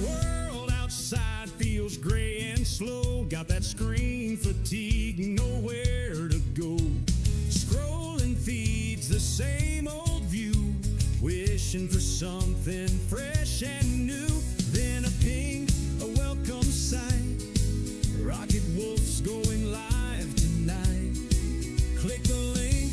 world outside feels gray and slow. Got that screen fatigue, nowhere to go. Scrolling feeds the same old view, wishing for something fresh and new. Then a ping, a welcome sight. Rocket Wolf's going live tonight. Click the link,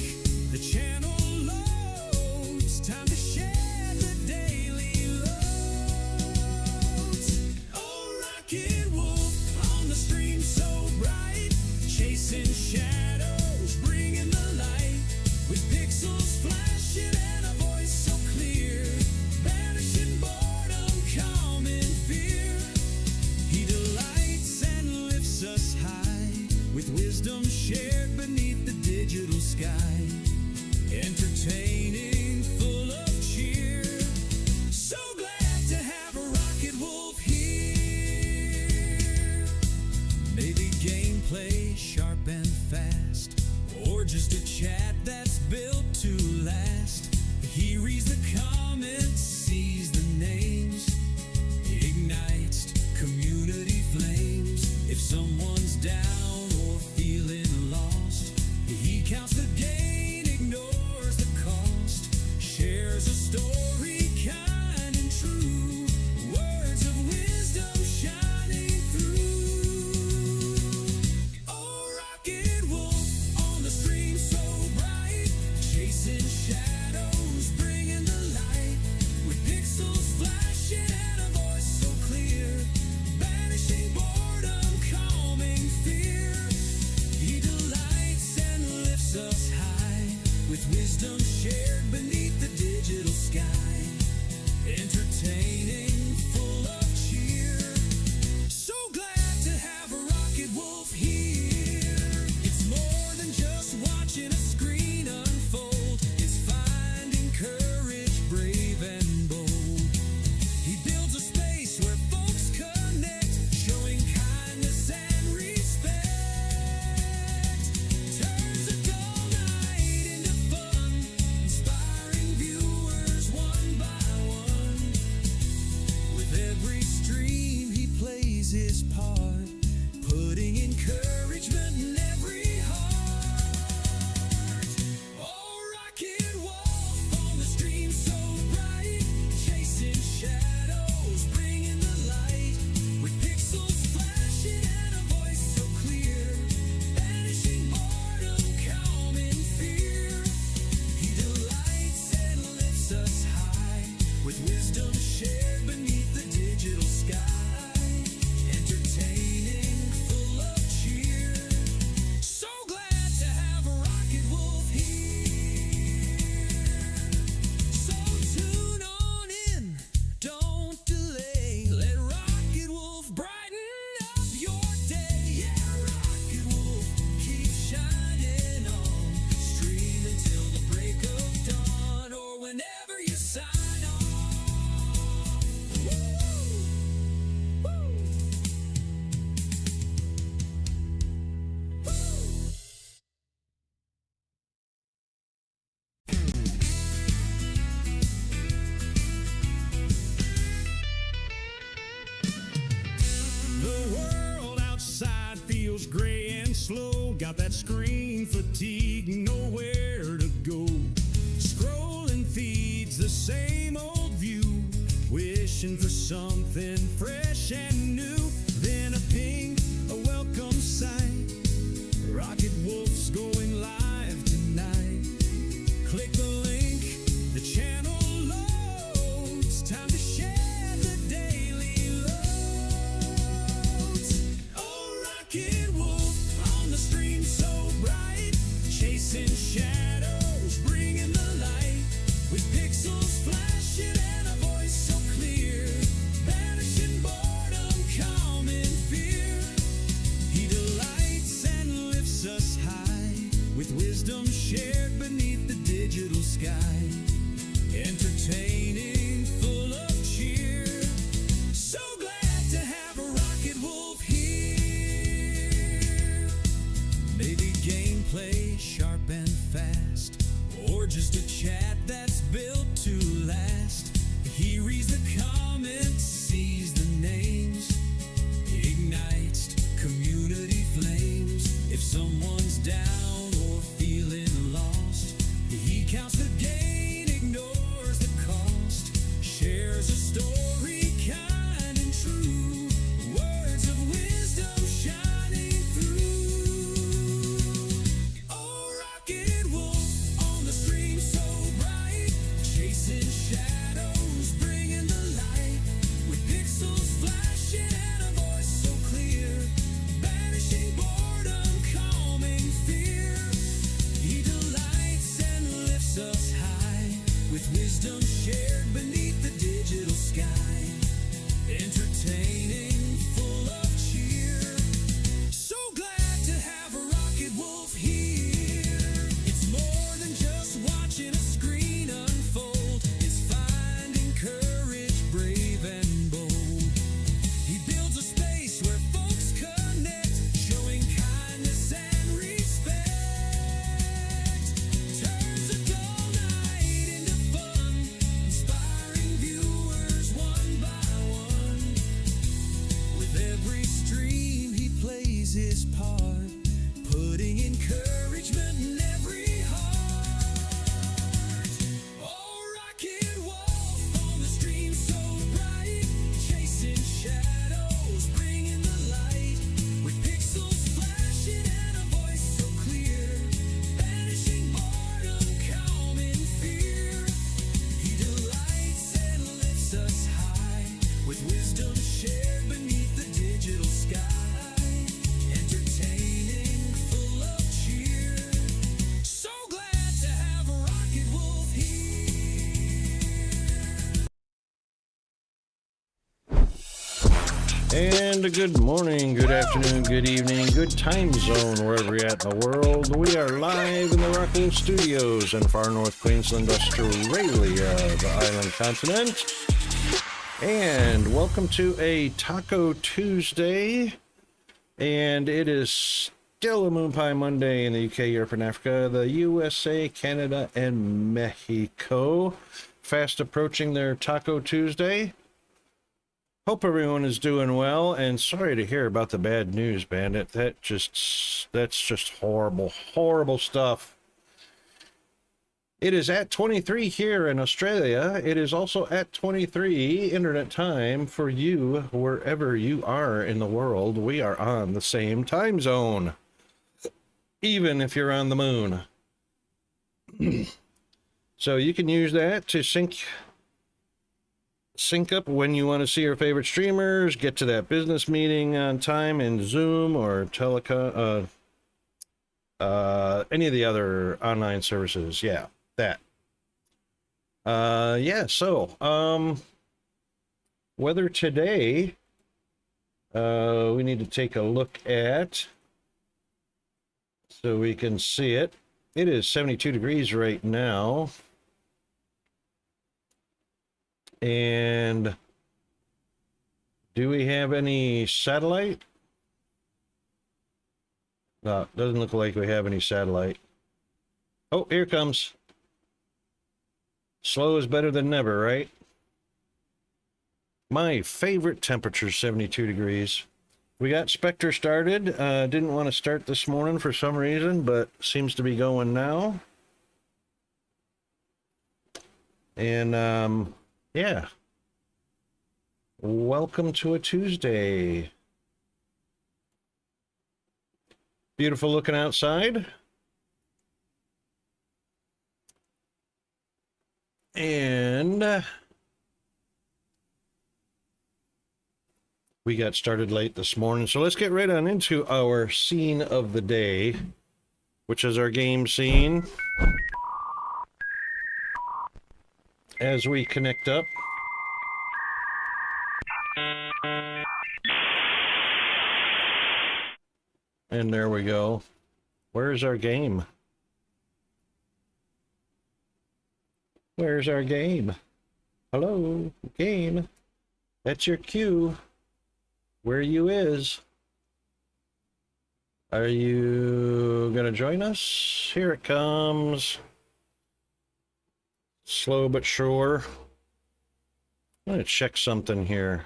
the channel loads. Time to share the daily loads. Oh, Rocket Wolf on the stream so bright, chasing shadows, bringing the light. With pixels flashing and a voice so clear, banishing boredom, calming fear. He delights and lifts us high, with wisdom shared beneath the digital sky. Entertaining, full of cheer. So glad to have a Rocket Wolf here. Maybe gameplay sharp and fast, or just a chat that's built to last. He reads the comments, sees the names, ignites community flames. If someone's down or feeling lost, he counts the gain, ignores the cost, shares a story kind and true, words of wisdom shining through. Oh, Rocket Wolf on the stream so bright, chasing shadows, bringing the light. With pixels flashing and a voice so clear, banishing boredom, calming fear. He delights and lifts us high, with wisdom shared beneath the digital sky. Entertaining, full of cheer. So glad to have a Rocket Wolf here. It's more than just watching a screen unfold. It's finding courage, brave and bold. He builds a space where folks connect, showing kindness and respect. Turns a dull night into fun, inspiring viewers one by one. With every stream he plays his part, putting encouragement in every heart. Oh, Rocket Wolf on the stream so bright, chasing shadows, bringing the light. With pixels flashing and a voice so clear, banishing boredom, calming fear. He delights and lifts us high, with wisdom shared beneath the digital sky. Entertaining, full of cheer. So glad to have a Rocket Wolf here. So tune on in, don't delay. Let Rocket Wolf brighten up your day. Yeah, Rocket Wolf, keep shining on. Stream until the break of dawn, or whenever you sign off. Woo! Woo! The world outside feels gray and slow. Got that screen fatigue, nowhere to go. Scrolling feeds the same old view, wishing for something fresh and new. Then a ping, a welcome sight. Rocket Wolf's going live tonight. Click the link, the channel loads. Time to share the daily loads. Oh, Rocket Wolf on the stream so bright, chasing shadows, bringing the light. With pixels flashing and a voice so clear, banishing boredom, calming fear. He delights and lifts us high, with wisdom shared beneath the digital sky. Entertaining, full of cheer. So glad to have Rocket Wolf here. And good morning, good afternoon, good evening, good time zone, wherever you're at in the world. We are live in the Rocket Wolf Studios in far north Queensland, Australia, the island continent. And welcome to a Taco Tuesday. And it is still a Moon Pie Monday in the UK, Europe, and Africa, the USA, Canada, and Mexico. Fast approaching their Taco Tuesday. Hope everyone is doing well, and sorry to hear about the bad news, Bandit. That's just horrible, horrible stuff. It is at 23 here in Australia. It is also at 23 internet time for you, wherever you are in the world. We are on the same time zone, even if you're on the moon. So you can use that to sync up when you want to see your favorite streamers, get to that business meeting on time in Zoom or any of the other online services. Yeah, that. So weather today, we need to take a look at so we can see it. It is 72 degrees right now. And do we have any satellite? No, doesn't look like we have any satellite. Oh, here it comes. Slow is better than never, right? My favorite temperature, 72 degrees. We got Spectre started. Didn't want to start this morning for some reason, but seems to be going now. And, yeah. Welcome to a Tuesday. Beautiful looking outside. And we got started late this morning, so let's get right on into our scene of the day, which is our game scene. As we connect up. And there we go. Where's our game? Where's our game? Hello, game. That's your cue. Where you is? Are you gonna join us? Here it comes. Slow but sure. I'm gonna check something here.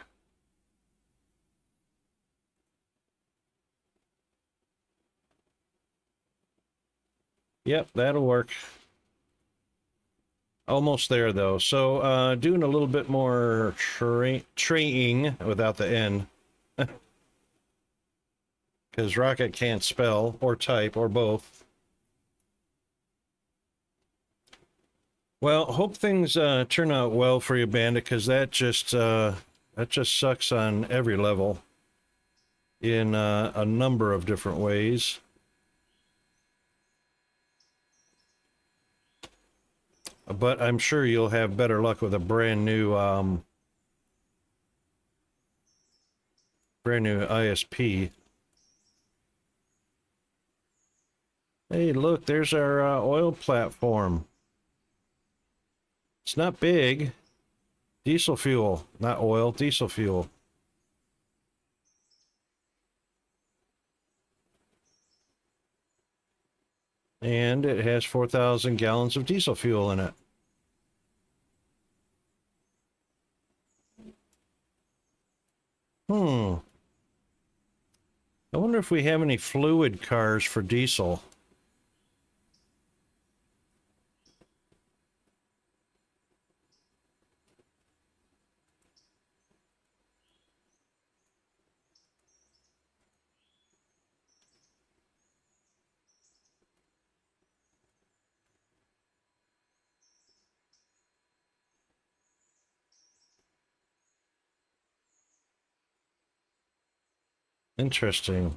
Yep, that'll work. Almost there, though. So, doing a little bit more traying without the N. Because Rocket can't spell or type or both. Well, hope things turn out well for you, Bandit, because that just sucks on every level in a number of different ways. But I'm sure you'll have better luck with a brand new ISP. Hey, look, there's our oil platform. It's not big. Diesel fuel, not oil, diesel fuel. And it has 4,000 gallons of diesel fuel in it. I wonder if we have any fluid cars for diesel. Interesting.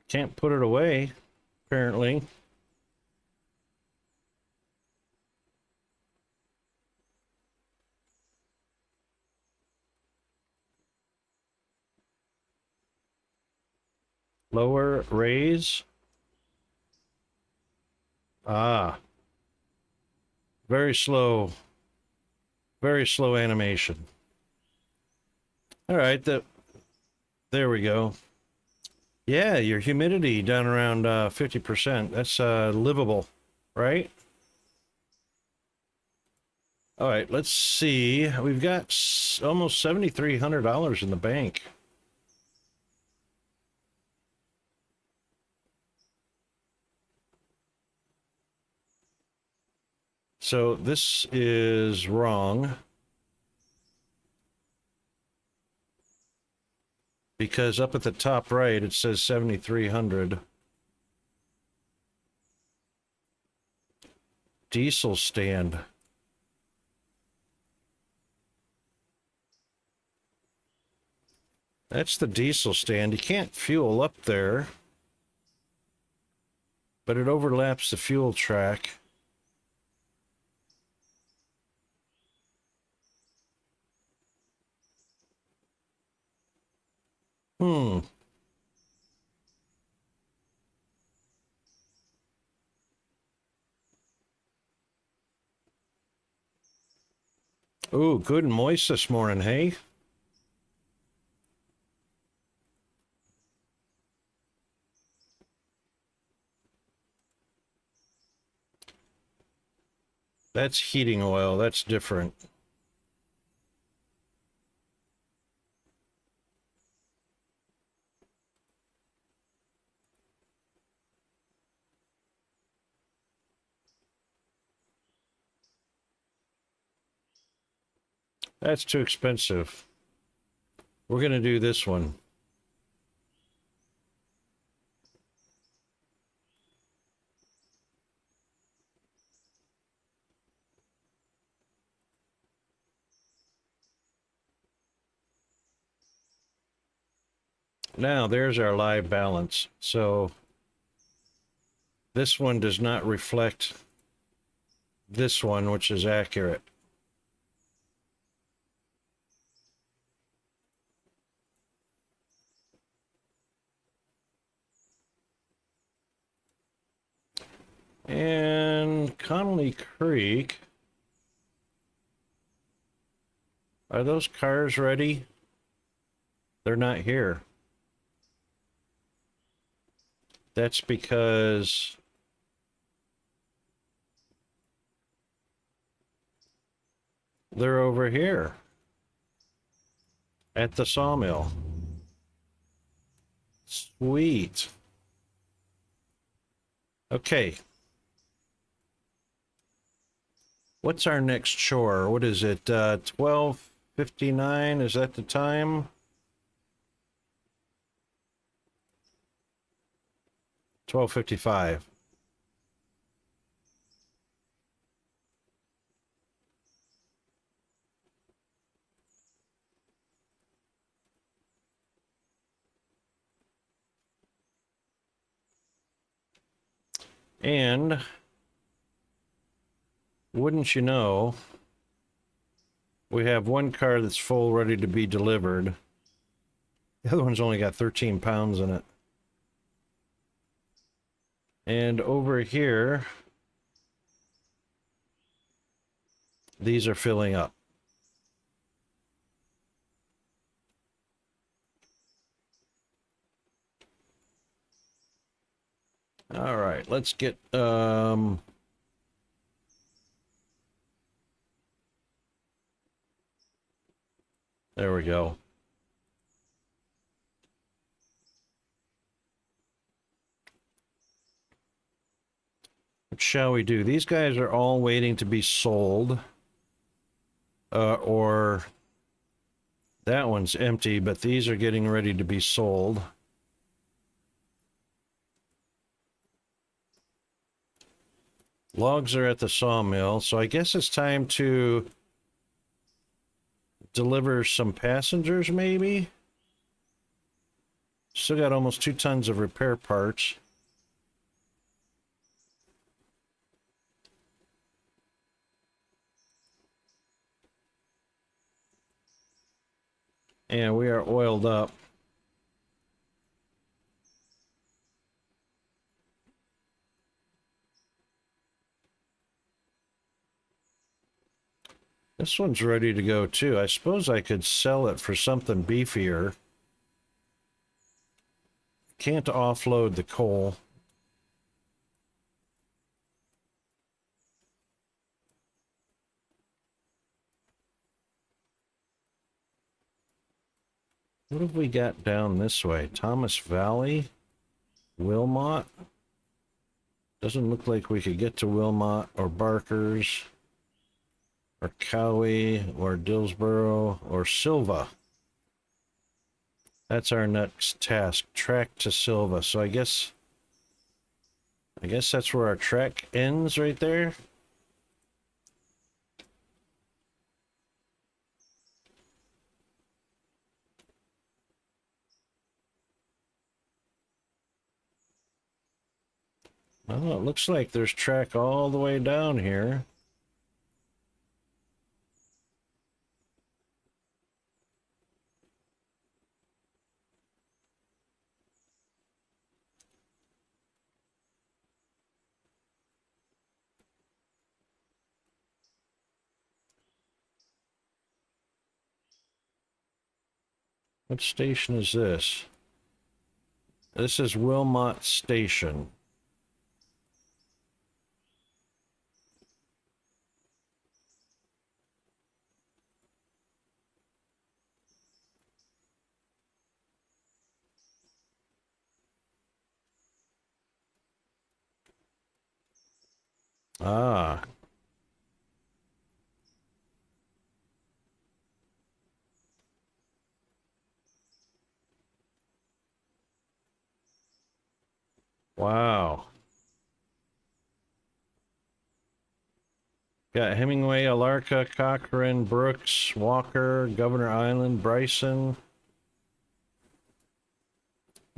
Can't put it away, apparently. Lower, raise. Ah. Very slow animation. All right, there we go. Yeah, your humidity down around 50%. That's livable, right? All right, let's see. We've got almost $7,300 in the bank. So this is wrong. Because up at the top right, it says 7,300. Diesel stand. That's the diesel stand. You can't fuel up there, but it overlaps the fuel track. Hmm. Ooh, good and moist this morning, hey? That's heating oil. That's different. That's too expensive. We're going to do this one. Now, there's our live balance. So this one does not reflect this one, which is accurate. And Connolly Creek. Are those cars ready? They're not here. That's because they're over here at the sawmill. Sweet. Okay. What's our next chore? What is it? 12:59? Is that the time? 12:55. And wouldn't you know, we have one car that's full, ready to be delivered. The other one's only got 13 pounds in it. And over here, these are filling up. All right, let's get there we go. What shall we do? These guys are all waiting to be sold. Or that one's empty, but these are getting ready to be sold. Logs are at the sawmill, so I guess it's time to deliver some passengers, maybe? Still got almost 2 tons of repair parts. And we are oiled up. This one's ready to go too. I suppose I could sell it for something beefier. Can't offload the coal. What have we got down this way? Thomas Valley? Wilmot? Doesn't look like we could get to Wilmot or Barker's or Cowie or Dillsboro or Silva. That's our next task. Track to Silva. So I guess that's where our track ends right there. Well, it looks like there's track all the way down here. What station is this? This is Wilmot Station. Ah. Wow. Got Hemingway, Alarka, Cochrane, Brooks, Walker, Governor Island, Bryson.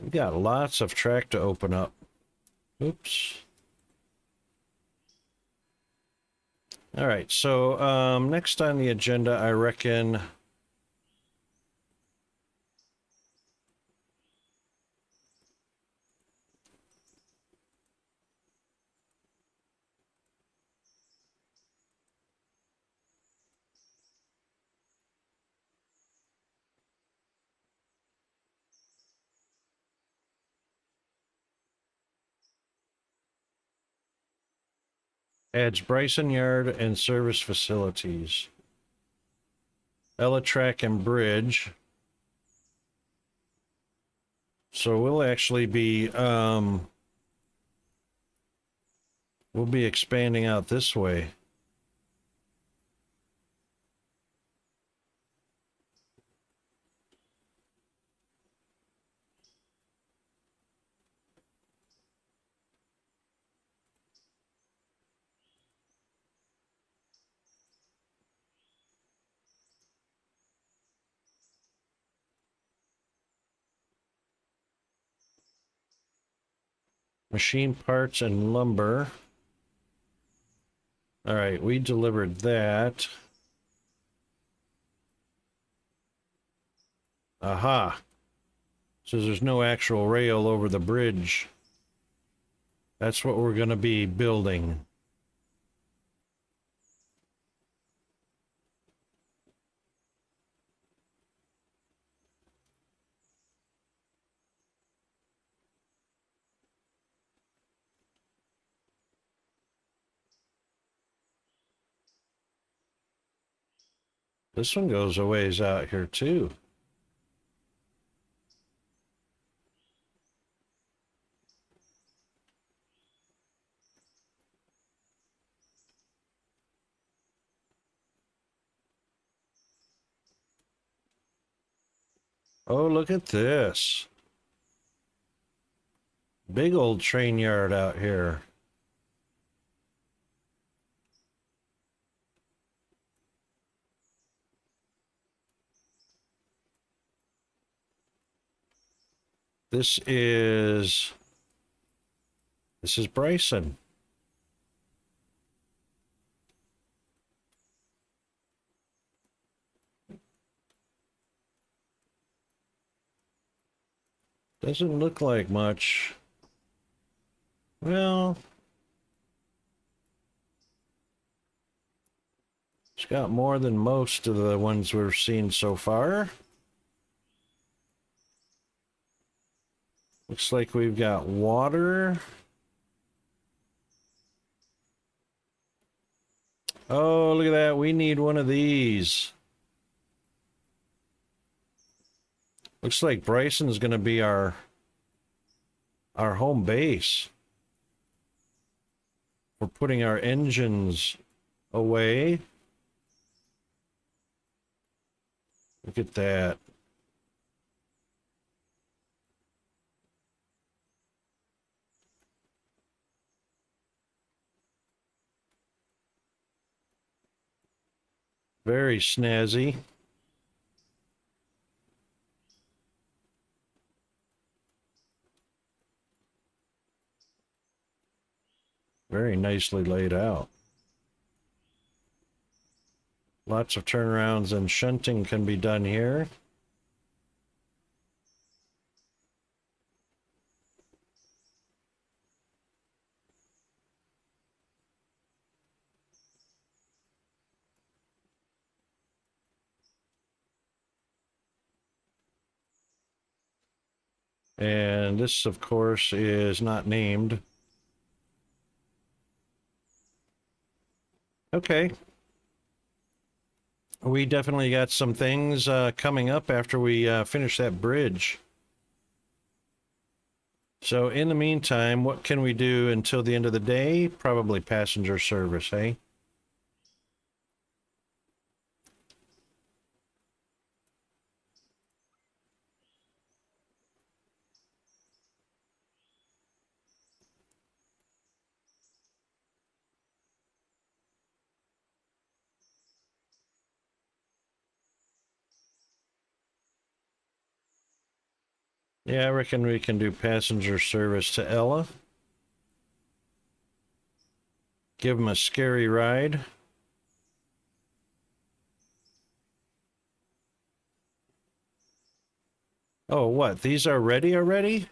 We've got lots of track to open up. Oops. All right, so next on the agenda, I reckon adds Bryson Yard and service facilities. Ella Track and Bridge. So we'll actually be we'll be expanding out this way. Machine parts and lumber. All right, we delivered that. Aha. So there's no actual rail over the bridge. That's what we're going to be building. This one goes a ways out here too. Oh, look at this. Big old train yard out here. This is Bryson. Doesn't look like much. Well, it's got more than most of the ones we've seen so far. Looks like we've got water. Oh, look at that. We need one of these. Looks like Bryson's going to be our home base. We're putting our engines away. Look at that. Very snazzy. Very nicely laid out. Lots of turnarounds and shunting can be done here. And this, of course, is not named. Okay. We definitely got some things coming up after we finish that bridge. So in the meantime, what can we do until the end of the day? Probably passenger service, eh? Yeah, I reckon we can do passenger service to Ella. Give him a scary ride. Oh, what? These are ready already?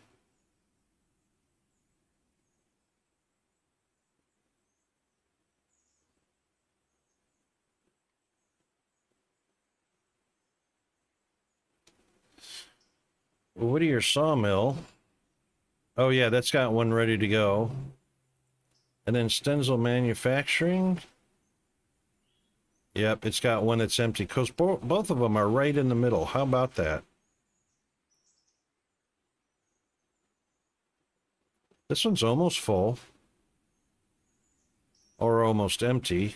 Whittier Sawmill. Oh, yeah, that's got one ready to go. And then Stenzel Manufacturing. Yep, it's got one that's empty. Because both of them are right in the middle. How about that? This one's almost full. Or almost empty.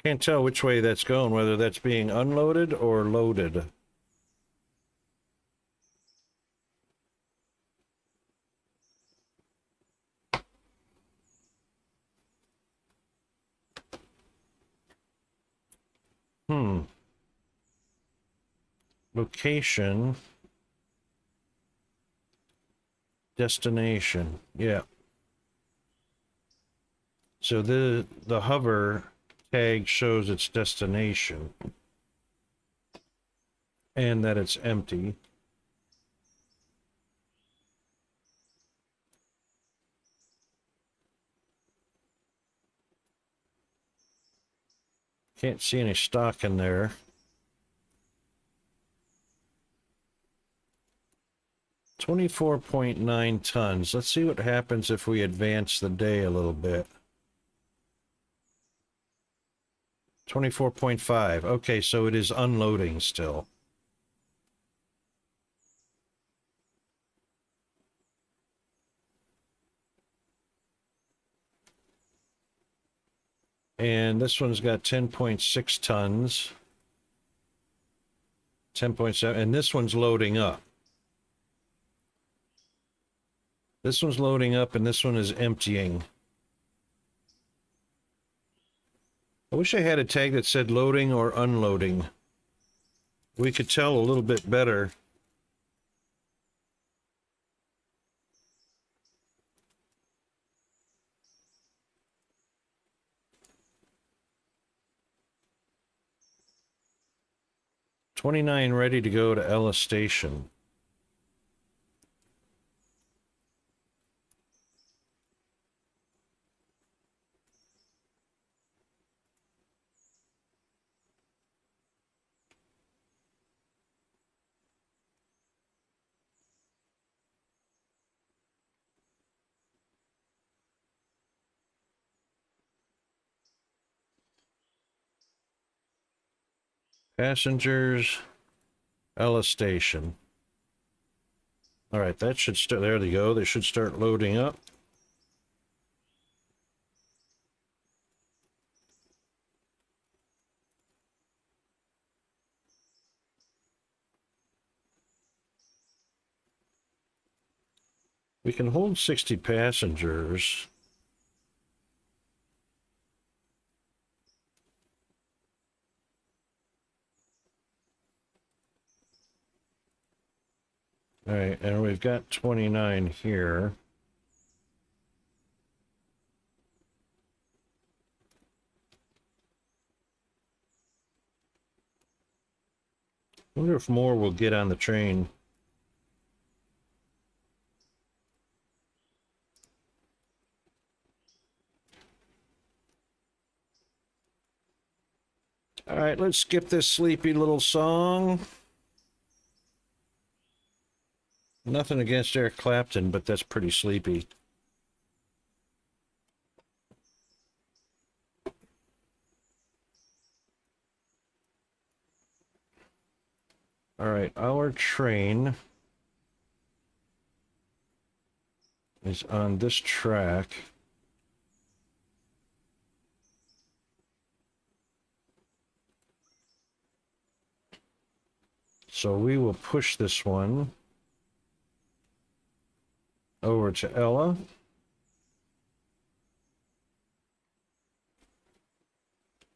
Can't tell which way that's going, whether that's being unloaded or loaded. Location. Destination. Yeah. So the hover tag shows its destination. And that it's empty. Can't see any stock in there. $24.9 tons. Let's see what happens if we advance the day a little bit. 24.5. Okay, so it is unloading still. And this one's got 10.6 tons. 10.7, and this one's loading up. This one's loading up, and this one is emptying. I wish I had a tag that said loading or unloading. we could tell a little bit better. "29 ready to go to Ella Station." Passengers, Ella Station. All right, that should start. There they go. They should start loading up. We can hold 60 passengers. All right, and we've got 29 here. I wonder if more will get on the train. All right, let's skip this sleepy little song. Nothing against Eric Clapton, but that's pretty sleepy. All right, our train is on this track. So we will push this one over to Ella.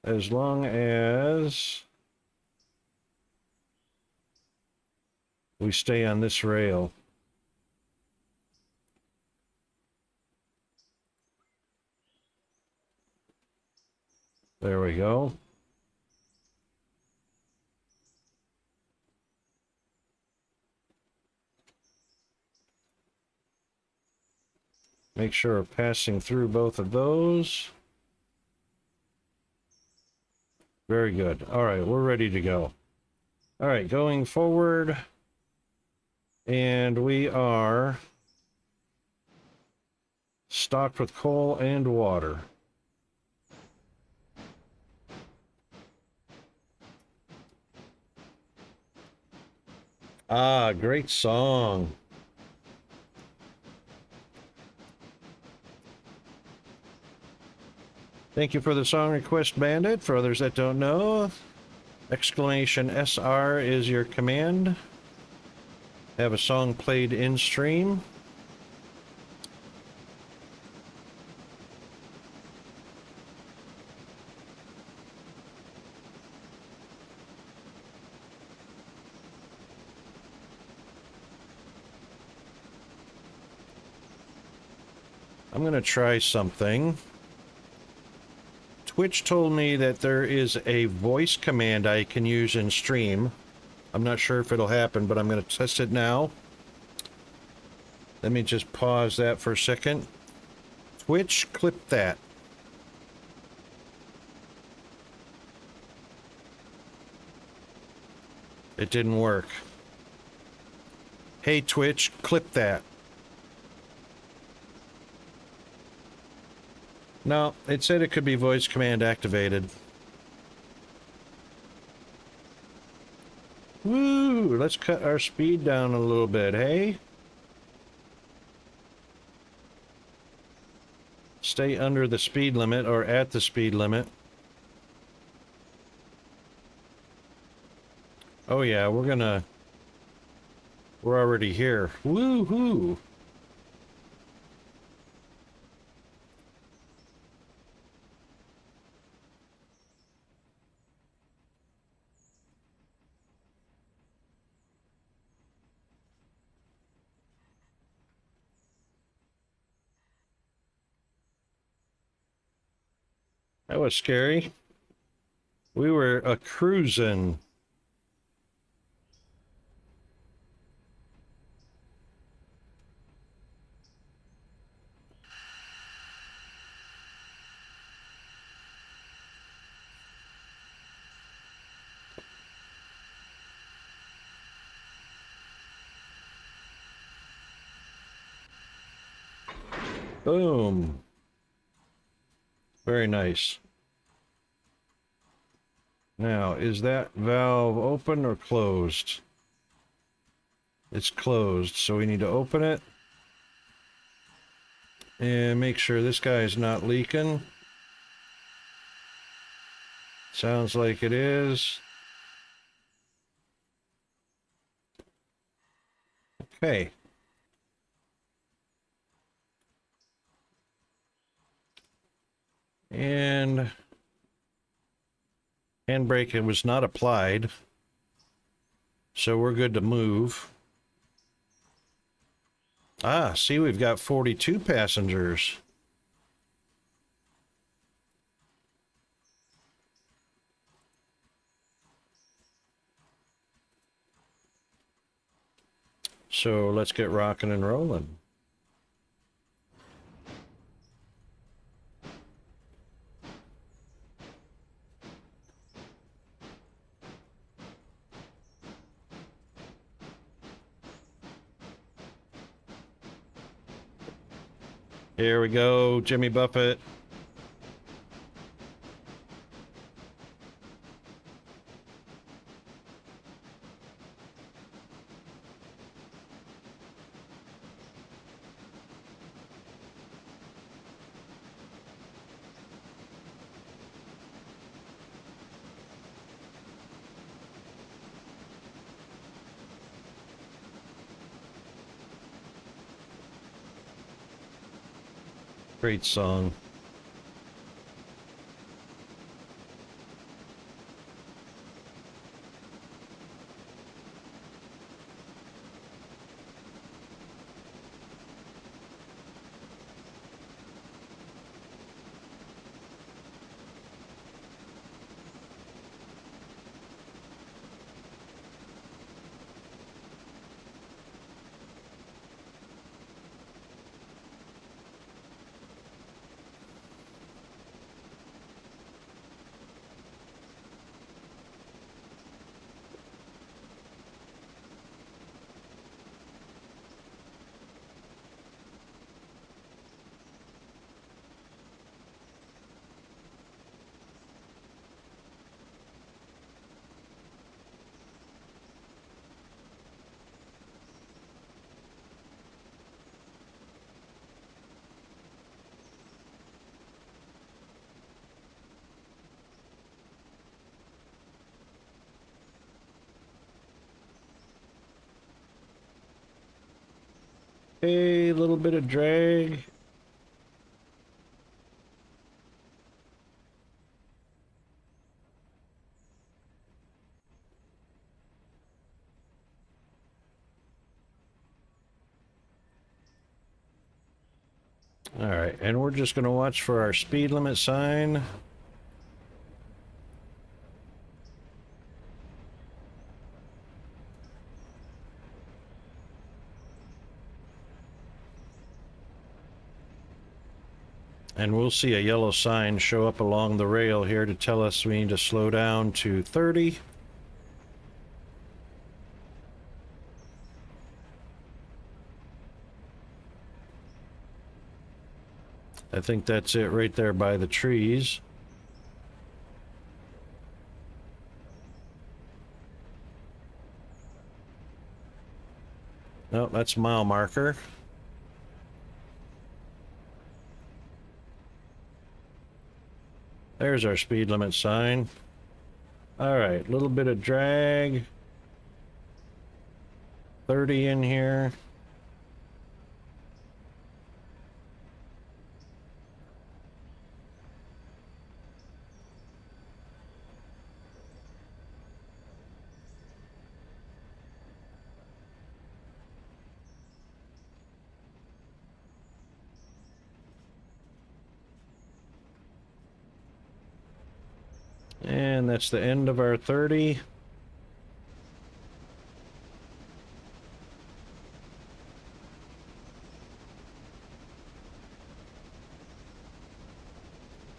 As long as we stay on this rail. There we go. Make sure we're passing through both of those. Very good. All right, we're ready to go. All right, going forward. And we are stocked with coal and water. Ah, great song. Thank you for the song request, Bandit. For others that don't know, exclamation SR is your command. Have a song played in stream. I'm going to try something. Twitch told me that there is a voice command I can use in stream. I'm not sure if it'll happen, but I'm going to test it now. Let me just pause that for a second. Twitch, clip that. It didn't work. Hey, Twitch, clip that. No, it said it could be voice command activated. Woo! Let's cut our speed down a little bit, hey? Stay under the speed limit or at the speed limit. Oh yeah, we're already here. Woo-hoo! That was scary. We were a cruising. Boom. Very nice. Now, is that valve open or closed? It's closed, so we need to open it. And make sure this guy is not leaking. Sounds like it is. Okay. And handbrake, it was not applied. So we're good to move. Ah, see, we've got 42 passengers. So let's get rocking and rolling. Here we go, Jimmy Buffett. Great song. A little bit of drag. All right, and we're just going to watch for our speed limit sign. And we'll see a yellow sign show up along the rail here to tell us we need to slow down to 30. I think that's it right there by the trees. No, that's mile marker. There's our speed limit sign. All right, a little bit of drag. 30 in here. And that's the end of our 30.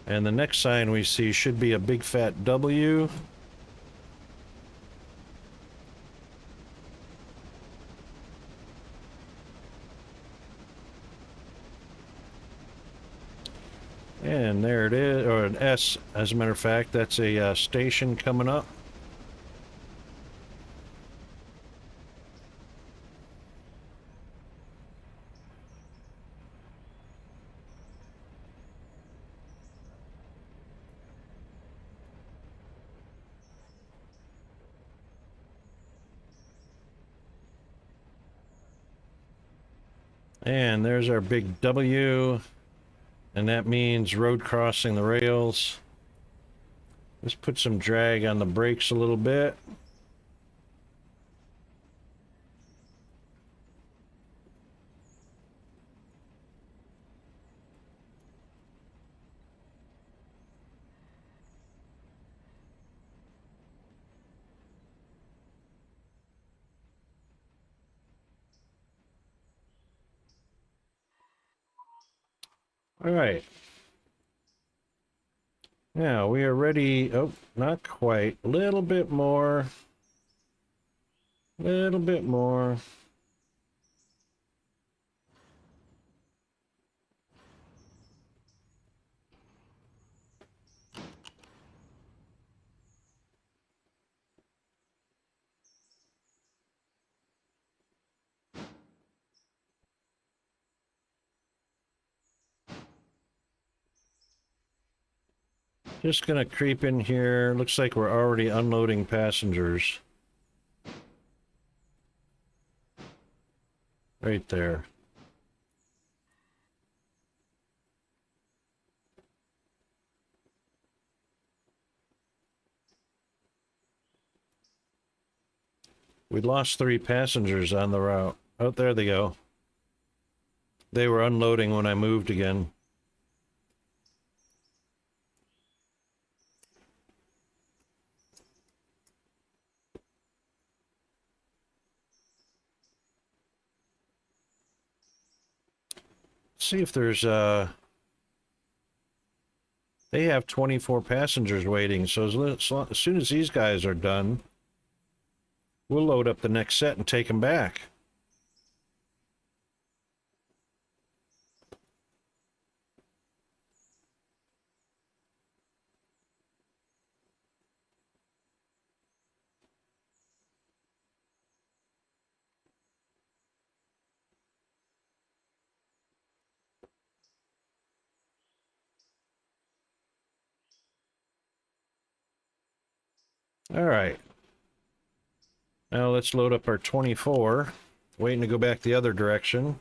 And the next sign we see should be a big fat W. And there it is, or an S, as a matter of fact. That's a station coming up. And there's our big W, and that means road crossing the rails. Let's put some drag on the brakes a little bit. All right. Now we are ready. Oh, not quite. A little bit more. Little bit more. Just gonna creep in here. Looks like we're already unloading passengers. Right there. We lost 3 passengers on the route. Oh, there they go. They were unloading when I moved again. See if there's they have 24 passengers waiting, so as soon as these guys are done, we'll load up the next set and take them back. All right. Now let's load up our 24. Waiting to go back the other direction.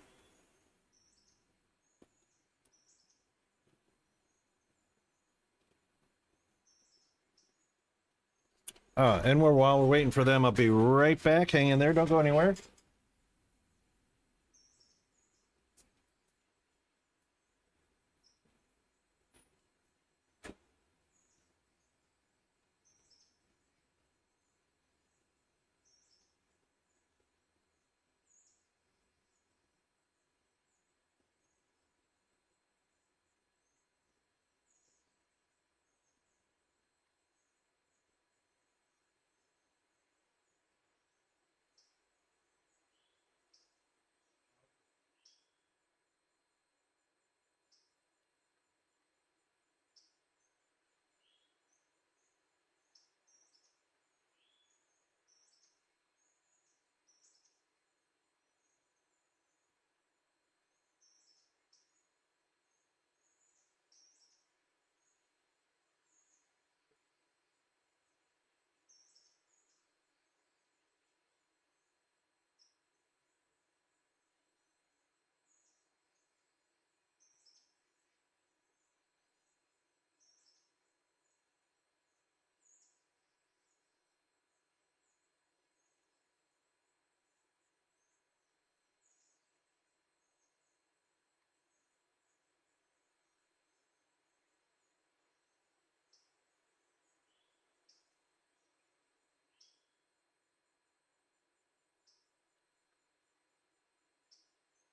And while we're waiting for them, I'll be right back. Hang in there. Don't go anywhere.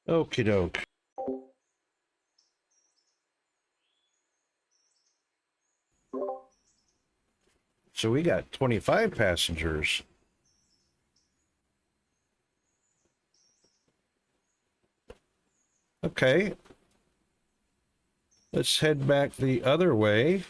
Okie doke. So we got 25 passengers. Okay. Let's head back the other way.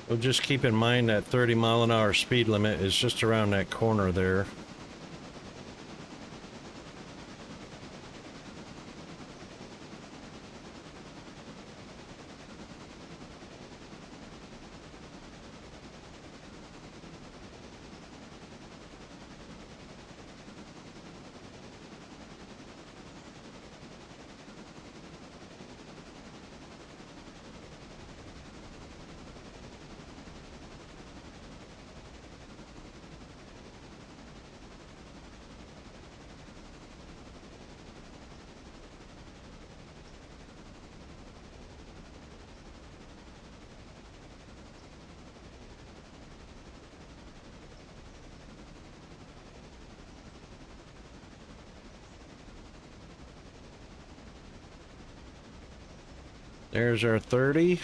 Well, just keep in mind that 30-mile-an-hour speed limit is just around that corner there. There's our 30.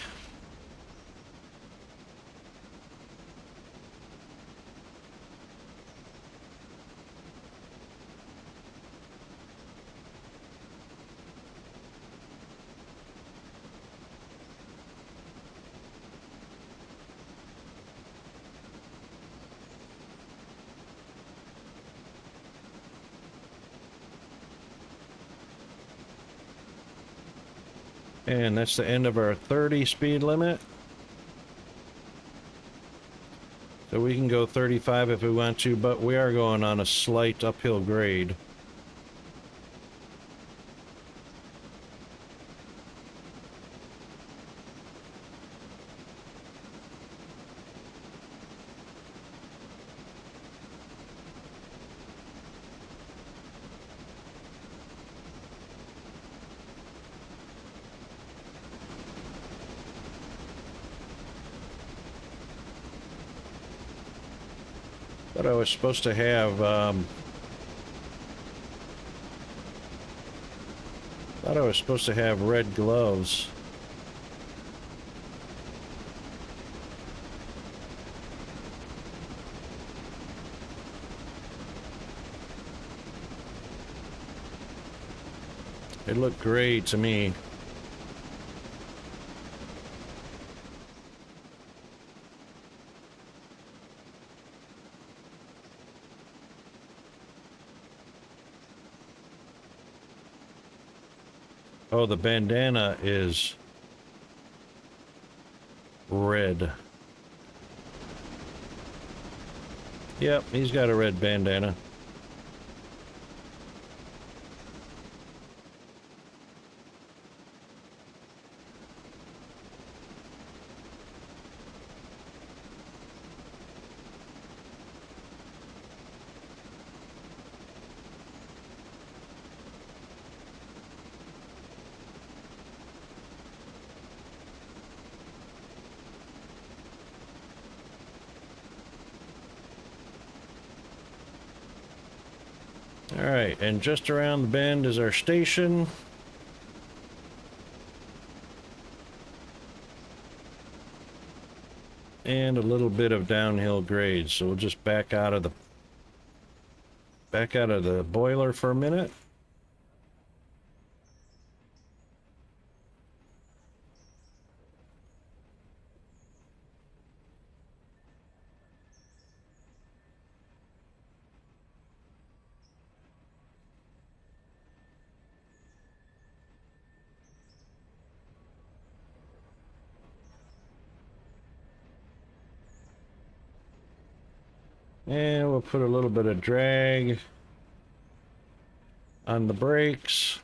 And that's the end of our 30 speed limit. So we can go 35 if we want to, but we are going on a slight uphill grade. But I was supposed to have, thought I was supposed to have red gloves. It looked gray to me. Oh, the bandana is red. Yep, he's got a red bandana. All right, and just around the bend is our station. And a little bit of downhill grade, so we'll just back out of the boiler for a minute. And we'll put a little bit of drag on the brakes.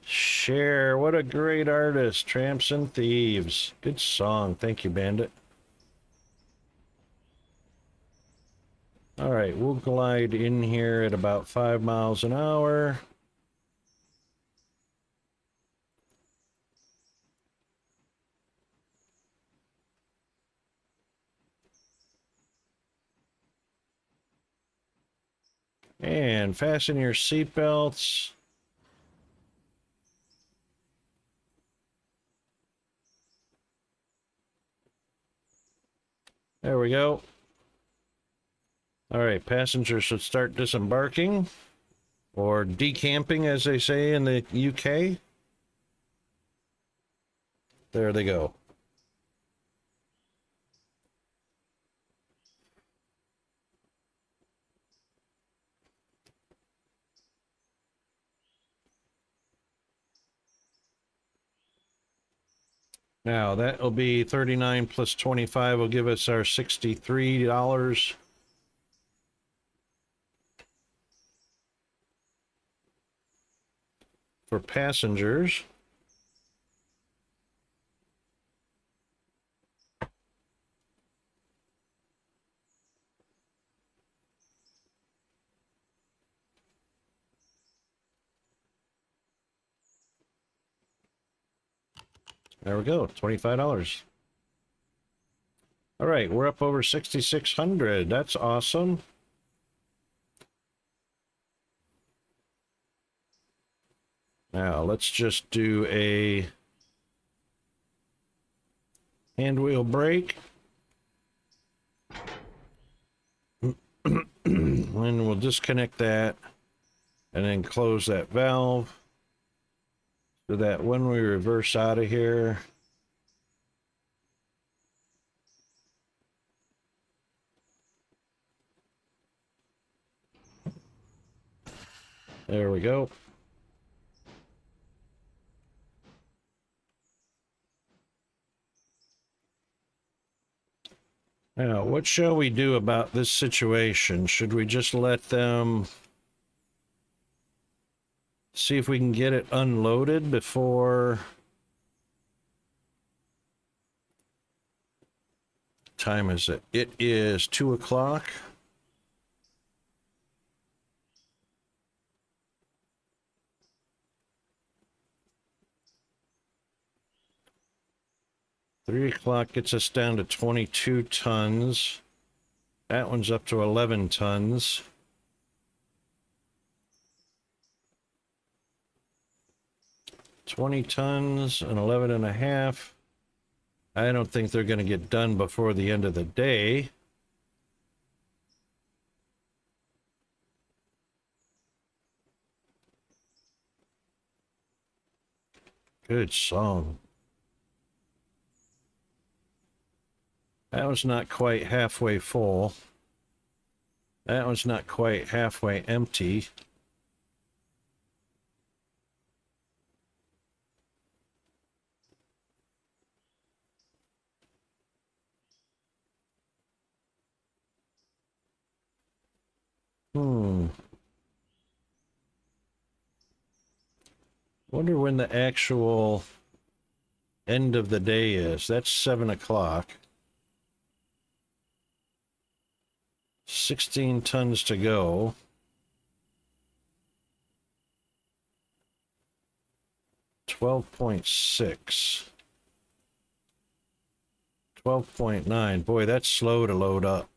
Cher, what a great artist. Tramps and Thieves. Good song. Thank you, Bandit. All right, we'll glide in here at about 5 miles an hour. And fasten your seatbelts. There we go. All right, passengers should start disembarking, or decamping, as they say in the UK. There they go. Now, that'll be 39 plus 25 will give us our $63. For passengers. There we go, $25. All right, we're up over 6,600. That's awesome. Now, let's just do a hand wheel brake. And we'll disconnect that and then close that valve so that when we reverse out of here, there we go. Now, what shall we do about this situation? Should we just let them see if we can get it unloaded before time is it? It is 2 o'clock. Three o'clock gets us down to 22 tons. That one's up to 11 tons. $20 tons and 11 and a half. I don't think they're going to get done before the end of the day. Good song. That one's not quite halfway full. That one's not quite halfway empty. Wonder when the actual end of the day is. That's 7 o'clock. 16 tons to go. $12.6. 12.9. Boy, that's slow to load up.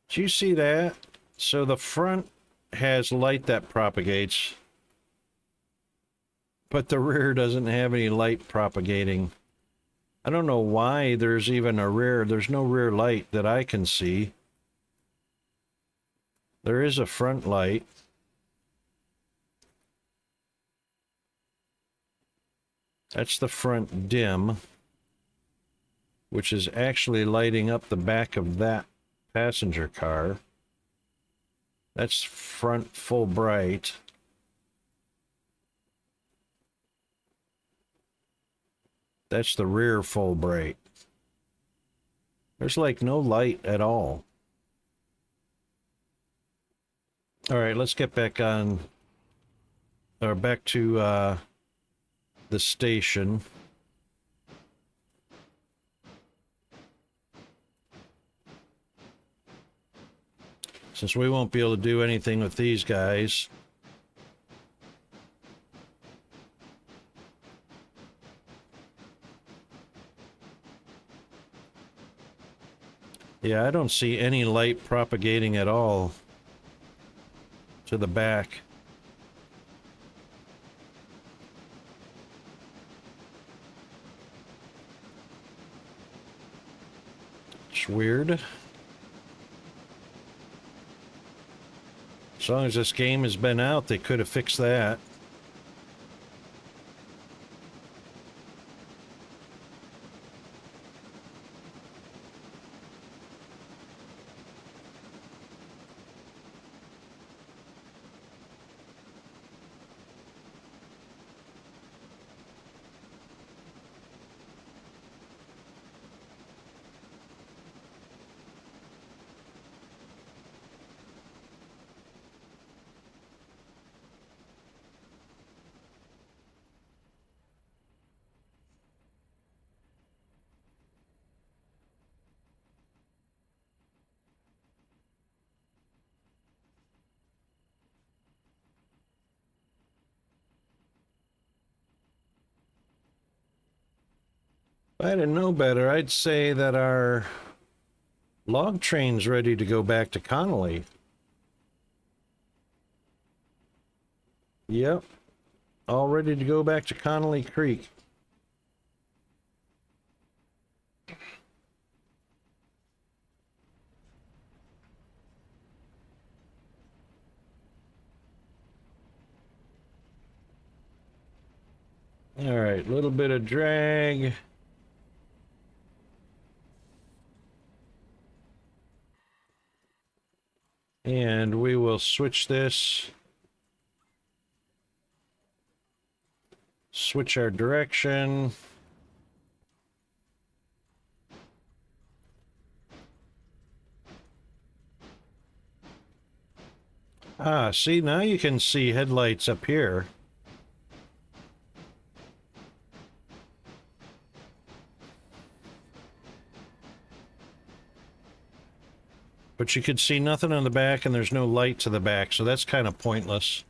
Do you see that? So the front has light that propagates, but the rear doesn't have any light propagating. I don't know why there's even a rear. There's no rear light that I can see. There is a front light. That's the front dim, which is actually lighting up the back of that passenger car. That's front full bright. That's the rear full bright. There's like no light at all. All right, let's get back on, or back to the station. Since we won't be able to do anything with these guys. Yeah, I don't see any light propagating at all to the back. It's weird. As long as this game has been out, they could have fixed that. If I didn't know better, I'd say that our log train's ready to go back to Connolly. Yep. All ready to go back to Connolly Creek. All right, little bit of drag. And we will switch this. Switch our direction. Ah, see, now you can see headlights up here. But you could see nothing on the back, and there's no light to the back, so that's kind of pointless.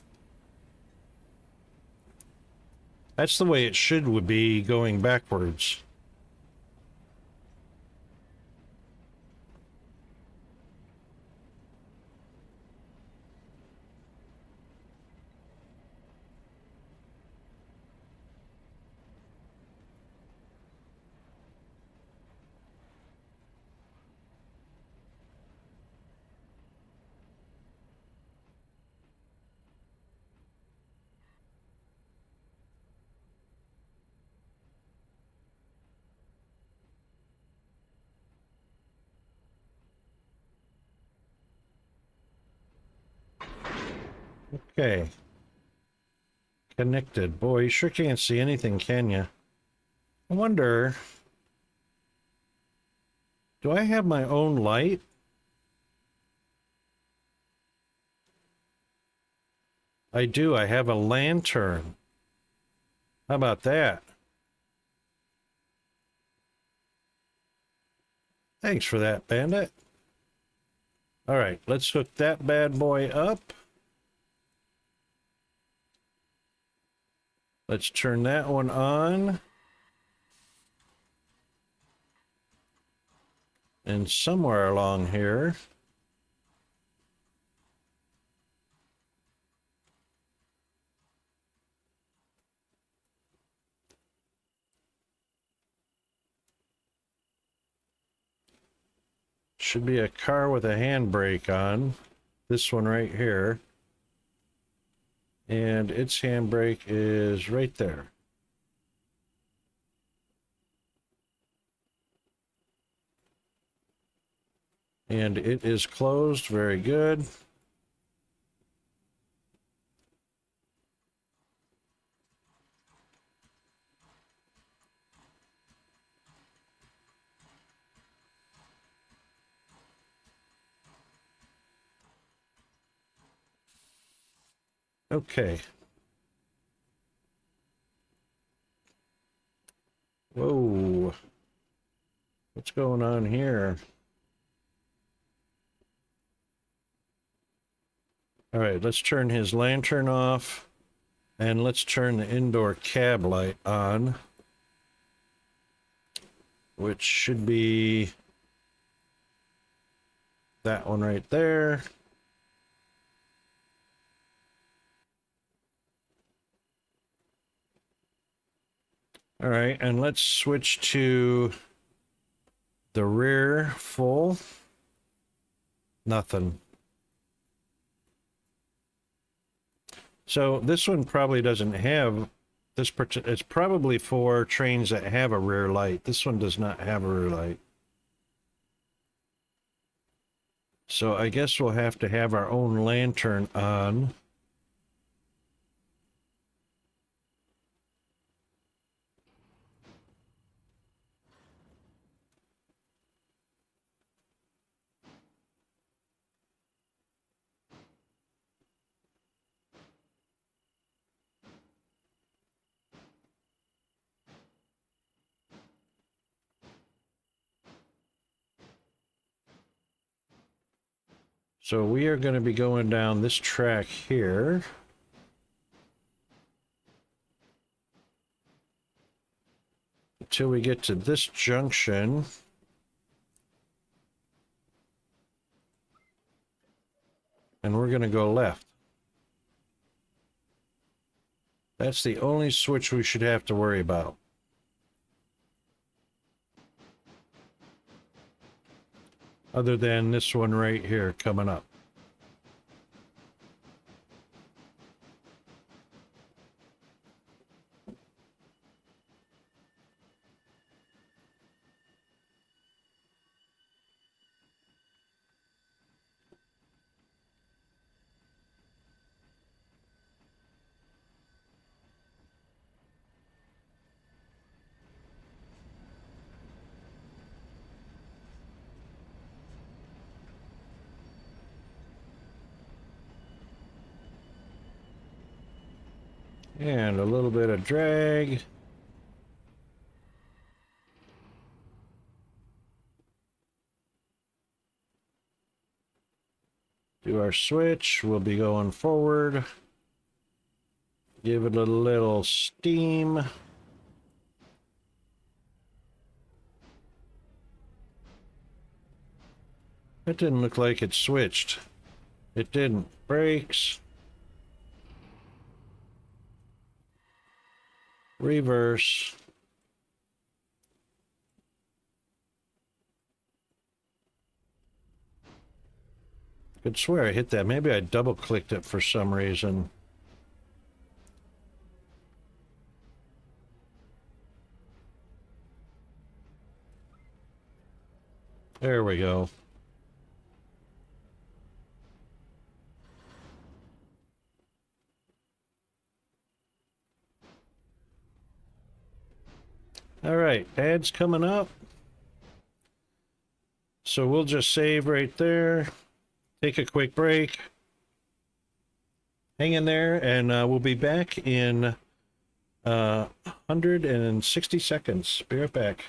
That's the way it would be going backwards. Okay. Connected. Boy, you sure can't see anything, can you? I wonder... Do I have my own light? I do. I have a lantern. How about that? Thanks for that, Bandit. All right, let's hook that bad boy up. Let's turn that one on. And somewhere along here, should be a car with a handbrake on. This one right here. And its handbrake is right there. And it is closed. Very good. Okay. Whoa. What's going on here? All right, let's turn his lantern off, and let's turn the indoor cab light on, which should be that one right there. All right, and let's switch to the rear full. Nothing. So this one probably doesn't have this. It's probably for trains that have a rear light. This one does not have a rear light. So I guess we'll have to have our own lantern on. So we are going to be going down this track here. Until we get to this junction. And we're going to go left. That's the only switch we should have to worry about. Other than this one right here coming up. And a little bit of drag. Do our switch. We'll be going forward. Give it a little steam. That didn't look like it switched. It didn't. Brakes. Reverse. Could swear I hit that. Maybe I double clicked it for some reason. There we go. All right, ads coming up. So we'll just save right there. Take a quick break. Hang in there, and we'll be back in 160 seconds. Be right back.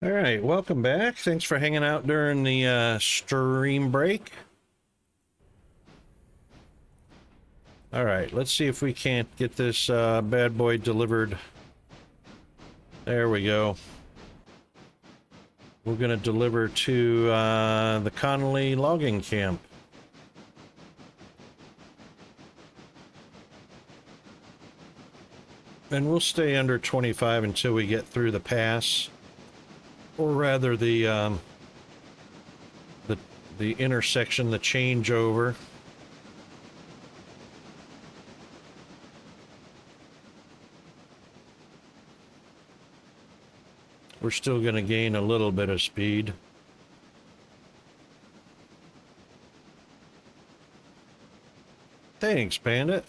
All right, welcome back. Thanks for hanging out during the stream break. All right, let's see if we can't get this bad boy delivered. There we go. We're going to deliver to the Connolly logging camp. And we'll stay under 25 until we get through the pass. Or rather the intersection, the changeover. We're still going to gain a little bit of speed. Thanks, Bandit.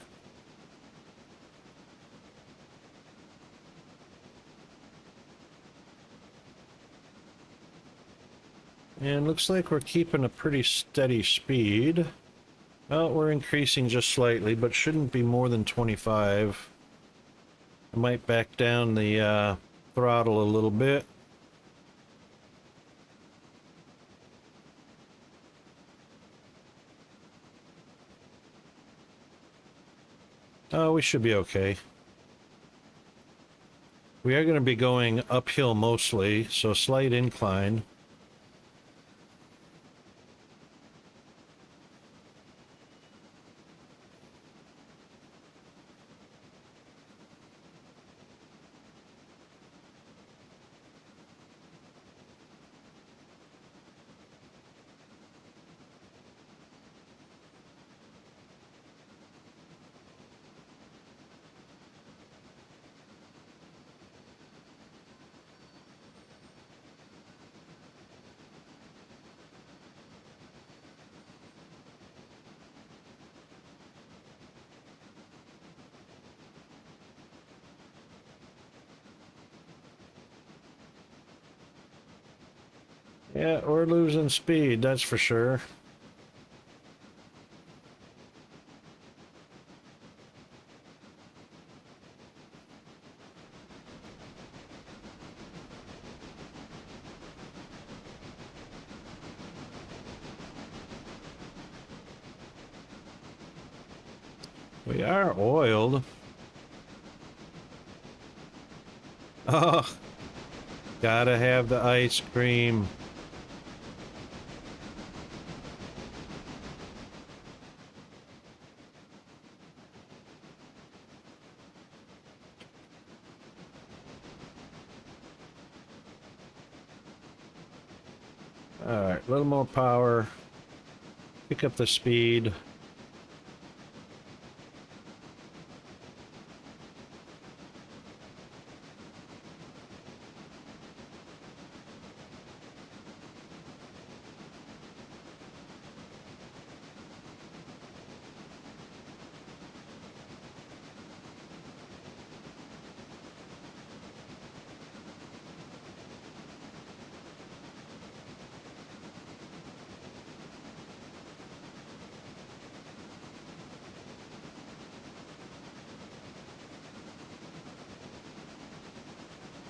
And looks like we're keeping a pretty steady speed. Well, we're increasing just slightly, but shouldn't be more than 25. I might back down the throttle a little bit. Oh, we should be okay. We are going to be going uphill mostly, so slight incline. Yeah, we're losing speed, that's for sure. We are oiled. Oh, gotta have the ice cream. Alright, a little more power. Pick up the speed.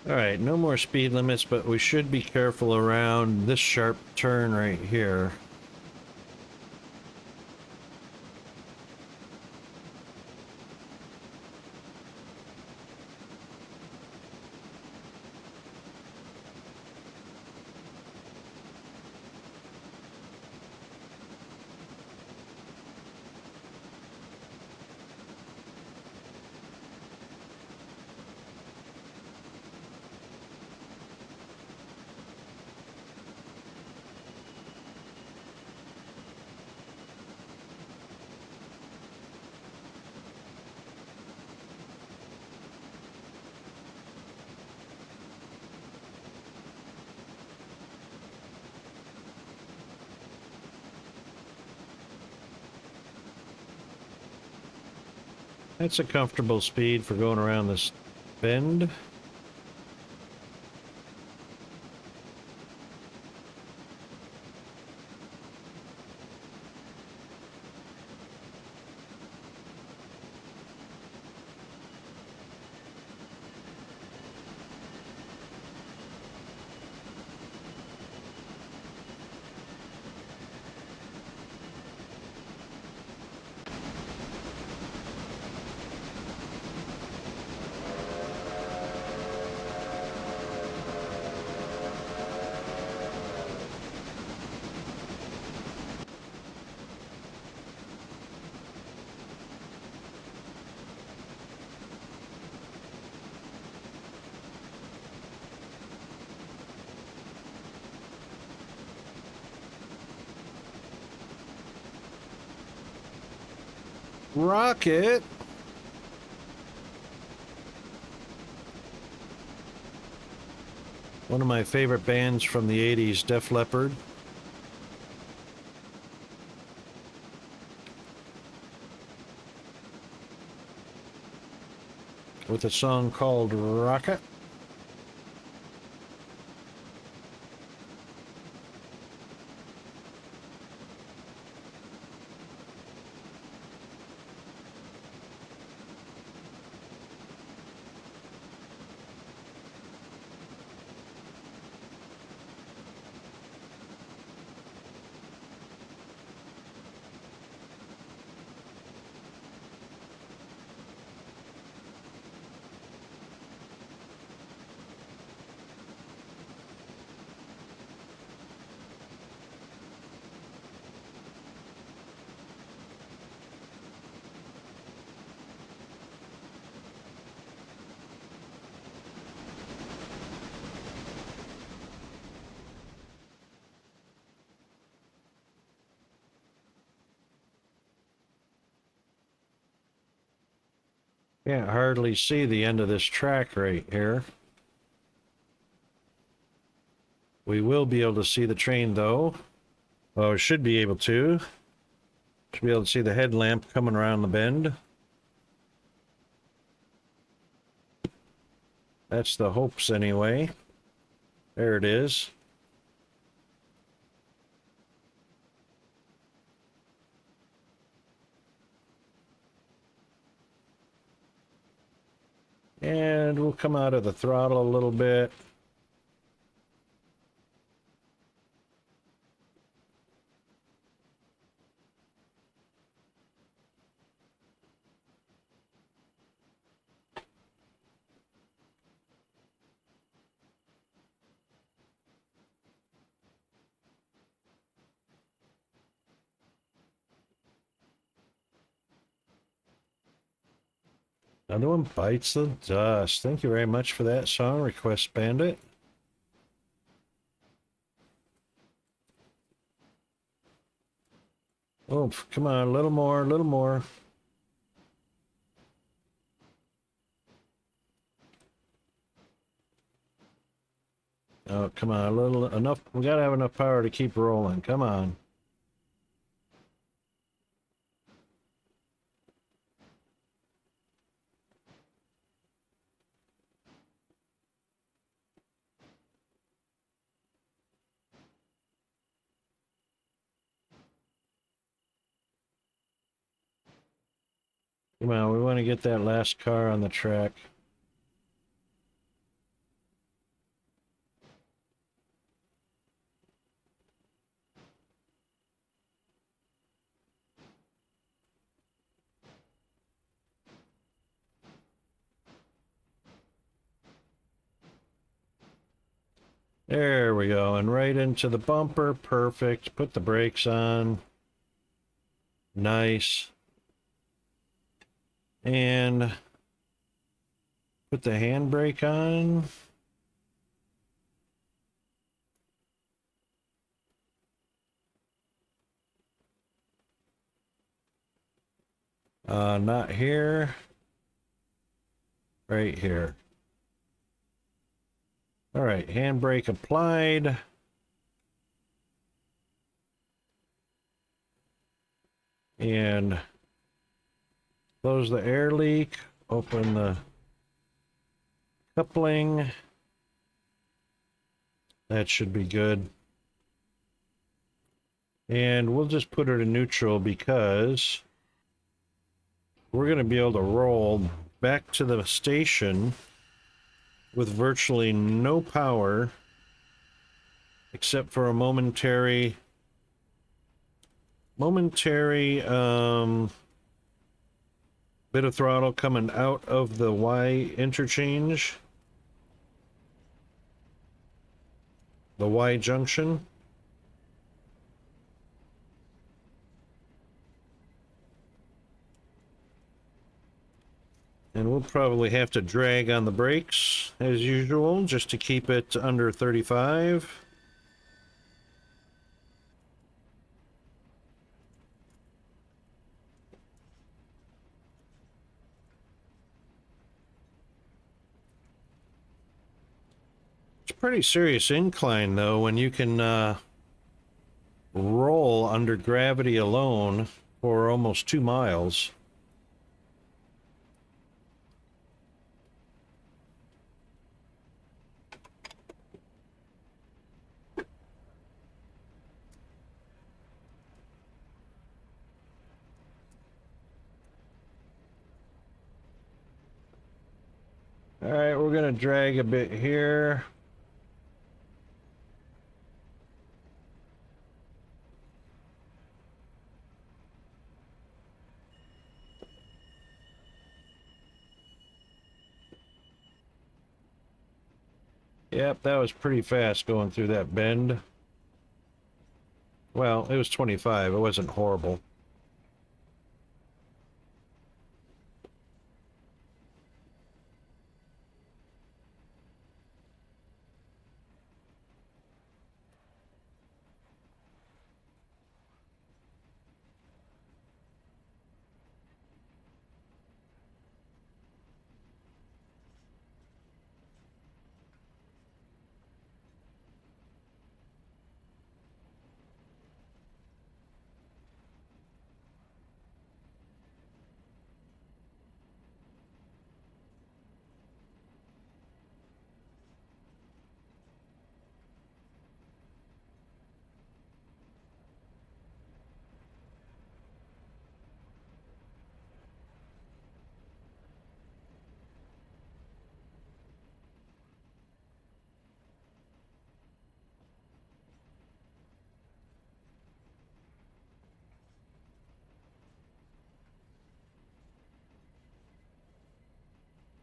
Alright, no more speed limits, but we should be careful around this sharp turn right here. That's a comfortable speed for going around this bend. Rocket. One of my favorite bands from the 80s, Def Leppard. With a song called Rocket. Can't hardly see the end of this track right here. We will be able to see the train though. Oh, should be able to. Should be able to see the headlamp coming around the bend. That's the hopes anyway. There it is. And we'll come out of the throttle a little bit. Another one bites the dust. Thank you very much for that song request, Bandit. Oh, come on, a little more, a little more. Oh, come on, a little enough. We gotta have enough power to keep rolling. Come on. Come on, we want to get that last car on the track. There we go, and right into the bumper. Perfect. Put the brakes on. Nice. And put the handbrake on. Not here. Right here. All right, handbrake applied. And close the air leak. Open the coupling. That should be good. And we'll just put it in neutral because we're going to be able to roll back to the station with virtually no power except for a momentary bit of throttle coming out of the Y interchange, the Y junction. And we'll probably have to drag on the brakes as usual just to keep it under 35. It's a pretty serious incline, though, when you can roll under gravity alone for almost 2 miles. All right, we're going to drag a bit here. Yep, that was pretty fast going through that bend. Well, it was 25. It wasn't horrible.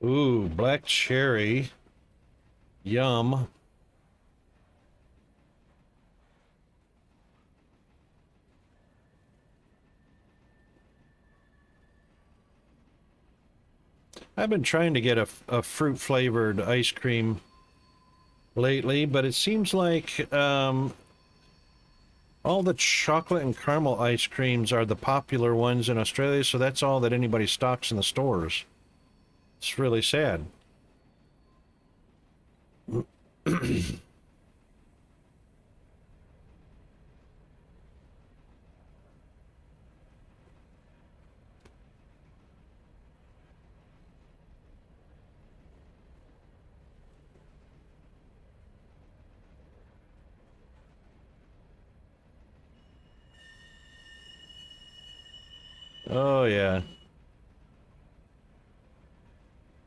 Ooh, black cherry. Yum. I've been trying to get a fruit flavored ice cream lately, but it seems like all the chocolate and caramel ice creams are the popular ones in Australia, so that's all that anybody stocks in the stores. It's really sad. Oh, yeah.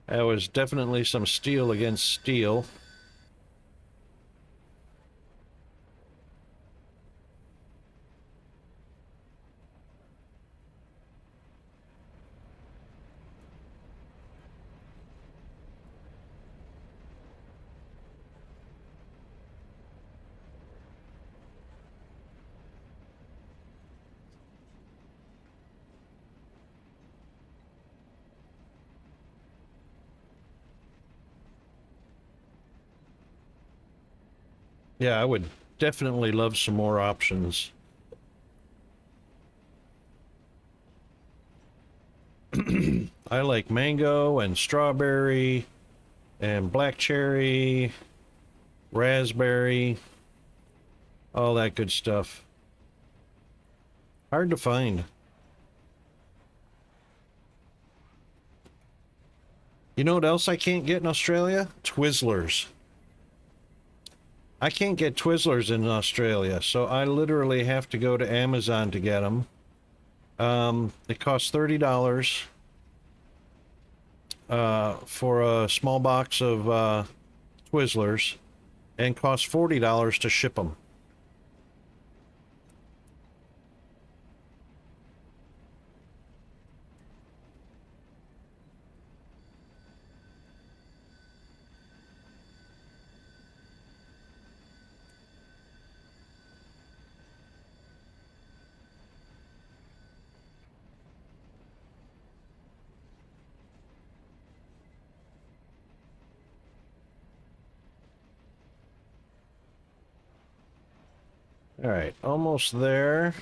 That was definitely some steel against steel. Yeah, I would definitely love some more options. I like mango and strawberry and black cherry, raspberry, all that good stuff. Hard to find. You know what else I can't get in Australia? Twizzlers. I can't get Twizzlers in Australia, so I literally have to go to Amazon to get them. It costs $30 for a small box of Twizzlers, and costs $40 to ship them. All right, almost there.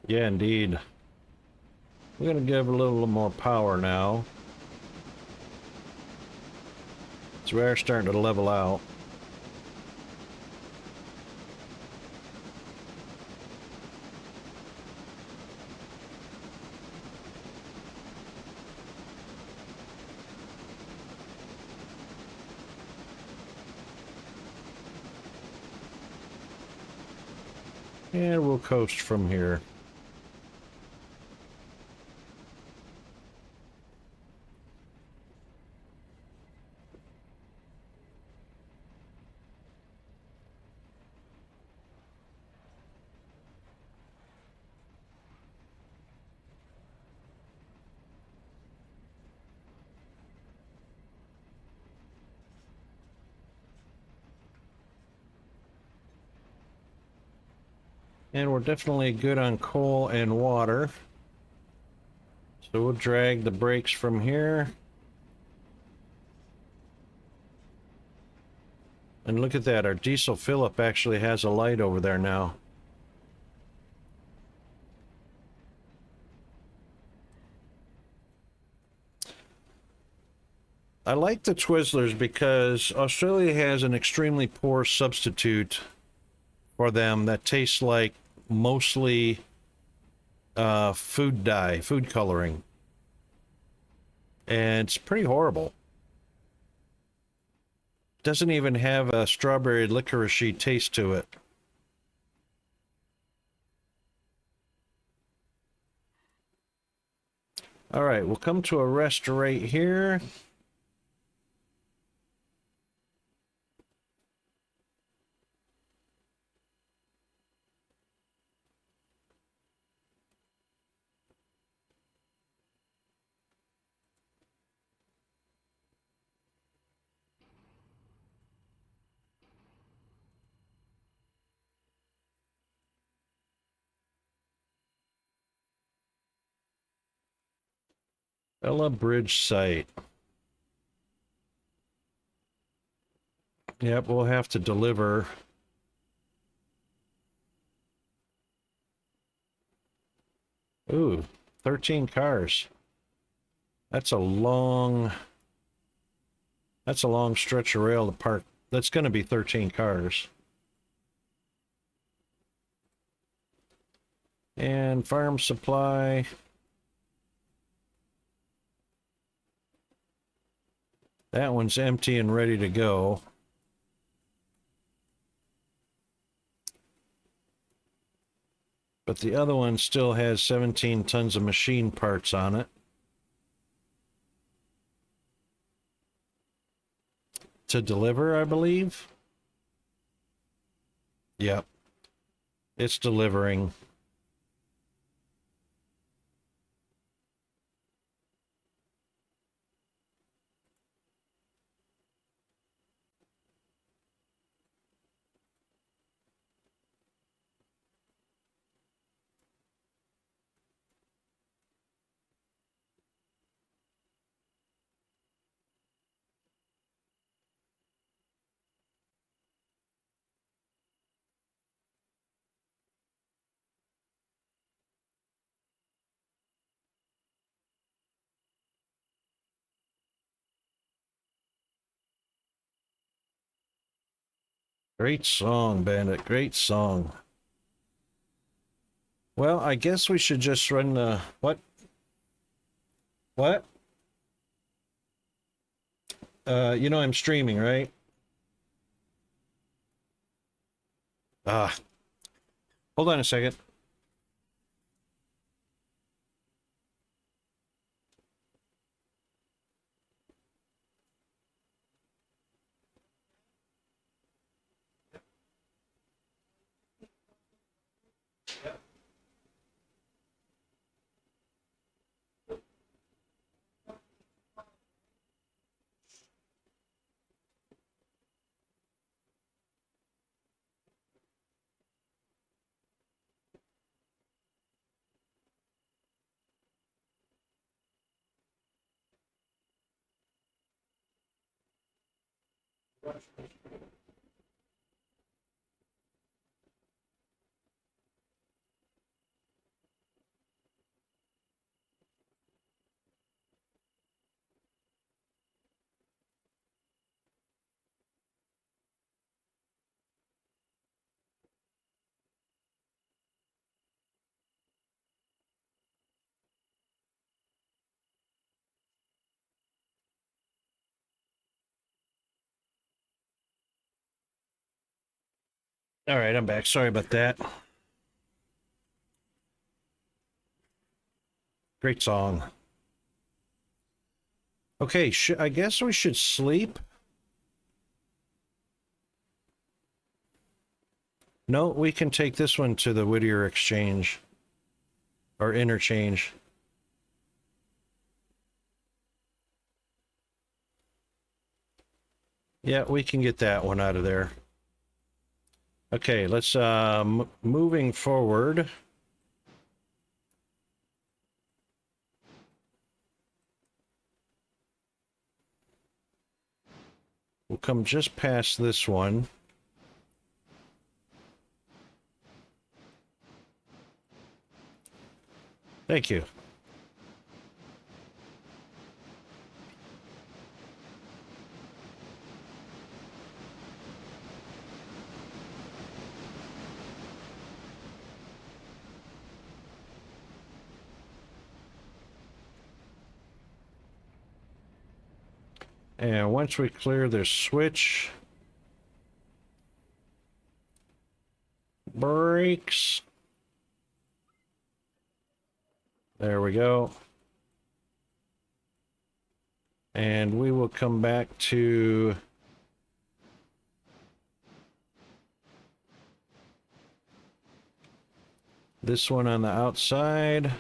Yeah, indeed. We're going to give a little more power now. So we are starting to level out. And we'll coast from here. And we're definitely good on coal and water. So we'll drag the brakes from here. And look at that, our diesel fill-up actually has a light over there now. I like the Twizzlers because Australia has an extremely poor substitute for them that tastes like mostly food dye, food coloring. And it's pretty horrible. Doesn't even have a strawberry licoricey taste to it. All right, we'll come to a rest right here. Ella Bridge site. Yep, we'll have to deliver. Ooh, 13 cars. That's a long stretch of rail to park. That's going to be 13 cars. And farm supply. That one's empty and ready to go. But the other one still has 17 tons of machine parts on it. To deliver, I believe. Yep. It's delivering. Great song, Bandit. Great song. Well, I guess we should just run the... What? What? You know I'm streaming, right? Ah. Hold on a second. All right, I'm back. Sorry about that. Great song. Okay, I guess we should sleep. No, we can take this one to the Whittier Exchange or Interchange. Yeah, we can get that one out of there. Okay, let's moving forward. We'll come just past this one. Thank you. And once we clear this switch, brakes. There we go. And we will come back to this one on the outside.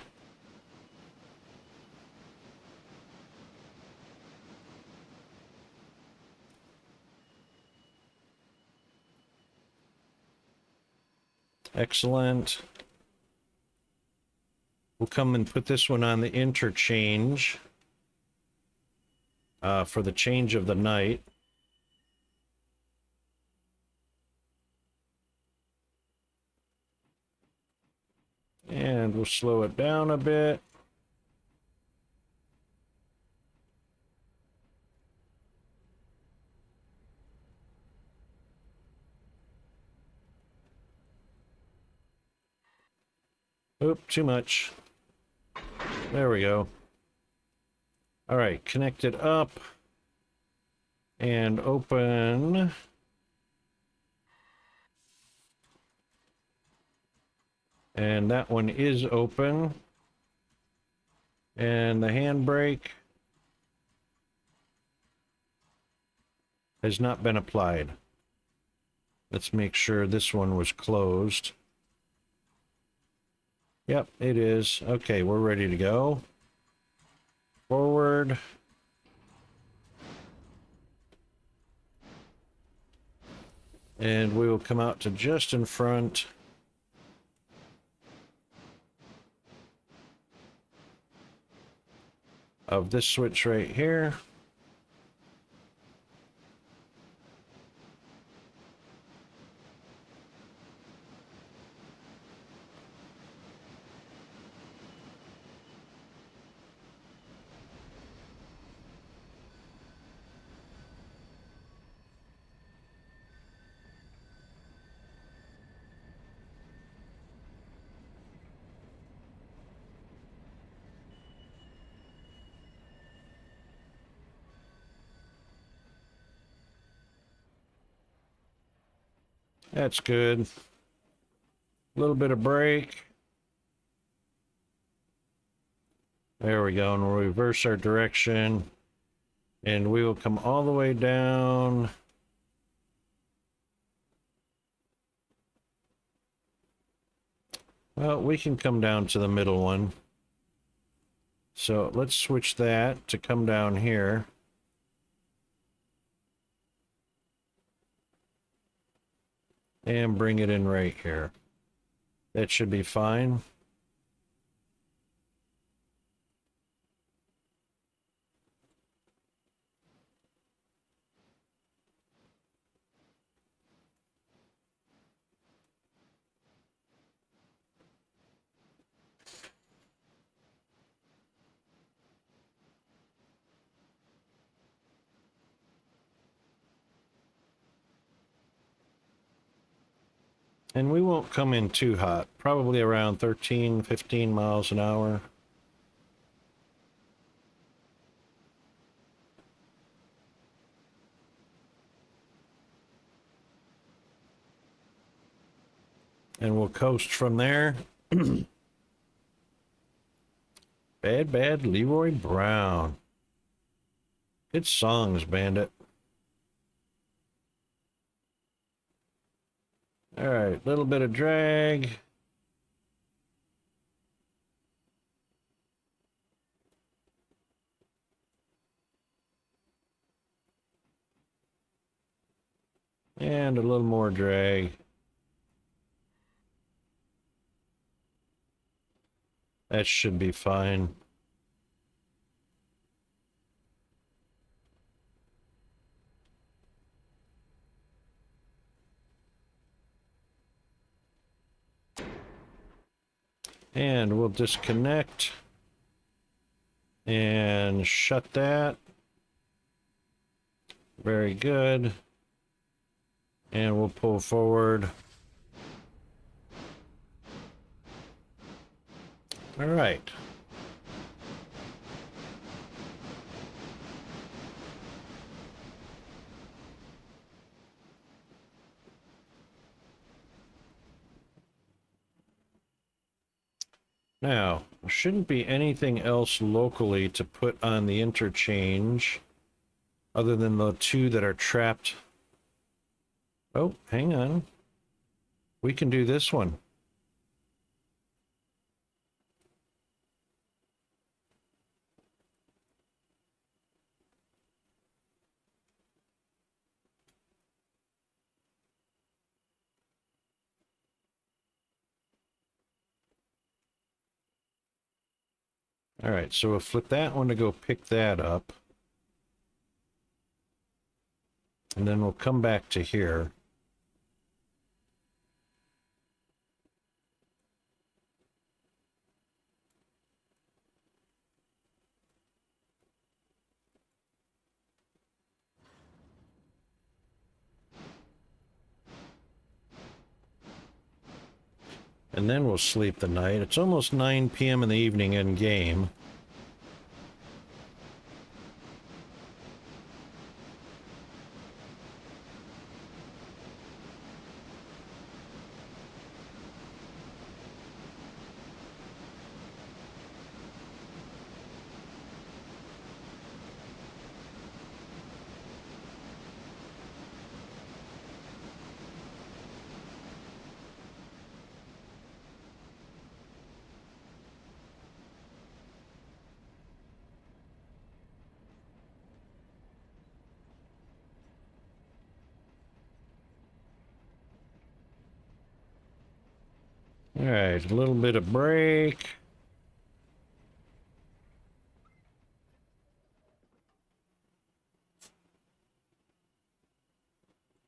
Excellent. We'll come and put this one on the interchange for the change of the night. And we'll slow it down a bit. Oop, too much. There we go. All right, connect it up and open. And that one is open. And the handbrake has not been applied. Let's make sure this one was closed. Yep, it is. Okay, we're ready to go. Forward. And we will come out to just in front of this switch right here. That's good. A little bit of brake. There we go. And we'll reverse our direction. And we will come all the way down. Well, we can come down to the middle one. So let's switch that to come down here. And bring it in right here. That should be fine. And we won't come in too hot, probably around 13, 15 miles an hour. and we'll coast from there. Bad Leroy Brown. Good songs, Bandit. All right, little bit of drag. And a little more drag. That should be fine. And we'll disconnect and shut that. Very good. And we'll pull forward. All right. Now, there shouldn't be anything else locally to put on the interchange other than the two that are trapped. Oh, hang on. We can do this one. All right, so we'll flip that one to go pick that up. And then we'll come back to here. And then we'll sleep the night. It's almost 9 p.m. in the evening in game. All right, a little bit of break.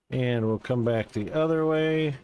And we'll come back the other way.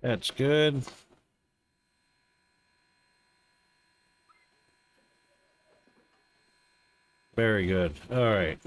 That's good. Very good. All right.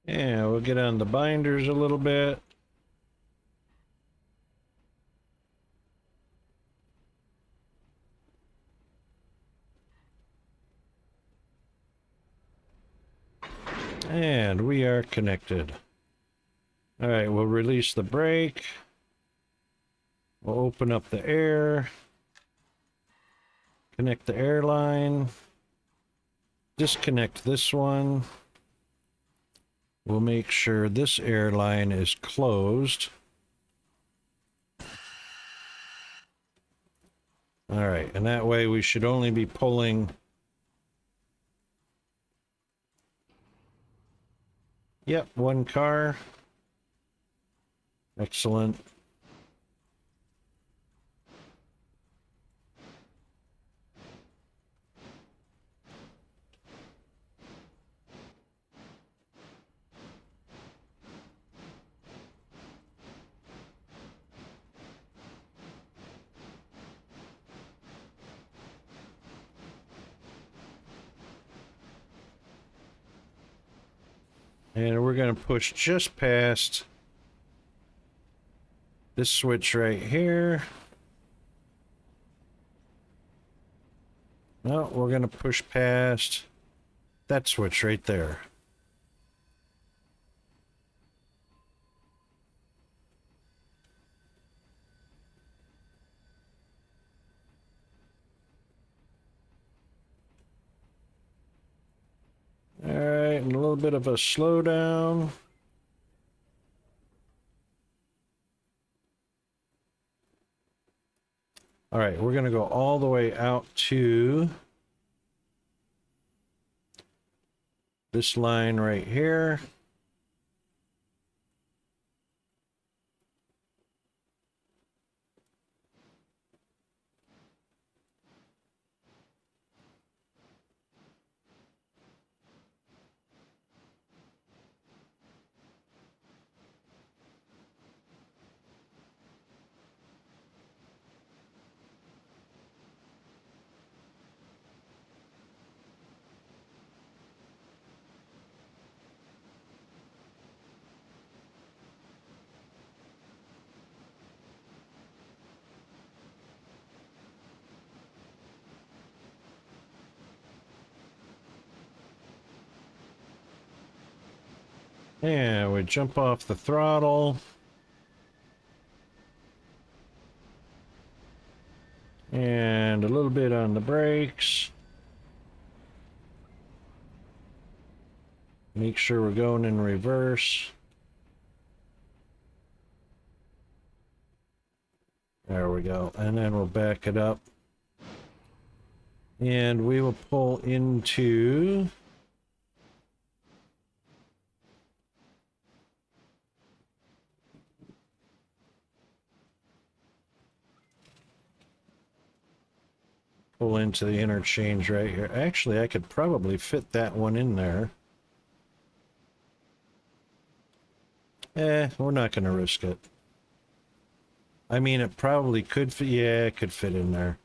Yeah, we'll get on the binders a little bit. And we are connected. All right, we'll release the brake. We'll open up the air. Connect the air line. Disconnect this one. We'll make sure this air line is closed. All right, and that way we should only be pulling. Yep, one car. Excellent. And we're going to push just past this switch right here. No, we're going to push past that switch right there. All right, and a little bit of a slowdown. All right, we're going to go all the way out to this line right here. Yeah, we jump off the throttle. And a little bit on the brakes. Make sure we're going in reverse. There we go. And then we'll back it up. And we will pull into the interchange right here. Actually, I could probably fit that one in there. We're not going to risk it. I mean, it probably could fit. Yeah, it could fit in there.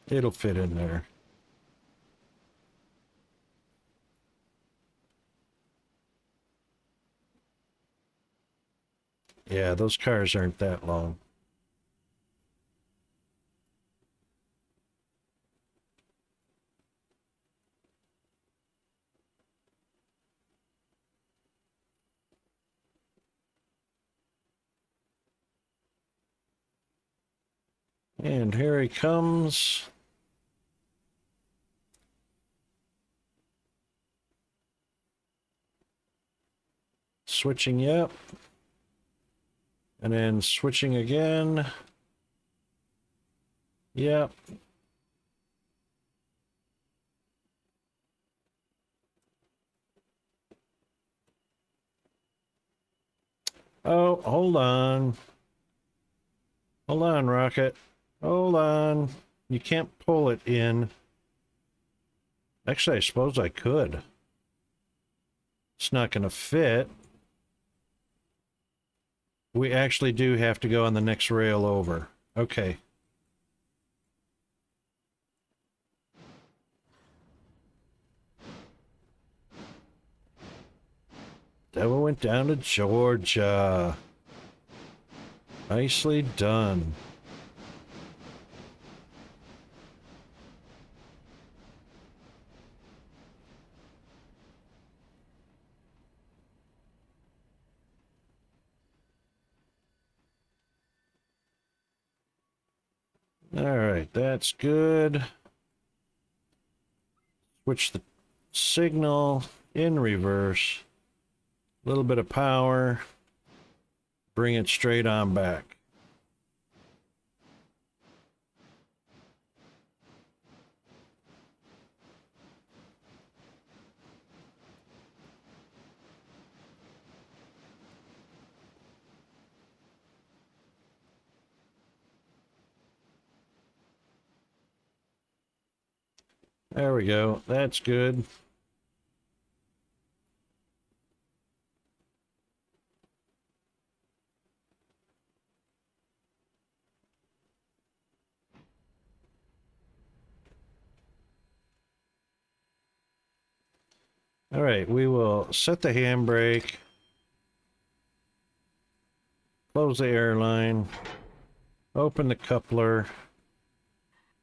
It'll fit in there. Yeah, those cars aren't that long. And here he comes. Switching, yep. And then switching again. Yep. Oh, hold on. Hold on, Rocket. Hold on. You can't pull it in. Actually, I suppose I could. It's not going to fit. We actually do have to go on the next rail over. Okay. That one went down to Georgia. Nicely done. All right, that's good. Switch the signal in reverse. A little bit of power. Bring it straight on back. There we go. That's good. All right, we will set the handbrake. Close the airline. Open the coupler.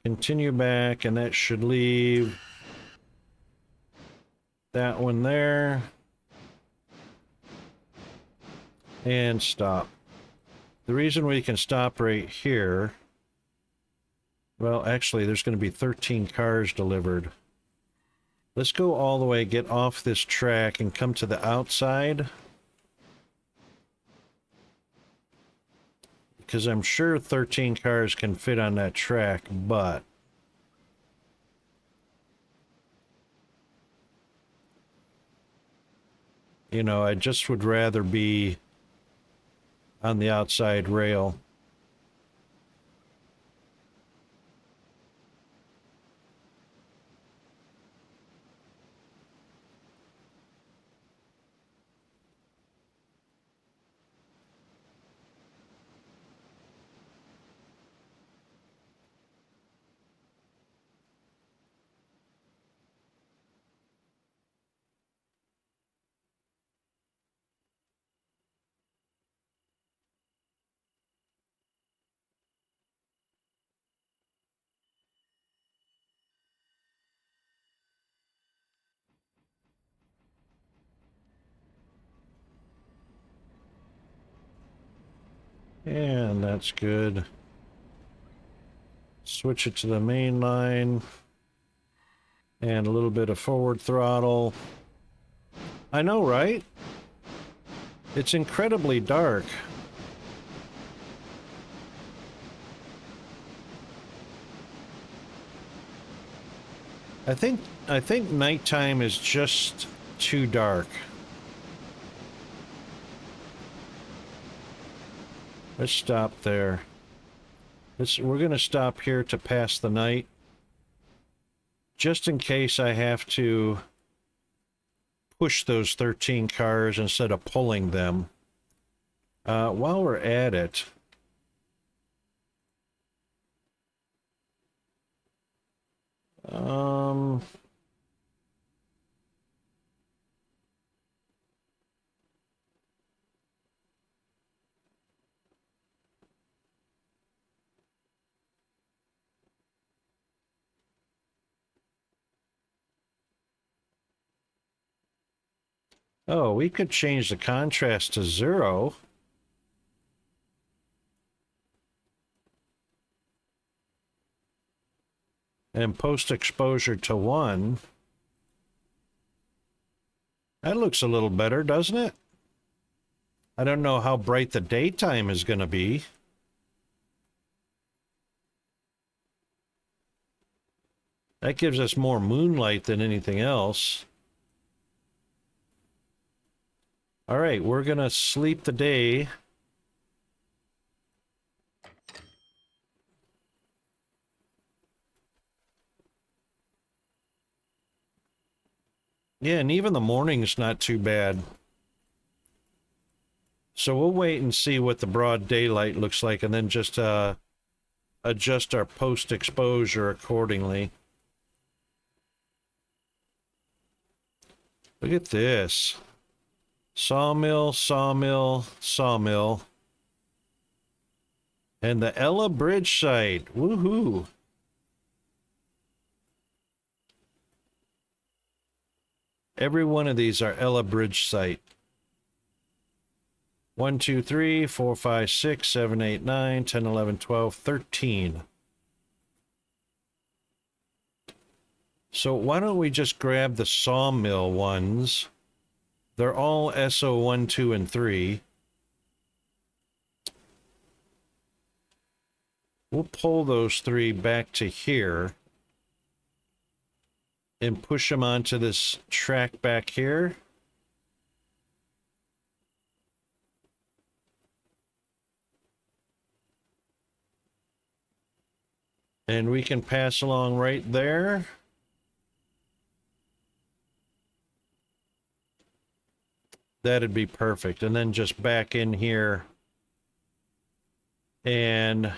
Continue back, and that should leave that one there. And stop. The reason we can stop right here, well, actually, there's going to be 13 cars delivered. Let's go all the way, get off this track, and come to the outside. Because I'm sure 13 cars can fit on that track, but you know, I just would rather be on the outside rail. And that's good. Switch it to the main line. And a little bit of forward throttle. I know, right? It's incredibly dark. I think nighttime is just too dark. Let's stop there. We're going to stop here to pass the night. Just in case I have to push those 13 cars instead of pulling them. While we're at it, oh, we could change the contrast to 0. And post exposure to 1. That looks a little better, doesn't it? I don't know how bright the daytime is going to be. That gives us more moonlight than anything else. All right, we're going to sleep the day. Yeah, and even the morning's not too bad. So we'll wait and see what the broad daylight looks like, and then just adjust our post exposure accordingly. Look at this. Sawmill, sawmill, sawmill. And the Ella Bridge site. Woohoo. Every one of these are Ella Bridge site. 1, 2, 3, 4, 5, 6, 7, 8, 9, 10, 11, 12, 13. So why don't we just grab the sawmill ones? They're all SO1, 2, and 3. We'll pull those 3 back to here and push them onto this track back here. And we can pass along right there. That'd be perfect. And then just back in here and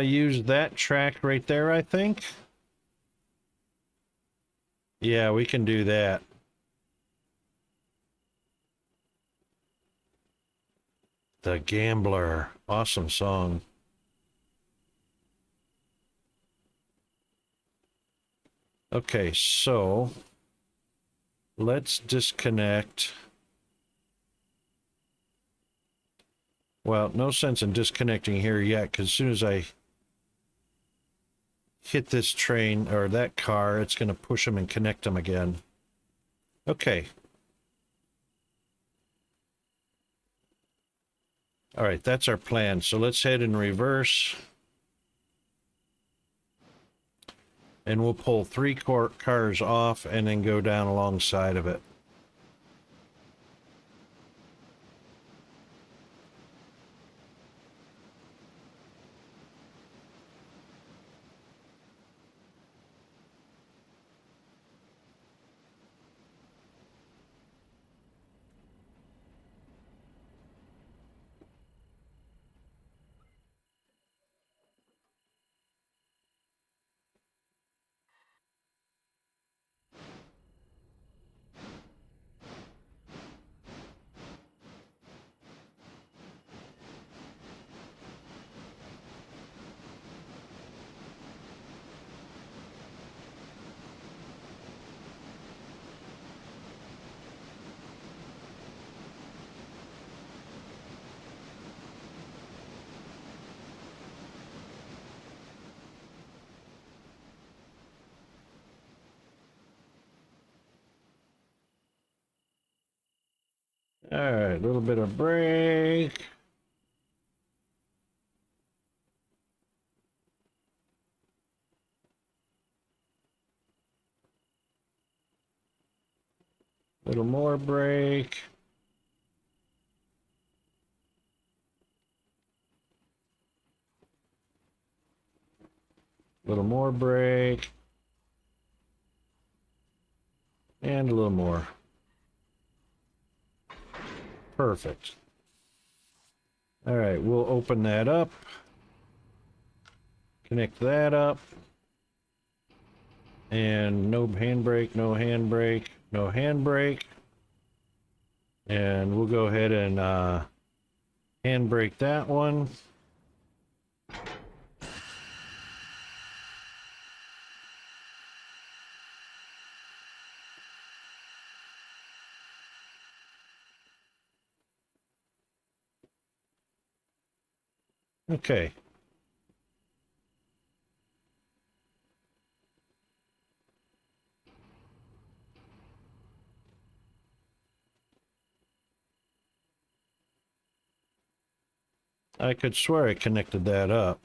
use that track right there, I think. Yeah, we can do that. The Gambler. Awesome song. Okay, so let's disconnect. Well, no sense in disconnecting here yet, because as soon as I hit this train or that car, it's going to push them and connect them again. Okay. All right, that's our plan. So let's head in reverse. And we'll pull 3 cars off and then go down alongside of it. All right, a little bit of brake. Little more brake. Little more brake. And a little more. Perfect. All right, we'll open that up. Connect that up. And no handbrake, no handbrake, no handbrake. And we'll go ahead and handbrake that one. Okay. I could swear I connected that up.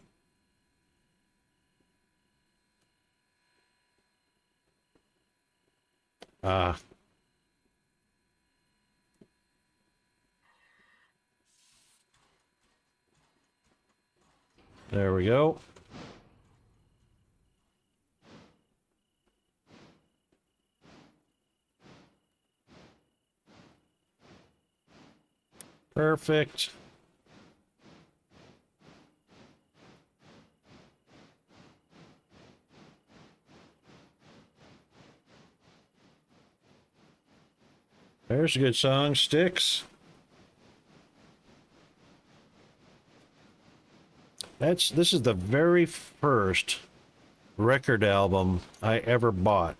Ah. There we go. Perfect. There's a good song, Sticks. This is the very first record album I ever bought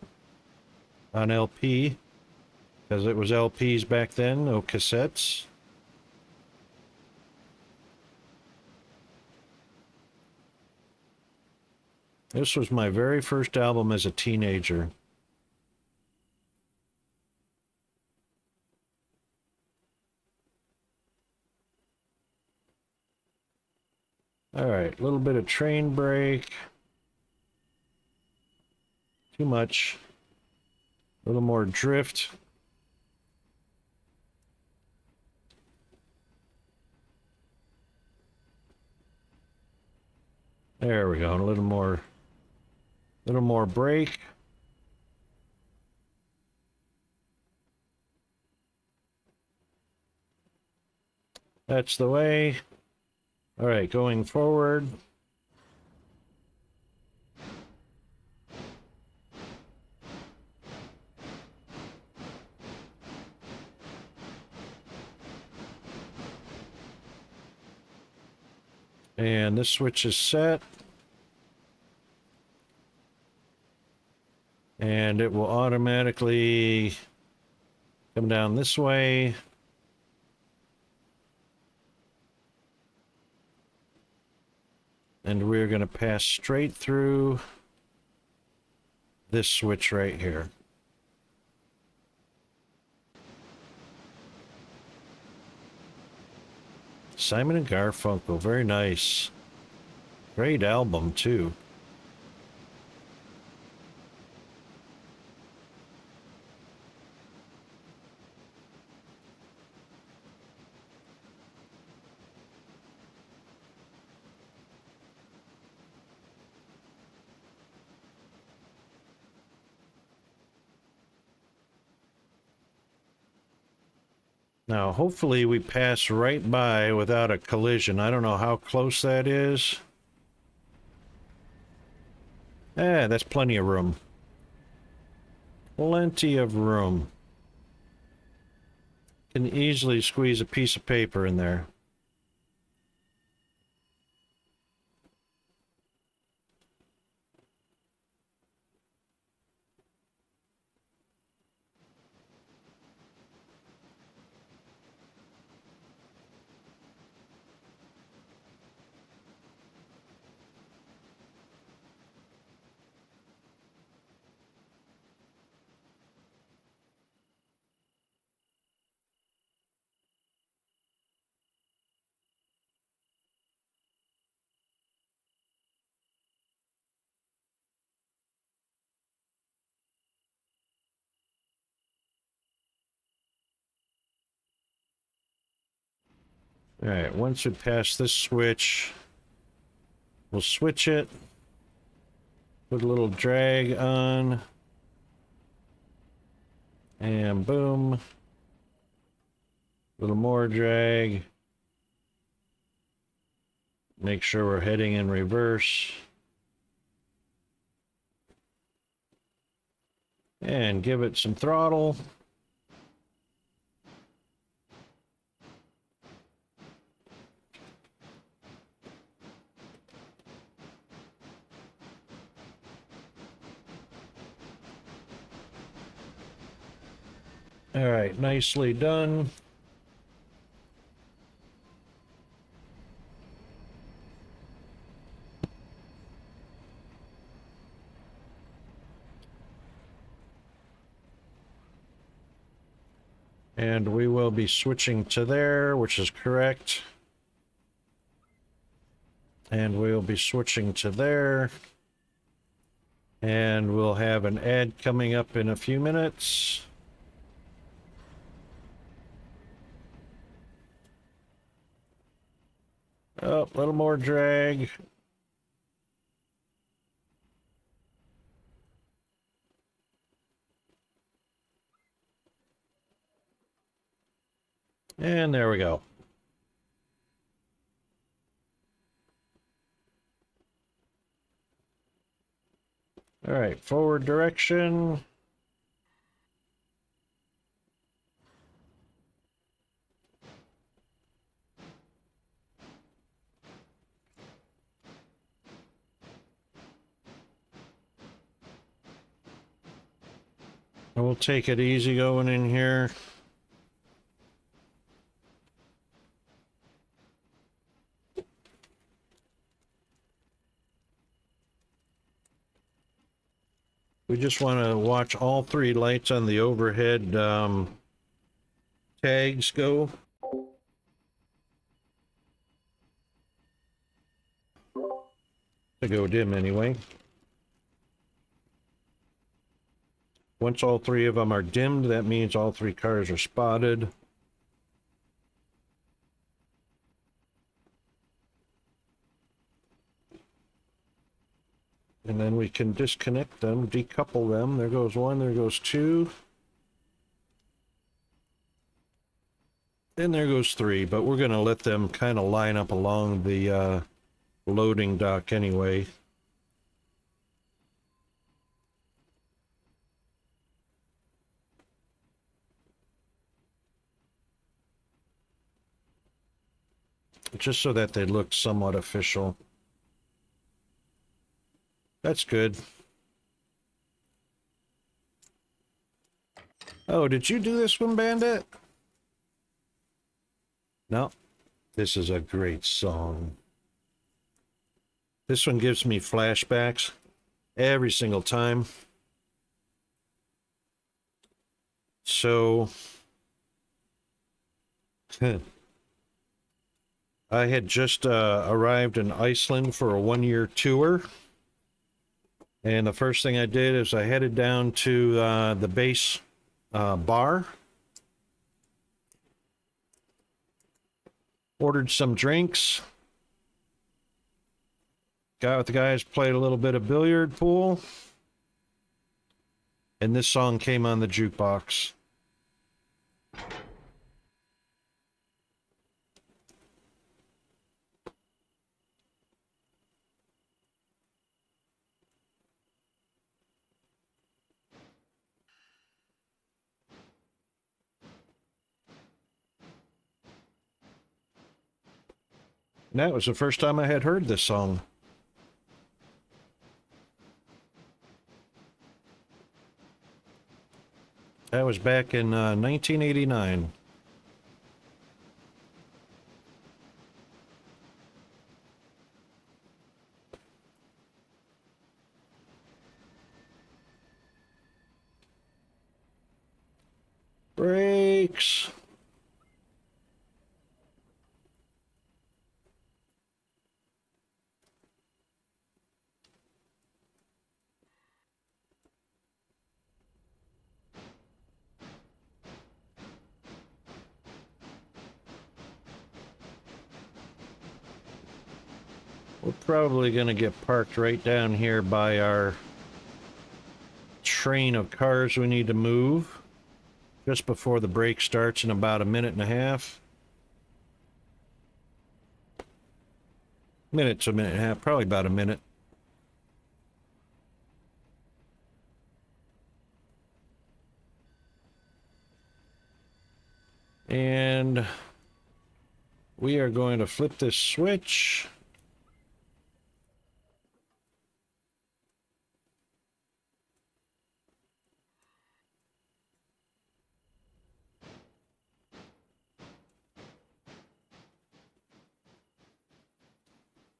on LP, because it was LPs back then, no cassettes. This was my very first album as a teenager. All right, a little bit of train brake. Too much. A little more drift. There we go. A little more brake. That's the way. All right, going forward. And this switch is set. And it will automatically come down this way. And we're going to pass straight through this switch right here. Simon and Garfunkel, very nice. Great album, too. Now, hopefully we pass right by without a collision. I don't know how close that is. That's plenty of room. Plenty of room. Can easily squeeze a piece of paper in there. All right, once we pass this switch, we'll switch it, put a little drag on, and boom. A little more drag. Make sure we're heading in reverse. And give it some throttle. All right, nicely done. And we will be switching to there, which is correct. And we'll be switching to there. And we'll have an ad coming up in a few minutes. Oh, a little more drag. And there we go. All right, forward direction. And we'll take it easy going in here. We just want to watch all three lights on the overhead tags go. To go dim anyway. Once all three of them are dimmed, that means all three cars are spotted. And then we can disconnect them, decouple them. There goes one, there goes two. And there goes three, but we're going to let them kind of line up along the loading dock anyway. Just so that they look somewhat official. That's good. Oh, did you do this one, Bandit? No. This is a great song. This one gives me flashbacks every single time. So, I had just arrived in Iceland for a one-year tour. And the first thing I did is I headed down to the base bar. Ordered some drinks. Got with the guys, played a little bit of billiard pool. And this song came on the jukebox. And that was the first time I had heard this song. That was back in 1989. Brakes. We're probably going to get parked right down here by our train of cars we need to move just before the break starts in about a minute and a half. Minute to a minute and a half, probably about a minute. And we are going to flip this switch.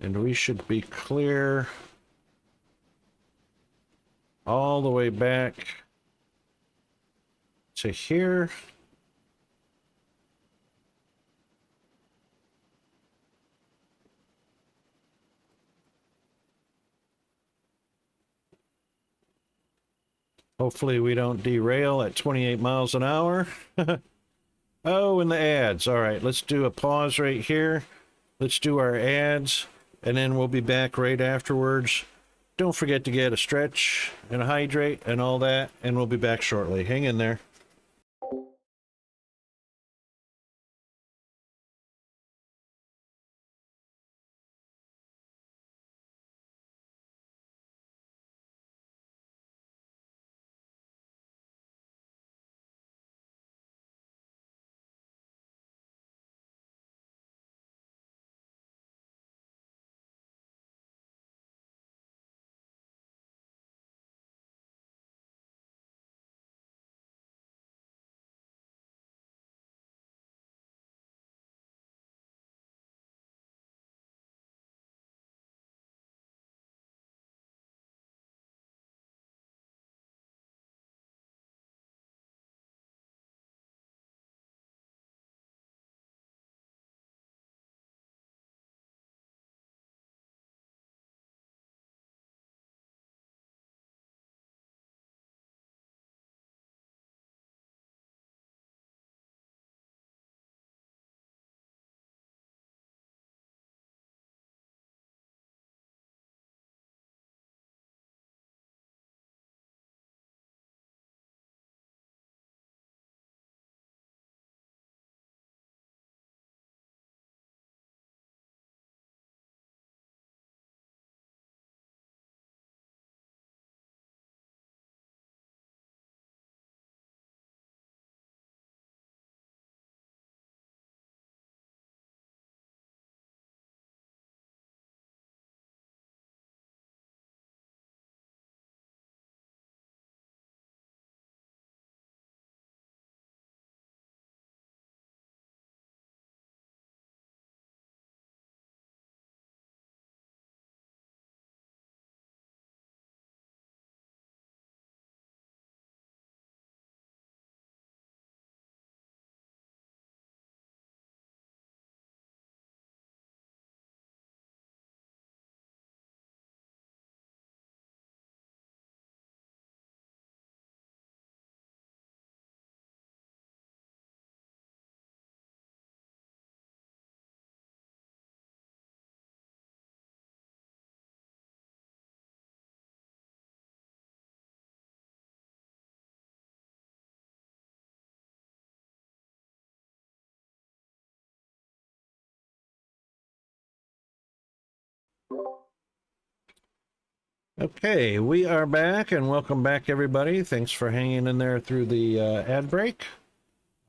And we should be clear all the way back to here. Hopefully we don't derail at 28 miles an hour. Oh, and the ads. All right, let's do a pause right here. Let's do our ads, and then we'll be back right afterwards. Don't forget to get a stretch and a hydrate and all that, and we'll be back shortly. Hang in there. Okay, we are back, and welcome back, everybody. Thanks for hanging in there through the ad break,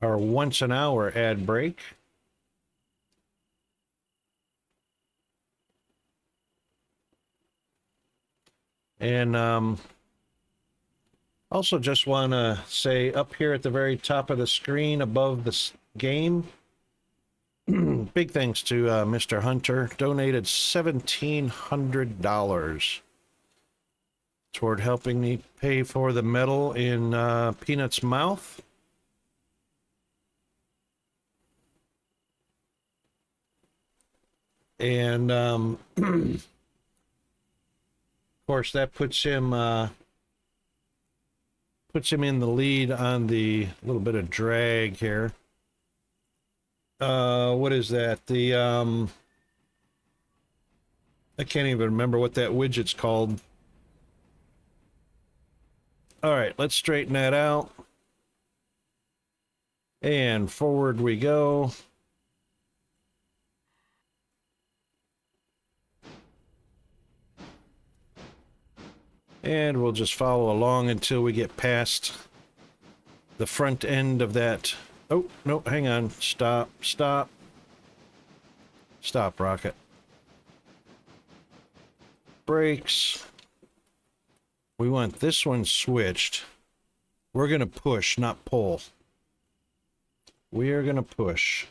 our once an hour ad break. And also just want to say up here at the very top of the screen above the game, big thanks to Mr. Hunter, donated $1,700 toward helping me pay for the metal in Peanut's mouth. And of course, that puts him in the lead on the little bit of drag here. What is that? The I can't even remember what that widget's called. All right, let's straighten that out. And forward we go. And we'll just follow along until we get past the front end of that. Oh, no, hang on. Stop, stop. Stop, Rocket. Brakes. We want this one switched. We're going to push, not pull. We are going to push.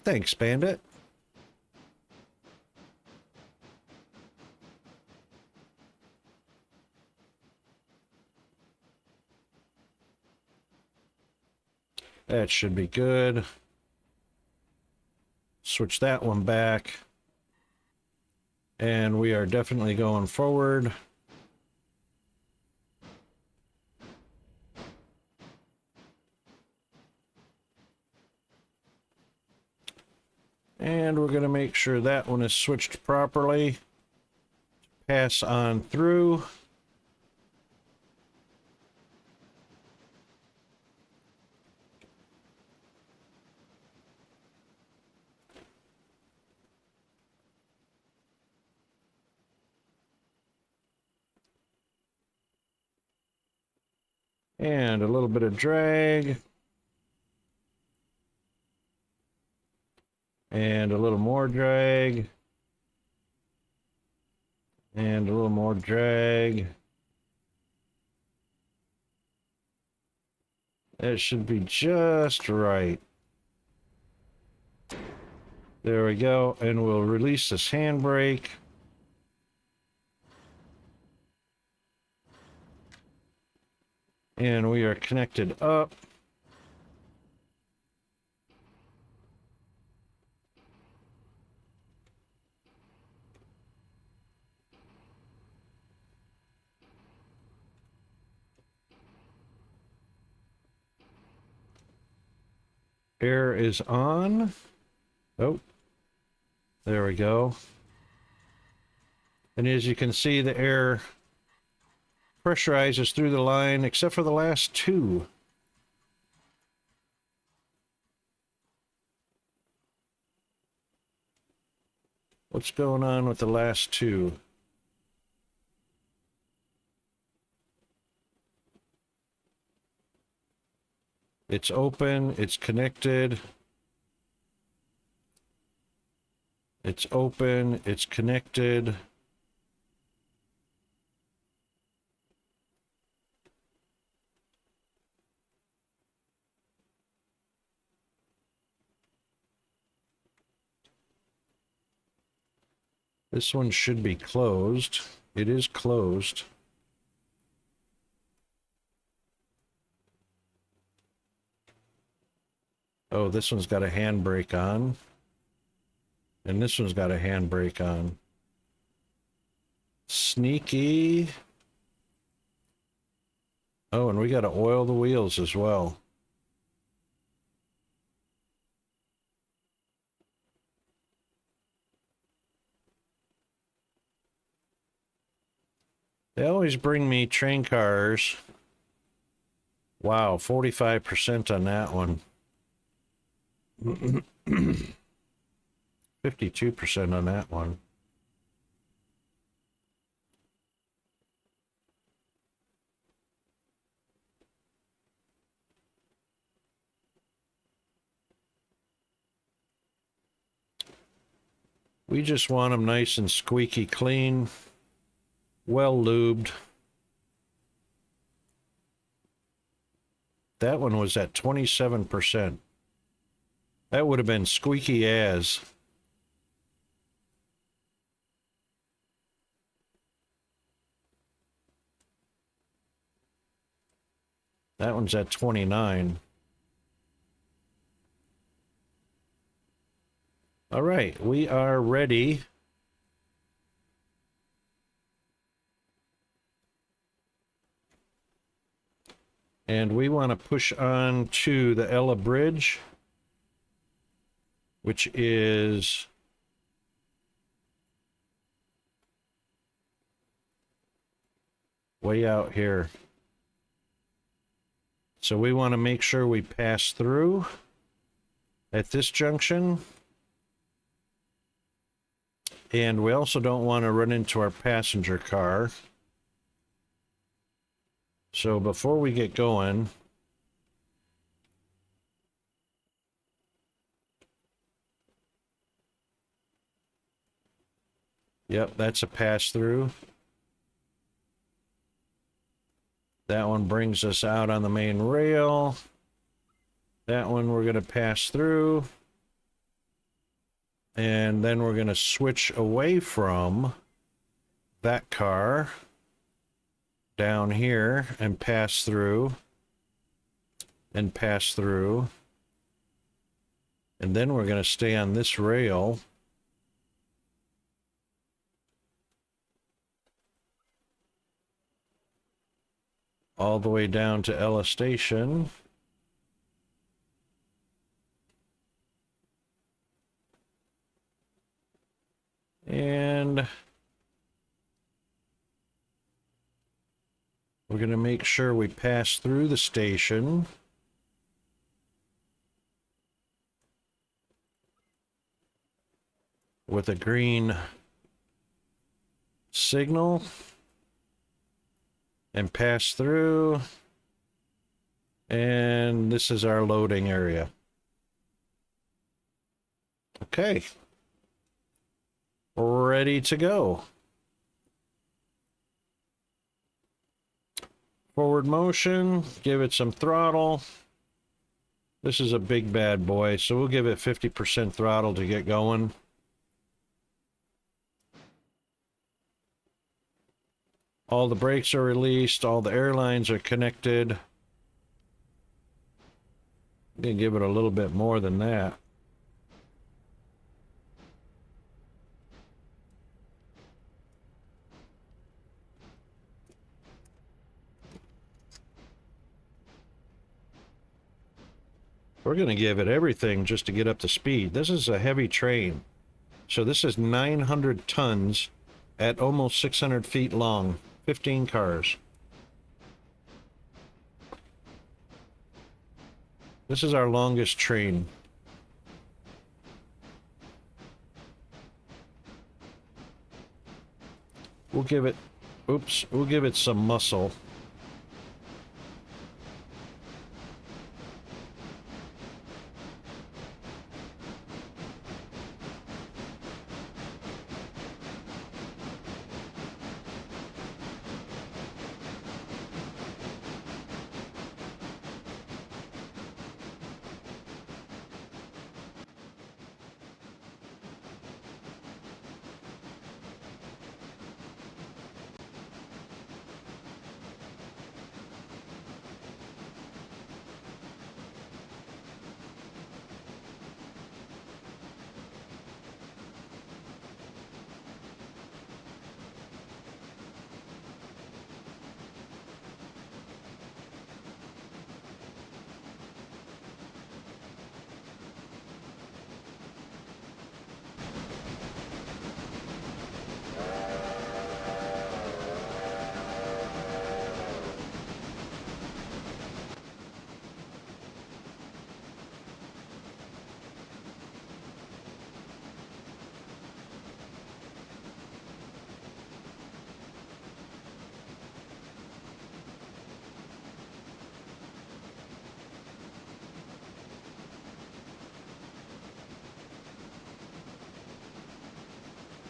Thanks, Bandit. That should be good. Switch that one back. And we are definitely going forward. And we're going to make sure that one is switched properly. Pass on through. And a little bit of drag. And a little more drag. And a little more drag. That should be just right. There we go. And we'll release this handbrake. And we are connected up. Air is on. Oh, there we go. And as you can see, the air pressurizes through the line, except for the last two. What's going on with the last two? It's open, it's connected. It's open, it's connected. This one should be closed. It is closed. Oh, this one's got a handbrake on. And this one's got a handbrake on. Sneaky. Oh, and we got to oil the wheels as well. They always bring me train cars. Wow, 45% on that one. 52% on that one. We just want them nice and squeaky clean, well lubed. That one was at 27%. That would have been squeaky as. That one's at 29. All right, we are ready. And we want to push on to the Ella Bridge, which is way out here. So we want to make sure we pass through at this junction. And we also don't want to run into our passenger car. So before we get going, yep, that's a pass through. That one brings us out on the main rail. That one we're going to pass through. And then we're going to switch away from that car down here and pass through and pass through. And then we're going to stay on this rail. All the way down to Ella Station. And we're going to make sure we pass through the station. With a green signal. And pass through. And this is our loading area. Okay. Ready to go. Forward motion, give it some throttle. This is a big bad boy, so we'll give it 50% throttle to get going. All the brakes are released, all the air lines are connected. I'm gonna give it a little bit more than that. We're going to give it everything just to get up to speed. This is a heavy train. So this is 900 tons at almost 600 feet long. 15 cars. This is our longest train. We'll give it, we'll give it some muscle.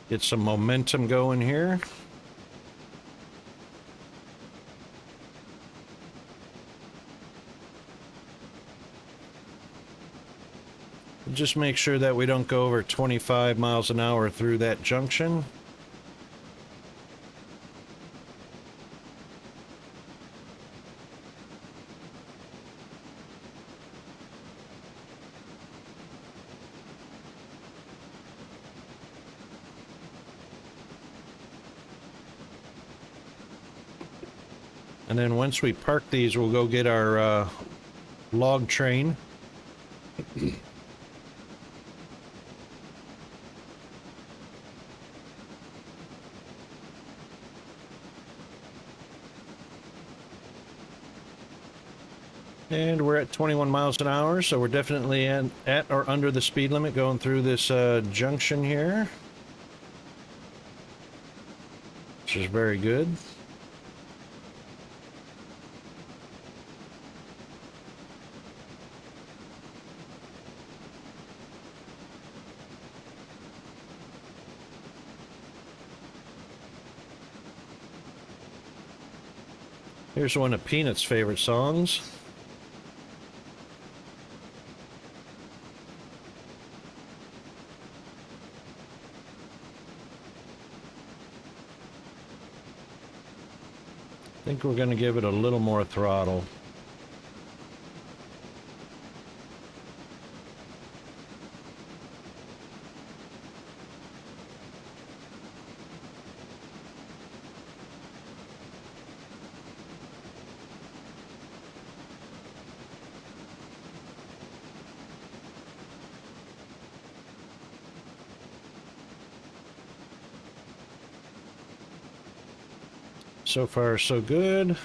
Get some momentum going here. Just make sure that we don't go over 25 miles an hour through that junction. And then once we park these, we'll go get our log train. And we're at 21 miles an hour, so we're definitely at or under the speed limit going through this junction here, which is very good. Here's one of Peanut's favorite songs. I think we're going to give it a little more throttle. So far, so good.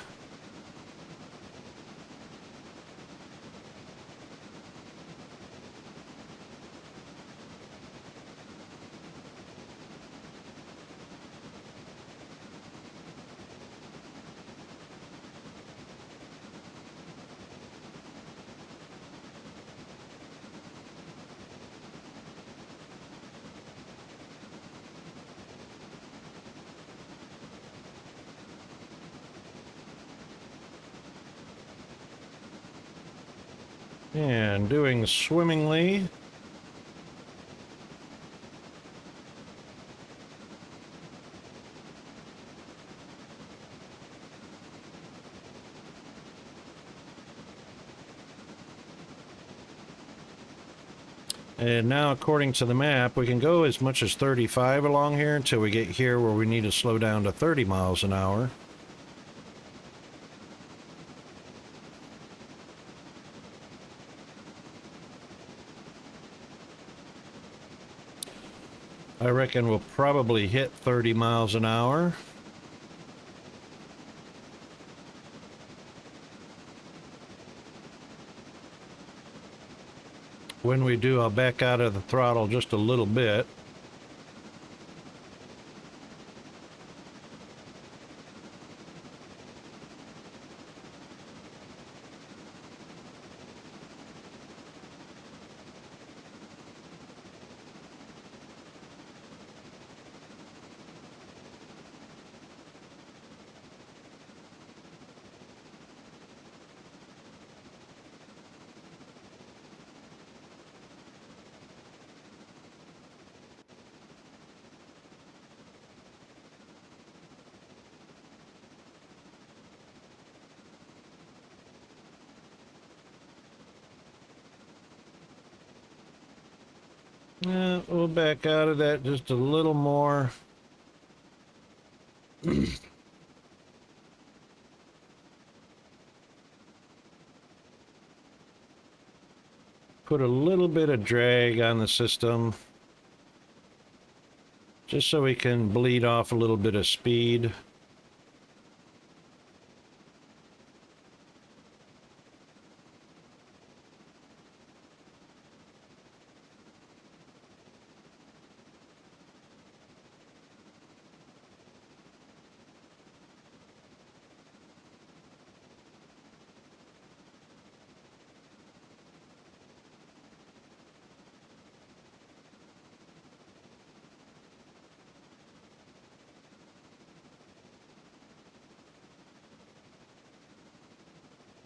And doing swimmingly. And now, according to the map, we can go as much as 35 along here until we get here where we need to slow down to 30 miles an hour. I reckon we'll probably hit 30 miles an hour. When we do, I'll back out of the throttle just a little bit. We'll back out of that just a little more. Put a little bit of drag on the system, just so we can bleed off a little bit of speed.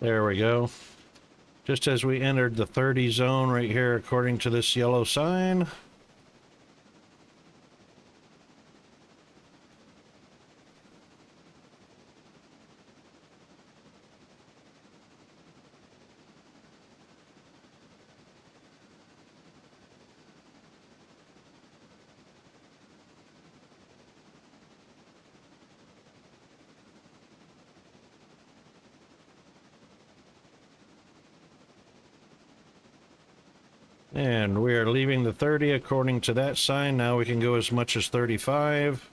There we go. Just as we entered the 30 zone right here, according to this yellow sign. And we are leaving the 30 according to that sign. Now we can go as much as 35.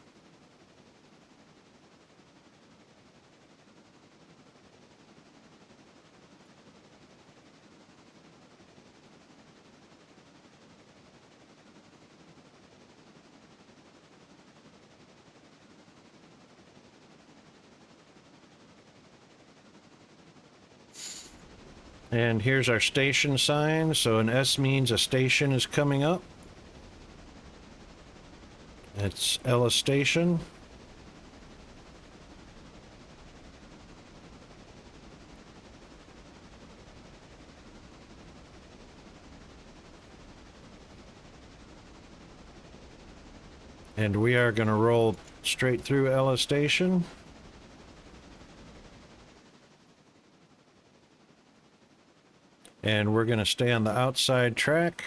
And here's our station sign. So an S means a station is coming up. It's Ella Station. And we are going to roll straight through Ella Station. And we're going to stay on the outside track.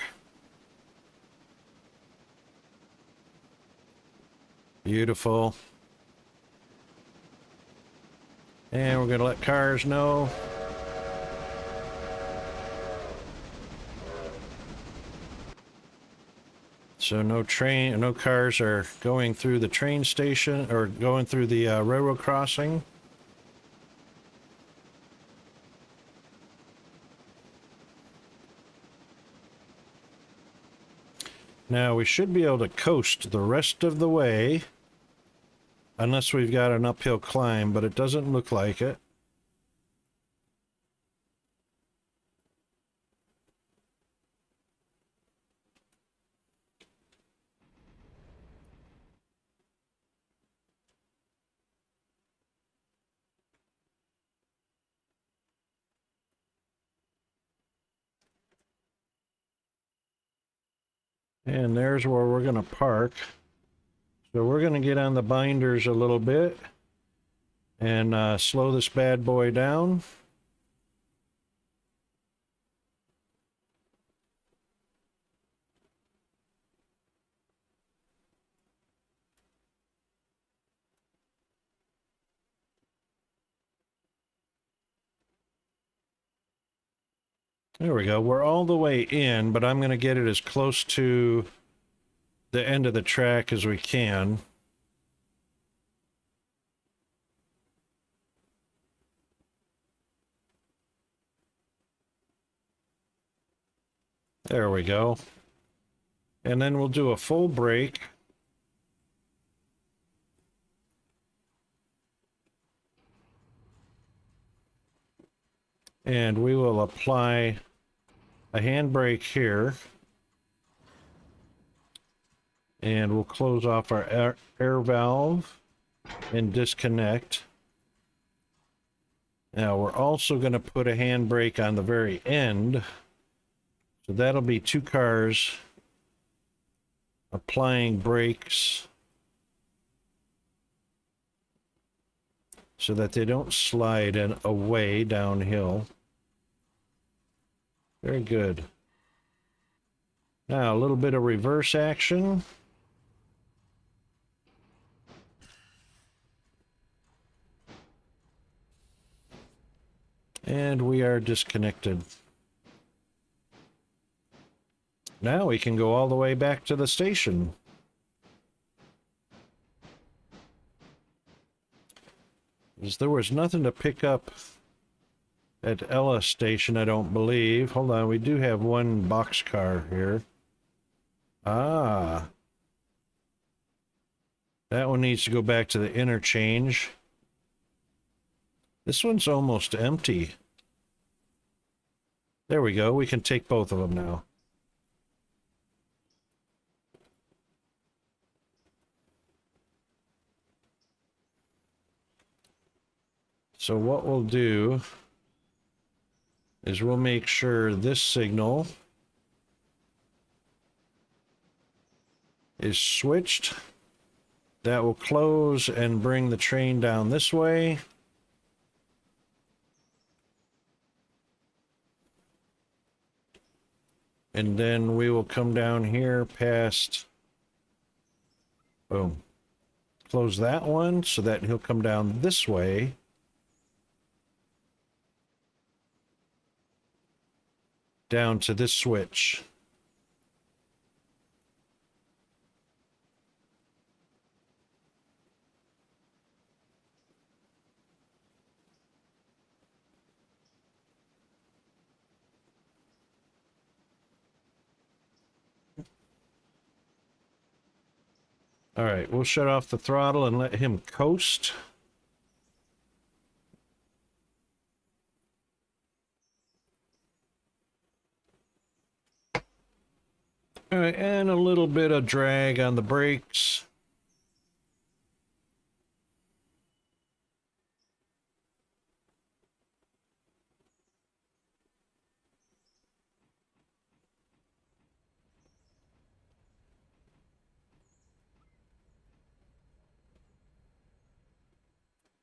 Beautiful. And we're going to let cars know. So no cars are going through the train station or going through the railroad crossing. Now we should be able to coast the rest of the way, unless we've got an uphill climb, but it doesn't look like it. And there's where we're going to park. So we're going to get on the binders a little bit and slow this bad boy down. There we go. We're all the way in, but I'm going to get it as close to the end of the track as we can. There we go. And then we'll do a full brake. And we will apply a handbrake here. And we'll close off our air valve and disconnect. Now we're also going to put a handbrake on the very end. So that'll be two cars applying brakes so that they don't slide away downhill. Very good. Now a little bit of reverse action. And we are disconnected. Now we can go all the way back to the station. There was nothing to pick up at Ella Station, I don't believe. Hold on, we do have one boxcar here. Ah. That one needs to go back to the interchange. This one's almost empty. There we go. We can take both of them now. So what we'll do is we'll make sure this signal is switched. That will close and bring the train down this way. And then we will come down here past, boom, close that one so that he'll come down this way. Down to this switch. All right, we'll shut off the throttle and let him coast. All right, and a little bit of drag on the brakes.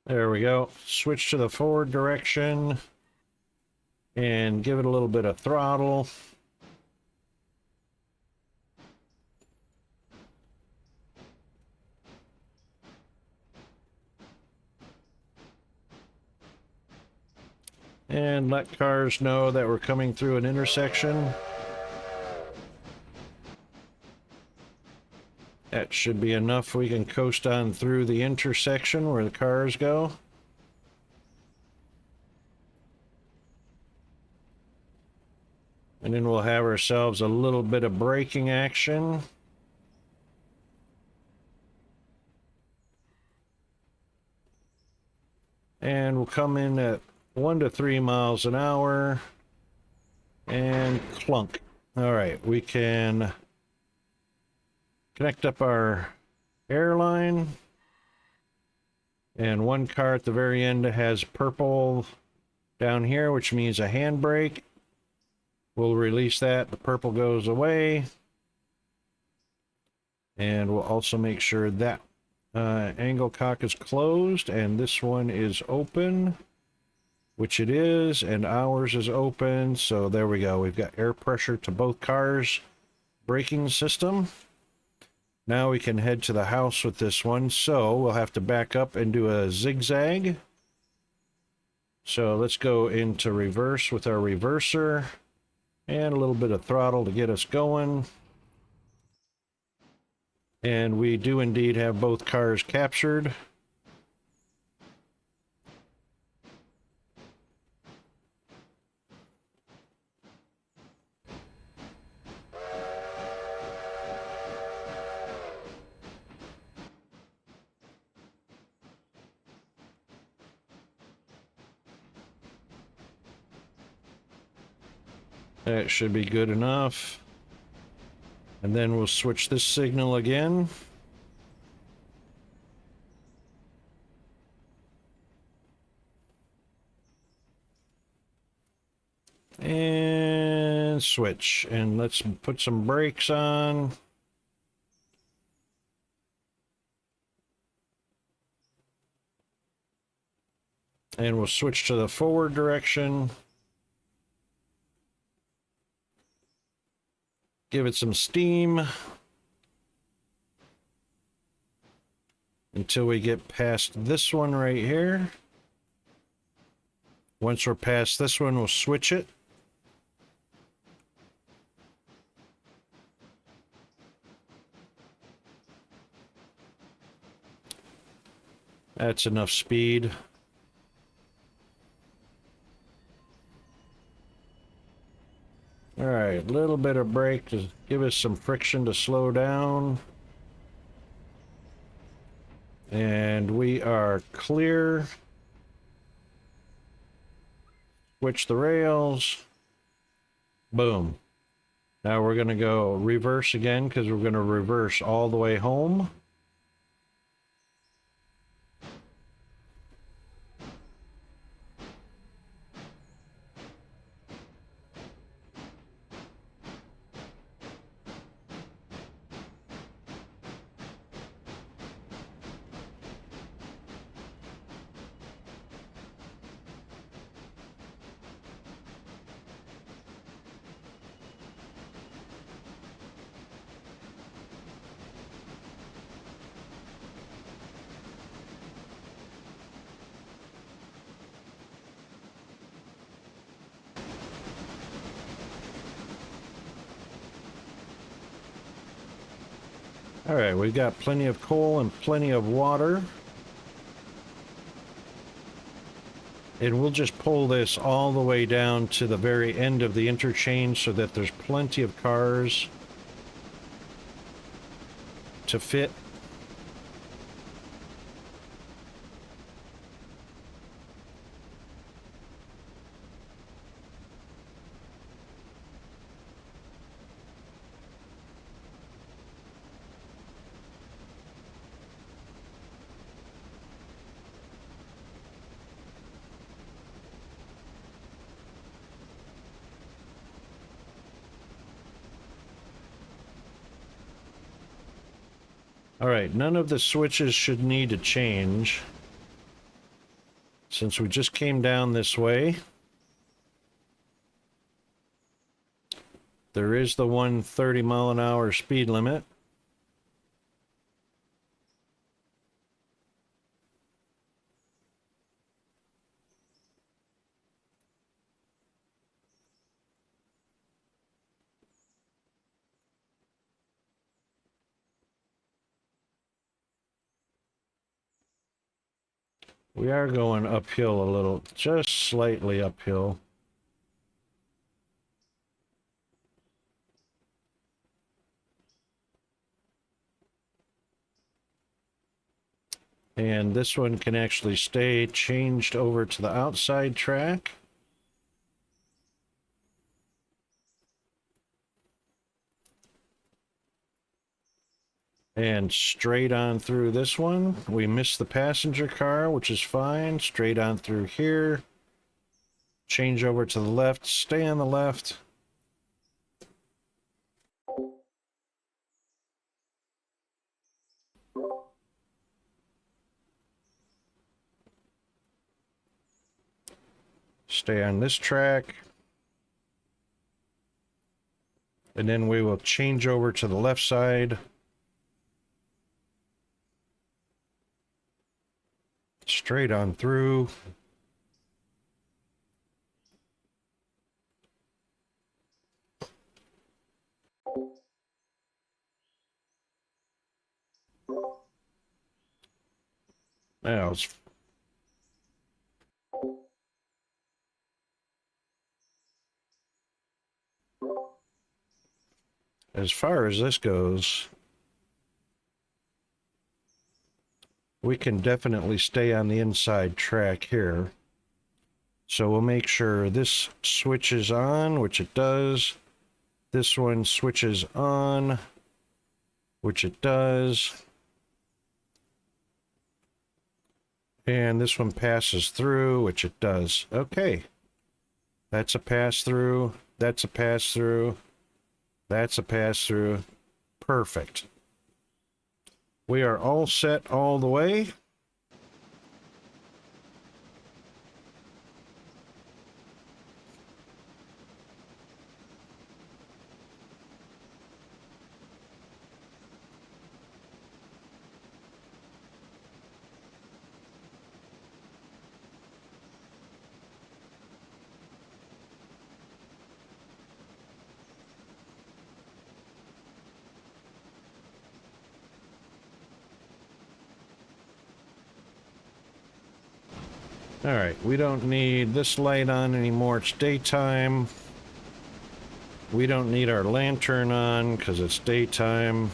There we go. Switch to the forward direction and give it a little bit of throttle. And let cars know that we're coming through an intersection. That should be enough. We can coast on through the intersection where the cars go. And then we'll have ourselves a little bit of braking action. And we'll come in at 1 to 3 miles an hour. And clunk. All right, we can connect up our airline. And one car at the very end has purple down here, which means a handbrake. We'll release that. The purple goes away. And we'll also make sure that angle cock is closed and this one is open, which it is, and ours is open. So there we go. We've got air pressure to both cars' braking system. Now we can head to the house with this one. So we'll have to back up and do a zigzag. So let's go into reverse with our reverser and a little bit of throttle to get us going. And we do indeed have both cars captured. That should be good enough. And then we'll switch this signal again. And switch. And let's put some brakes on. And we'll switch to the forward direction. Give it some steam until we get past this one right here. Once we're past this one, we'll switch it. That's enough speed. All right, a little bit of brake to give us some friction to slow down. And we are clear. Switch the rails. Boom. Now we're going to go reverse again because we're going to reverse all the way home. All right, we've got plenty of coal and plenty of water. And we'll just pull this all the way down to the very end of the interchange so that there's plenty of cars to fit. All right, none of the switches should need to change since we just came down this way. There is the 130-mile-an-hour speed limit. We are going uphill a little, just slightly uphill. And this one can actually stay changed over to the outside track. And straight on through this one. We missed the passenger car, which is fine. Straight on through here. Change over to the left. Stay on the left. Stay on this track. And then we will change over to the left side. Straight on through. Now, as far as this goes, we can definitely stay on the inside track here. So we'll make sure this switches on, which it does. This one switches on, which it does. And this one passes through, which it does. Okay. That's a pass-through. That's a pass-through. That's a pass-through. Perfect. We are all set all the way. All right, we don't need this light on anymore. It's daytime. We don't need our lantern on because it's daytime.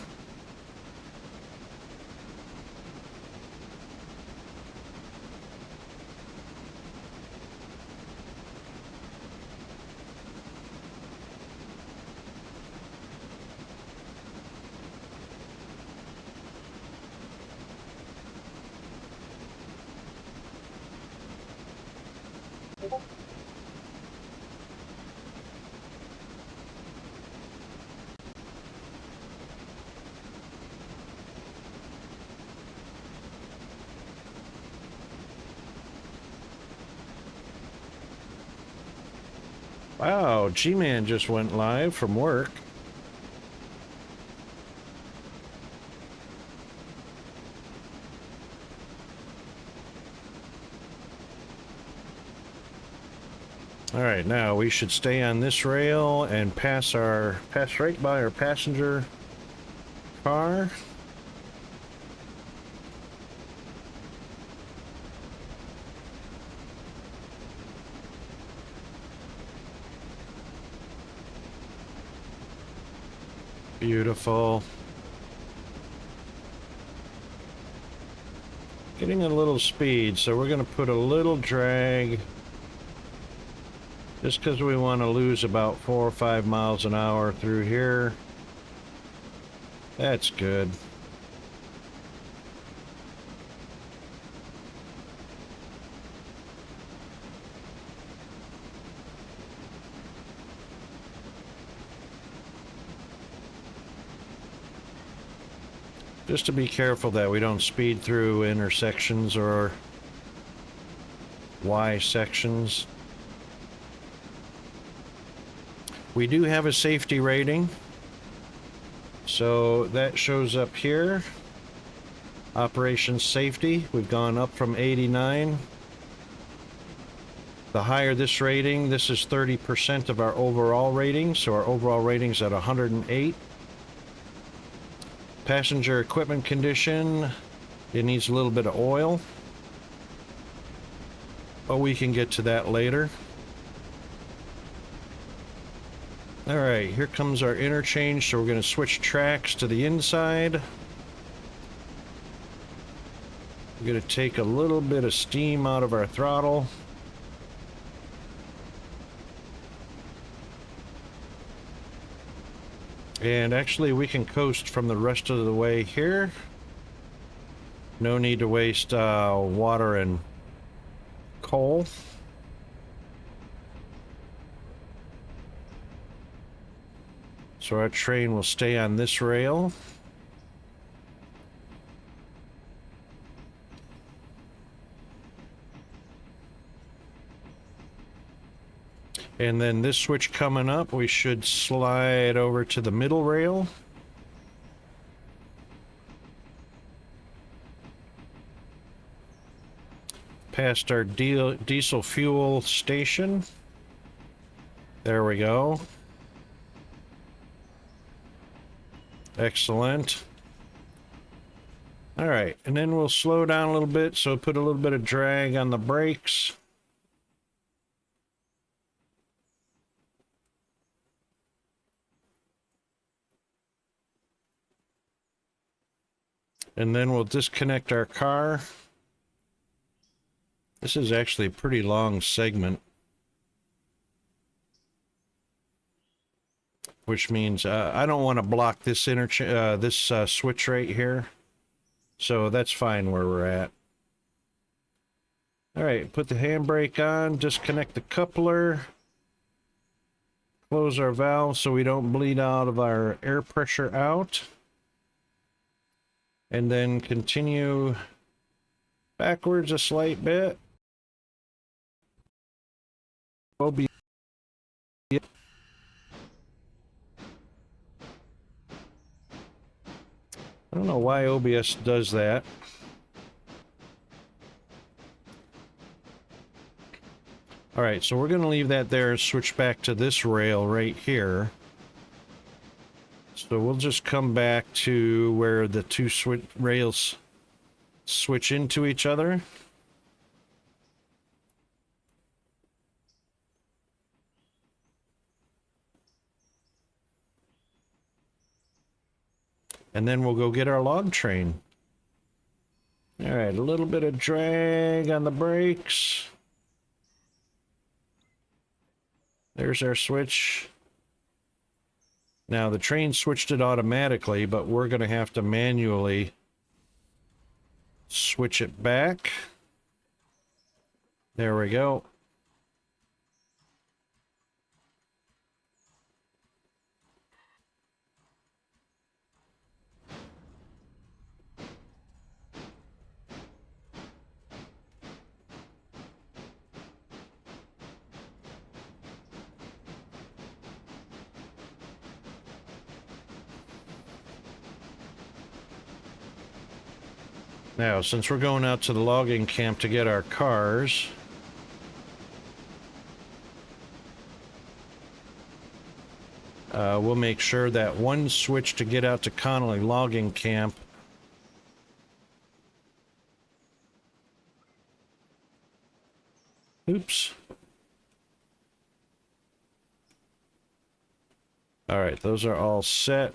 Wow, G-Man just went live from work. All right, now we should stay on this rail and pass right by our passenger car. Beautiful. Getting a little speed, so we're going to put a little drag just because we want to lose about 4 or 5 miles an hour through here. That's good. Just to be careful that we don't speed through intersections or Y sections. We do have a safety rating, so that shows up here. Operation safety, we've gone up from 89. The higher this rating, this is 30% of our overall rating, so our overall rating's at 108. Passenger equipment condition, it needs a little bit of oil, but we can get to that later. Alright, here comes our interchange, so we're going to switch tracks to the inside. We're going to take a little bit of steam out of our throttle. And actually we can coast from the rest of the way here. No need to waste water and coal. So our train will stay on this rail. And then this switch coming up, we should slide over to the middle rail. Past our diesel fuel station. There we go. Excellent. All right, and then we'll slow down a little bit, so put a little bit of drag on the brakes. And then we'll disconnect our car. This is actually a pretty long segment, which means I don't want to block this switch right here. So that's fine where we're at. All right, put the handbrake on, disconnect the coupler, close our valve so we don't bleed out of our air pressure out. And then continue backwards a slight bit. I don't know why OBS does that. All right, so we're going to leave that there and switch back to this rail right here. So we'll just come back to where the two rails switch into each other. And then we'll go get our log train. All right, a little bit of drag on the brakes. There's our switch. Now the train switched it automatically, but we're going to have to manually switch it back. There we go. Now, since we're going out to the logging camp to get our cars, we'll make sure that one switch to get out to Connolly logging camp oops. All right, those are all set.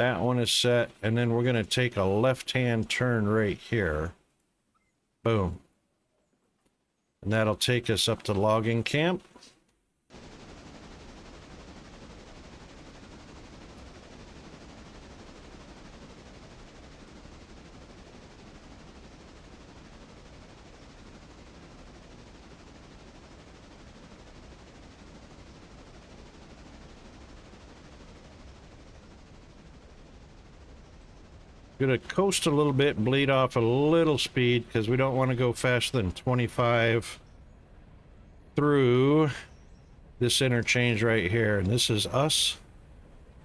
That one is set, and then we're going to take a left-hand turn right here. Boom. And that'll take us up to logging camp. Gonna coast a little bit and bleed off a little speed because we don't want to go faster than 25 through this interchange right here. And this is us.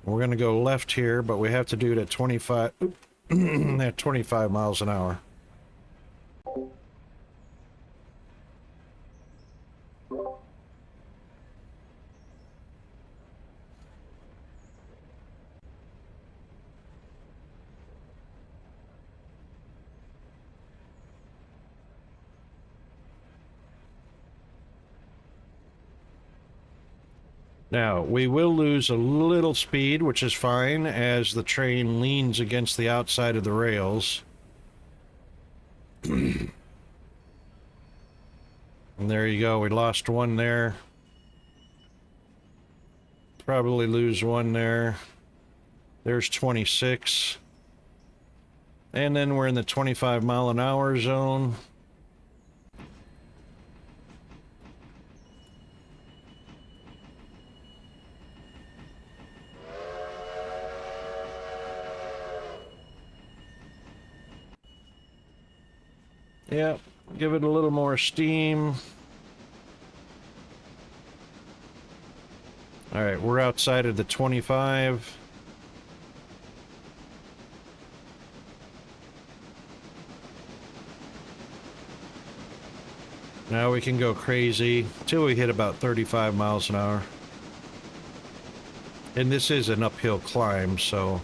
We're gonna go left here, but we have to do it at 25 at 25 miles an hour. Now, we will lose a little speed, which is fine, as the train leans against the outside of the rails. And there you go, we lost one there. Probably lose one there. There's 26. And then we're in the 25 mile an hour zone. Yep, give it a little more steam. All right, we're outside of the 25. Now we can go crazy till we hit about 35 miles an hour. And this is an uphill climb, so...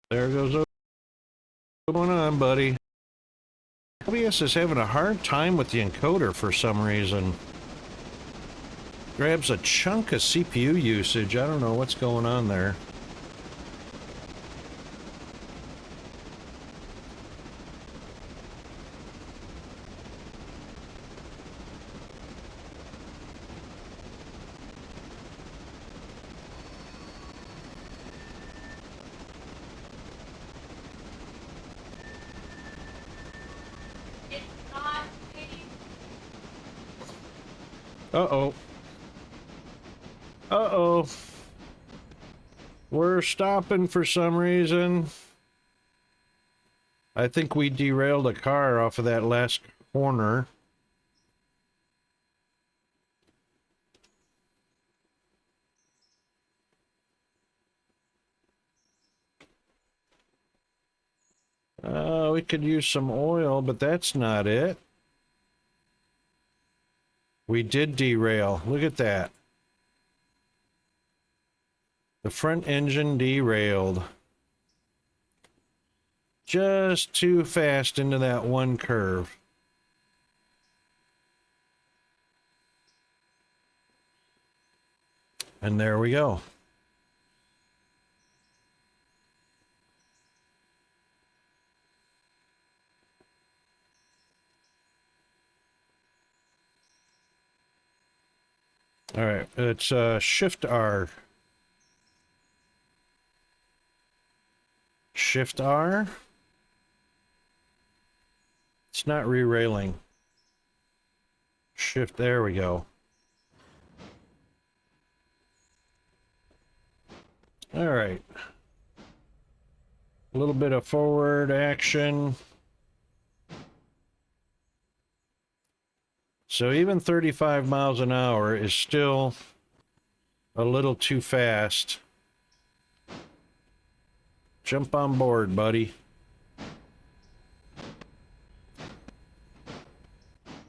There goes. What's going on, buddy? OBS is having a hard time with the encoder for some reason. Grabs a chunk of CPU usage. I don't know what's going on there. Uh-oh. Uh-oh. We're stopping for some reason. I think we derailed a car off of that last corner. We could use some oil, but that's not it. We did derail. Look at that. The front engine derailed. Just too fast into that one curve. And there we go. All right, it's Shift R. Shift R. It's not re-railing. Shift, there we go. All right. A little bit of forward action. So even 35 miles an hour is still a little too fast. Jump on board, buddy.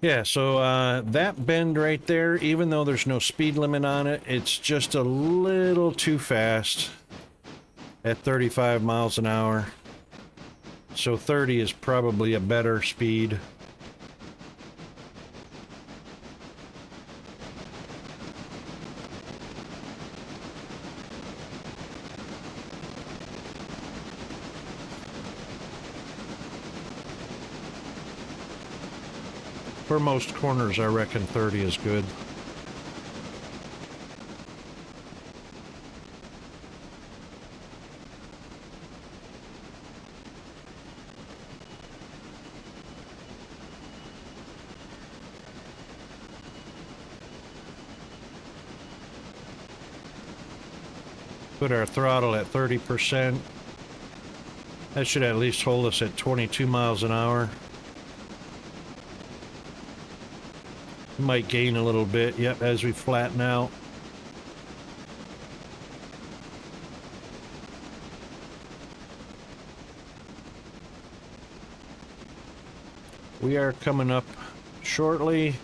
Yeah, so that bend right there, even though there's no speed limit on it, it's just a little too fast at 35 miles an hour. So 30 is probably a better speed. For most corners, I reckon 30 is good. Put our throttle at 30%. That should at least hold us at 22 miles an hour. Might gain a little bit, yep, as we flatten out. We are coming up shortly.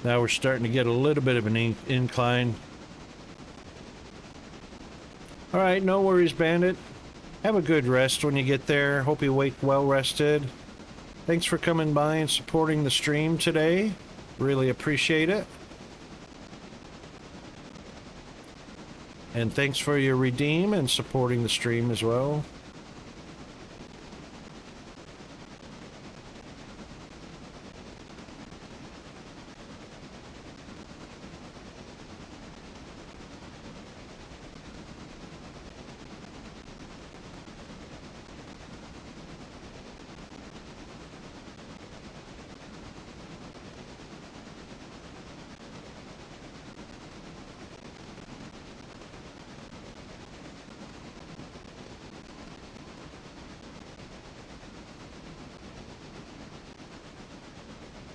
Now we're starting to get a little bit of an incline. All right, no worries, Bandit. Have a good rest when you get there. Hope you wake well rested. Thanks for coming by and supporting the stream today. Really appreciate it. And thanks for your redeem and supporting the stream as well.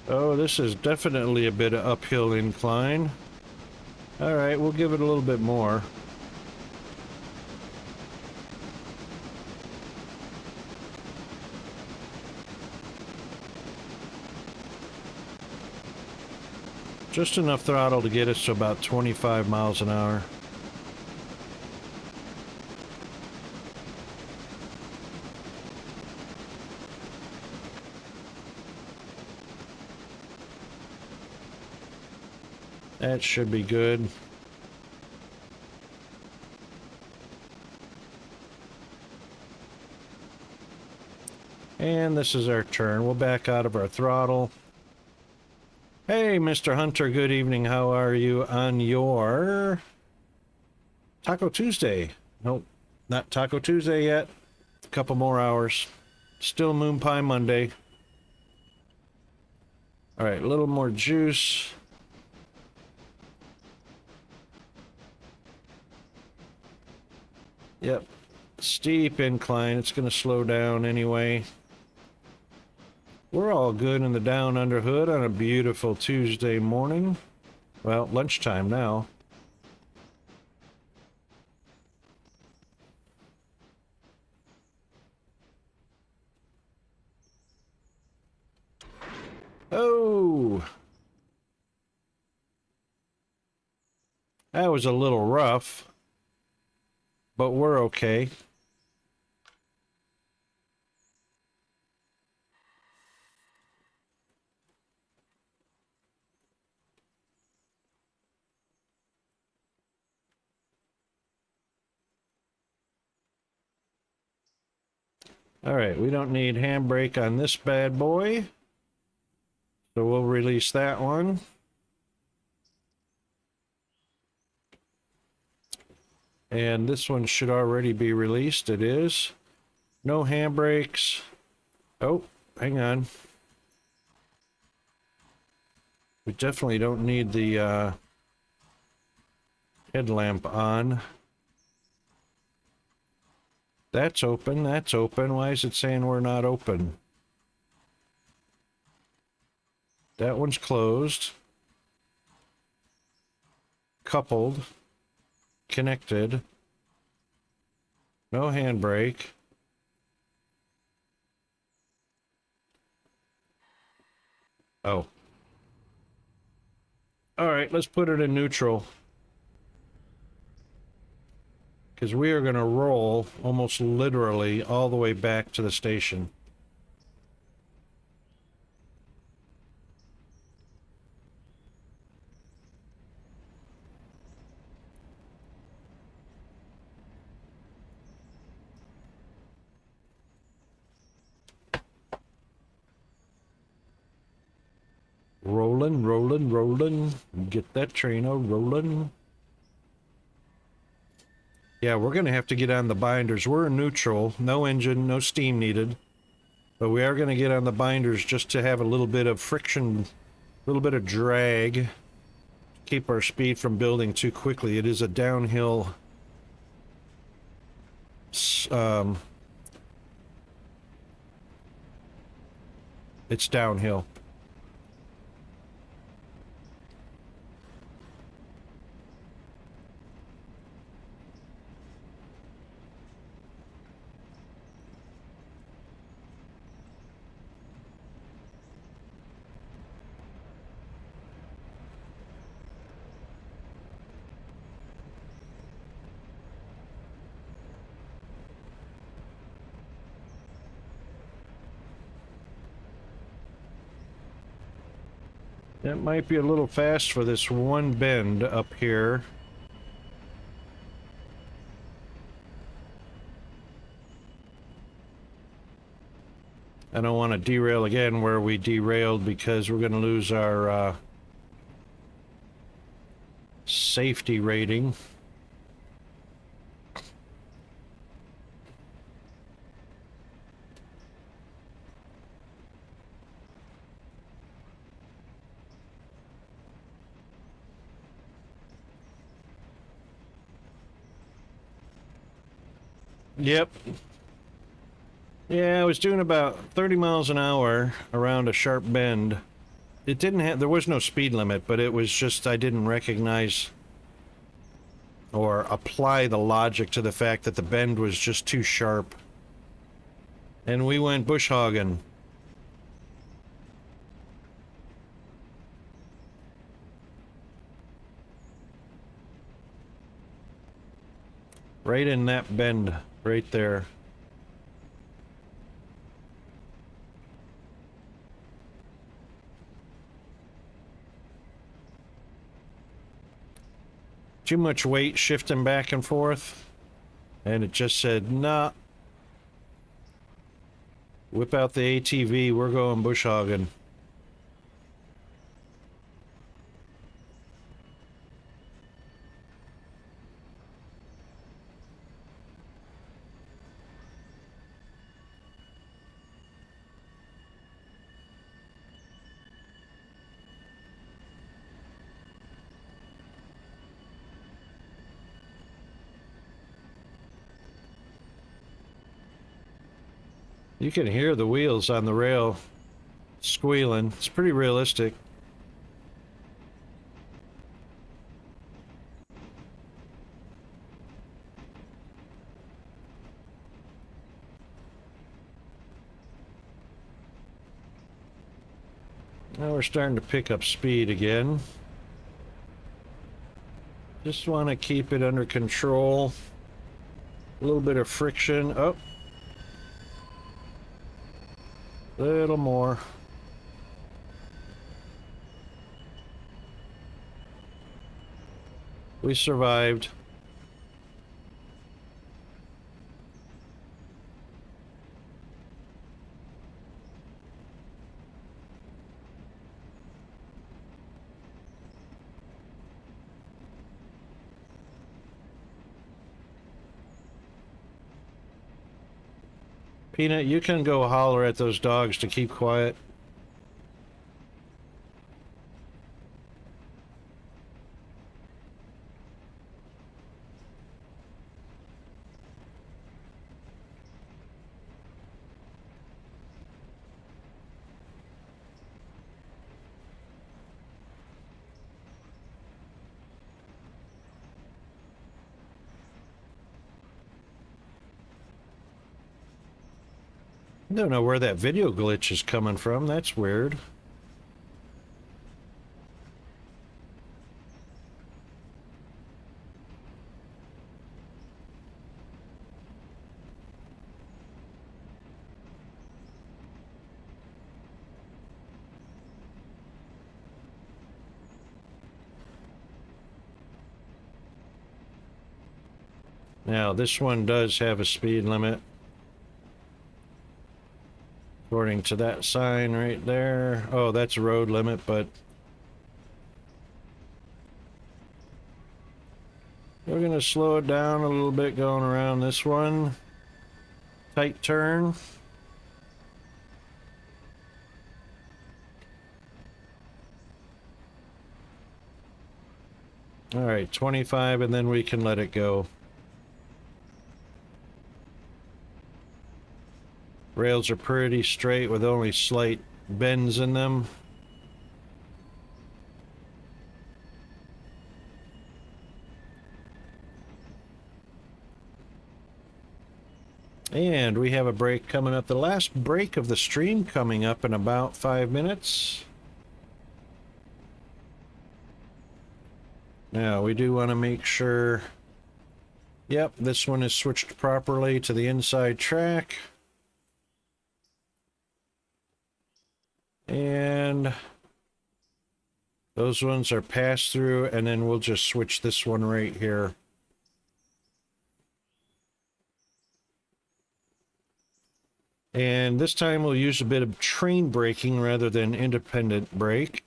Oh, this is definitely a bit of uphill incline. All right, we'll give it a little bit more. Just enough throttle to get us to about 25 miles an hour. That should be good. And this is our turn. We'll back out of our throttle. Hey, Mr. Hunter, good evening. How are you on your Taco Tuesday? Nope, not Taco Tuesday yet. A couple more hours. Still Moon Pie Monday. All right, a little more juice. Yep, steep incline. It's going to slow down anyway. We're all good in the down under hood on a beautiful Tuesday morning. Well, lunchtime now. Oh! That was a little rough, but we're okay. All right, we don't need handbrake on this bad boy, so we'll release that one. And this one should already be released. It is. No handbrakes. Oh, hang on. We definitely don't need the headlamp on. That's open. That's open. Why is it saying we're not open? That one's closed. coupled, connected, no handbrake. Oh. All right, let's put it in neutral. Because we are going to roll almost literally all the way back to the station. Rolling, rolling, rolling. Get that train a-rolling. Yeah, we're going to have to get on the binders. We're in neutral. No engine, no steam needed. But we are going to get on the binders just to have a little bit of friction, a little bit of drag. Keep our speed from building too quickly. It is a downhill... it's downhill. That might be a little fast for this one bend up here. I don't want to derail again where we derailed because we're going to lose our safety rating. Yep. Yeah, I was doing about 30 miles an hour around a sharp bend. It didn't have, there was no speed limit, but it was just, I didn't recognize or apply the logic to the fact that the bend was just too sharp. And we went bush hogging. Right in that bend, right there. Too much weight shifting back and forth. And it just said, nah. Whip out the ATV, we're going bush hogging. You can hear the wheels on the rail squealing. It's pretty realistic. Now we're starting to pick up speed again. Just want to keep it under control. A little bit of friction. Oh. A little more. We survived. Peanut, you can go holler at those dogs to keep quiet. Don't know where that video glitch is coming from. That's weird. Now, this one does have a speed limit. According to that sign right there. Oh, that's a road limit, but we're going to slow it down a little bit going around this one. Tight turn. All right, 25, and then we can let it go. Rails are pretty straight with only slight bends in them. And we have a break coming up. The last break of the stream coming up in about 5 minutes. Now, we do want to make sure... Yep, this one is switched properly to the inside track. And those ones are passed through, and then we'll just switch this one right here. And this time we'll use a bit of train braking rather than independent brake.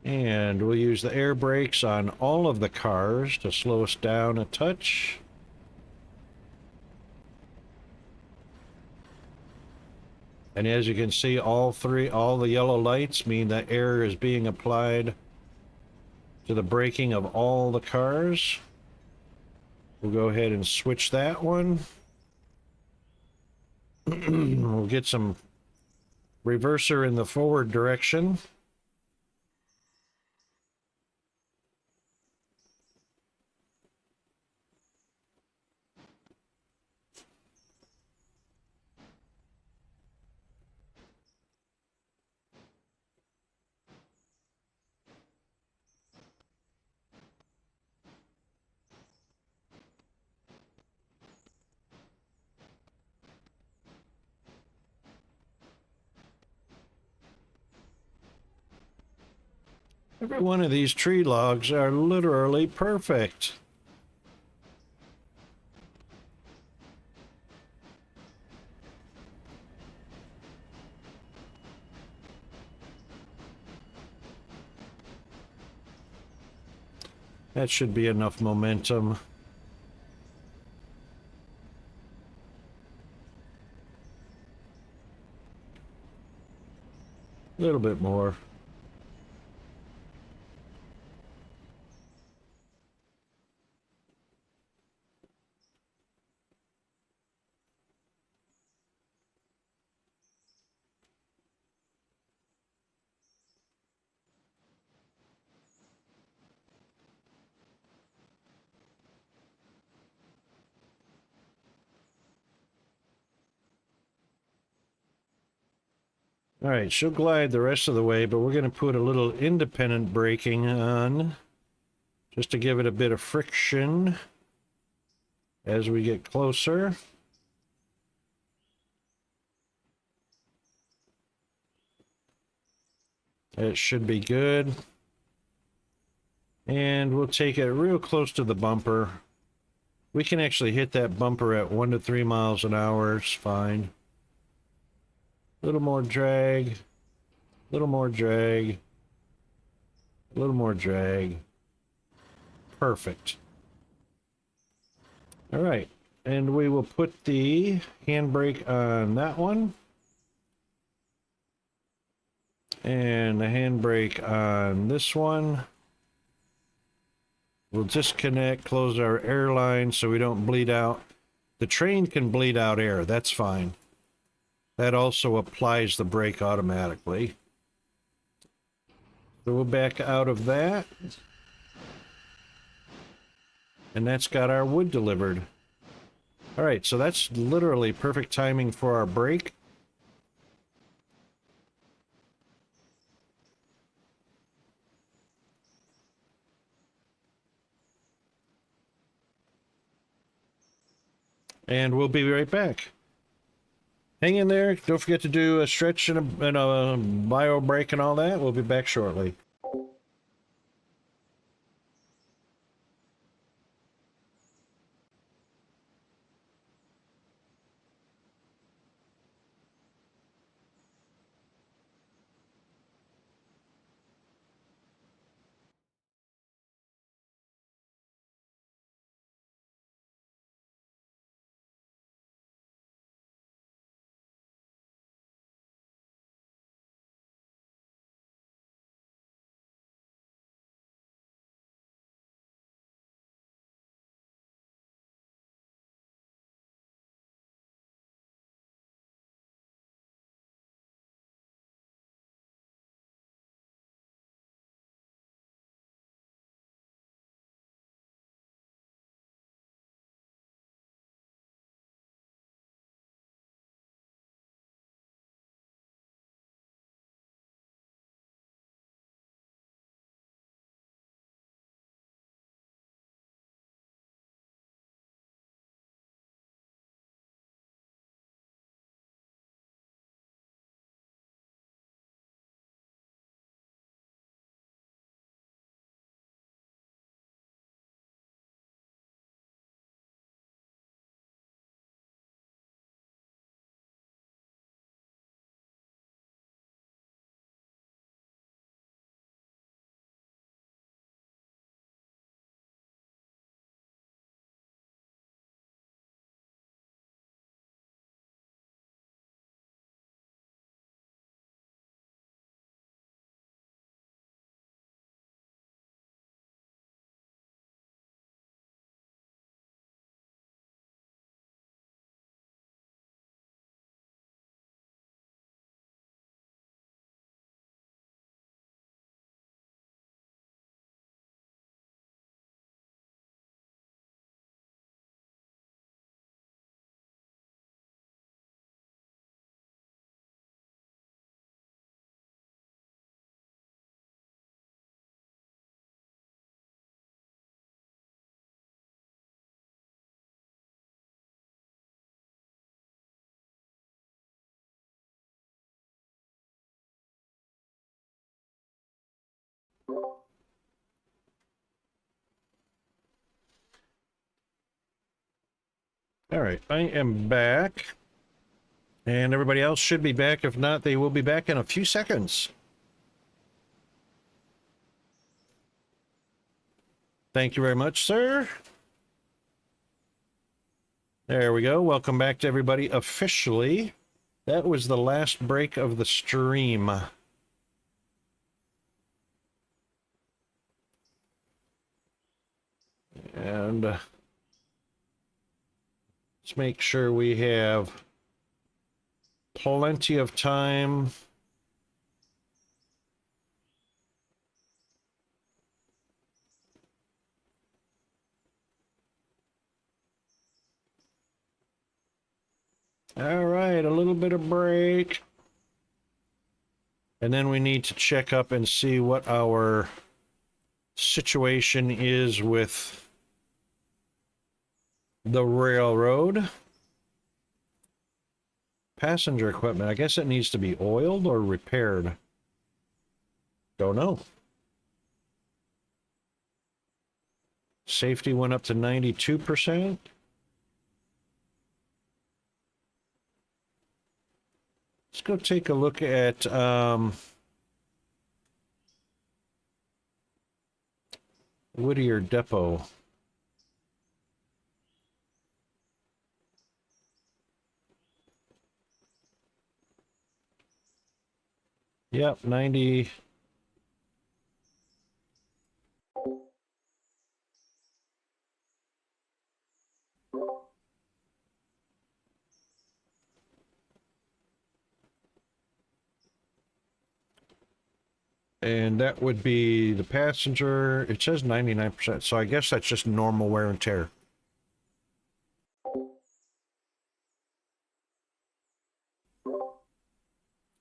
And we'll use the air brakes on all of the cars to slow us down a touch. And as you can see, all the yellow lights mean that air is being applied to the braking of all the cars. We'll go ahead and switch that one. We'll get some reverser in the forward direction. Every one of these tree logs are literally perfect. That should be enough momentum. A little bit more. All right, she'll glide the rest of the way, but we're going to put a little independent braking on just to give it a bit of friction as we get closer. It should be good. And we'll take it real close to the bumper. We can actually hit that bumper at 1 to 3 miles an hour. It's fine. A little more drag. A little more drag. A little more drag. Perfect. All right. And we will put the handbrake on that one. And the handbrake on this one. We'll disconnect, close our air line so we don't bleed out. The train can bleed out air, that's fine. That also applies the brake automatically. So we'll back out of that. And that's got our wood delivered. All right, so that's literally perfect timing for our brake. And we'll be right back. Hang in there. Don't forget to do a stretch and a bio break and all that. We'll be back shortly. All right, I am back. And everybody else should be back. If not, they will be back in a few seconds. Thank you very much, sir. There we go. Welcome back to everybody officially. That was the last break of the stream. And let's make sure we have plenty of time. All right, a little bit of break. And then we need to check up and see what our situation is with the railroad. Passenger equipment, I guess it needs to be oiled or repaired. Don't know. Safety went up to 92%. Let's go take a look at Whittier Depot. Yep, 90. And that would be the passenger. It says 99%, so I guess that's just normal wear and tear.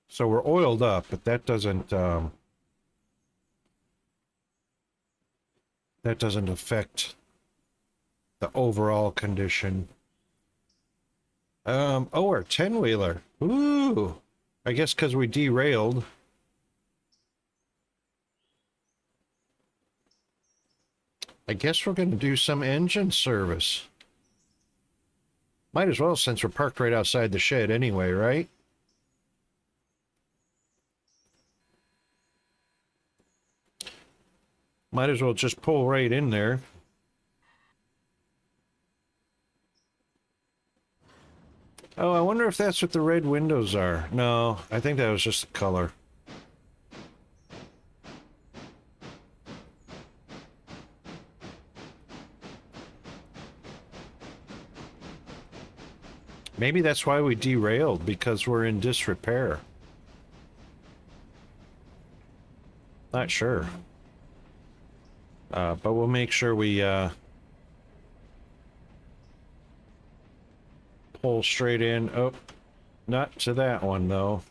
So we're oiled up, but that doesn't affect the overall condition. Oh, our 10-wheeler. Ooh. I guess because we derailed. I guess we're going to do some engine service. Might as well, since we're parked right outside the shed anyway, right? Might as well just pull right in there. Oh, I wonder if that's what the red windows are. No, I think that was just the color. Maybe that's why we derailed, because we're in disrepair. Not sure. But we'll make sure we pull straight in. Oh, not to that one, though.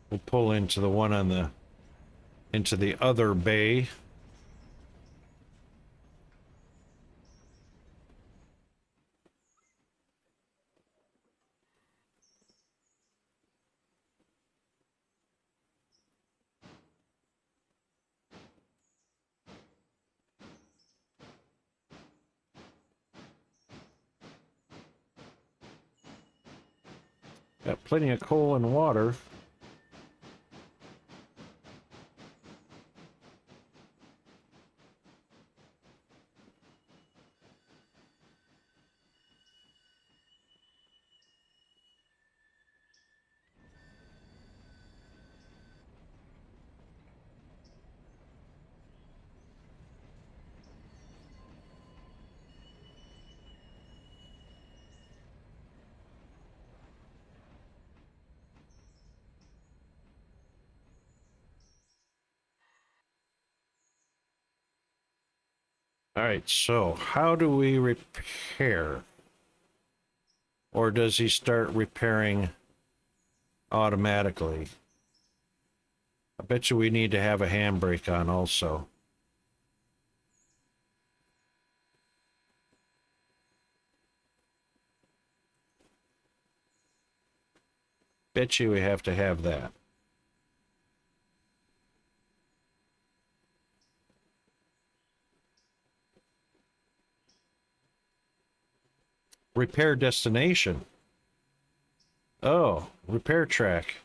We'll pull into the one on the... into the other bay. Got plenty of coal and water. All right, so how do we repair? Or does he start repairing automatically? I bet you we need to have a handbrake on also. Bet you we have to have that. Repair destination. Oh, repair track.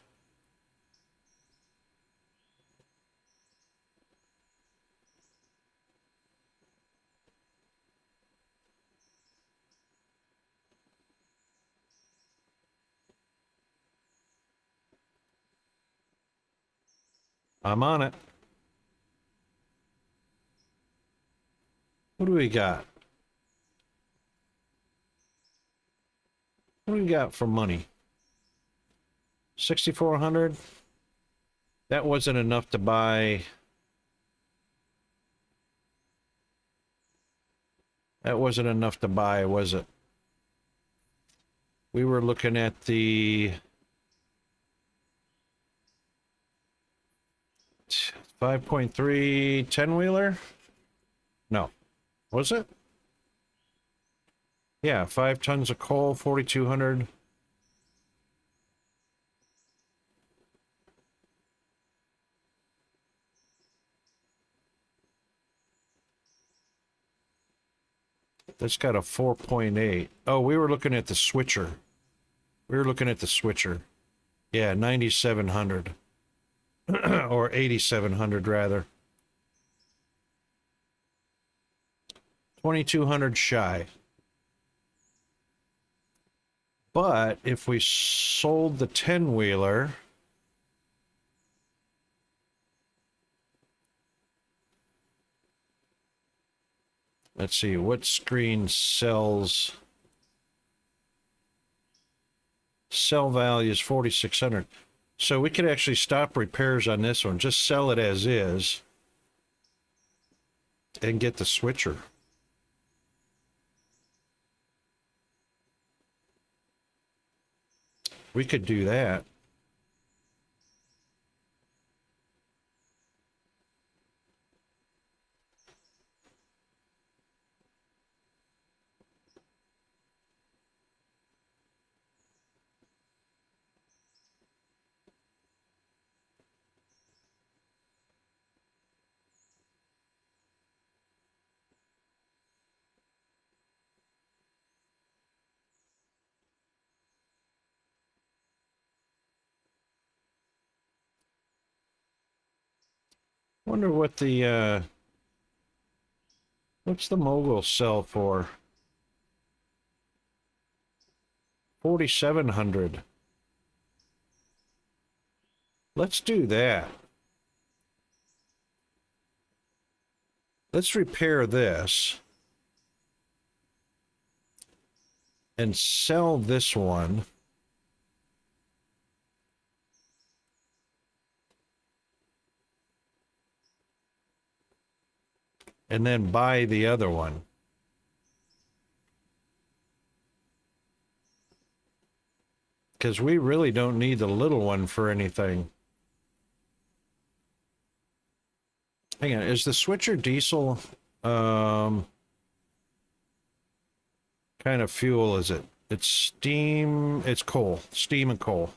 I'm on it. What do we got? What do we got for money? 6,400? That wasn't enough to buy. That wasn't enough to buy, was it? We were looking at the 5.3 10-wheeler? No. Was it? Yeah, 5 tons of coal, 4,200. That's got a 4.8. Oh, we were looking at the switcher. We were looking at the switcher. Yeah, 9,700. Or 8,700 rather. 2,200 shy. But if we sold the 10-wheeler, let's see, what screen sells? Sell value is 4,600. So we could actually stop repairs on this one, just sell it as is, and get the switcher. We could do that. Wonder what the what's the mogul sell for? 4,700. Let's do that. Let's repair this and sell this one. And then buy the other one. Because we really don't need the little one for anything. Hang on, is the switcher diesel? Kind of fuel is it? It's steam, it's coal. Steam and coal.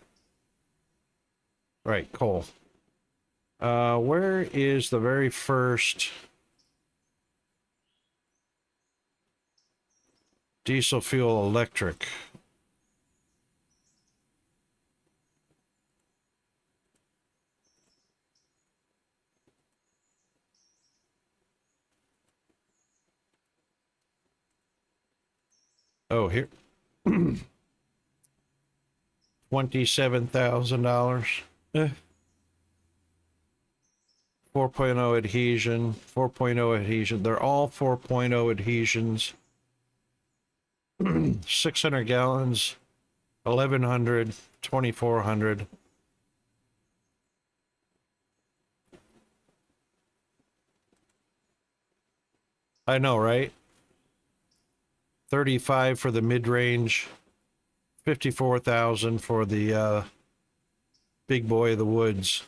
Right, coal. Where is the very first diesel fuel electric? Oh, here. $27,000. 4.0 adhesion, 4.0 adhesion. They're all 4.0 adhesions. 600 gallons, 1,100, 2,400. I know, right? 35 for the mid-range, 54,000 for the big boy of the woods.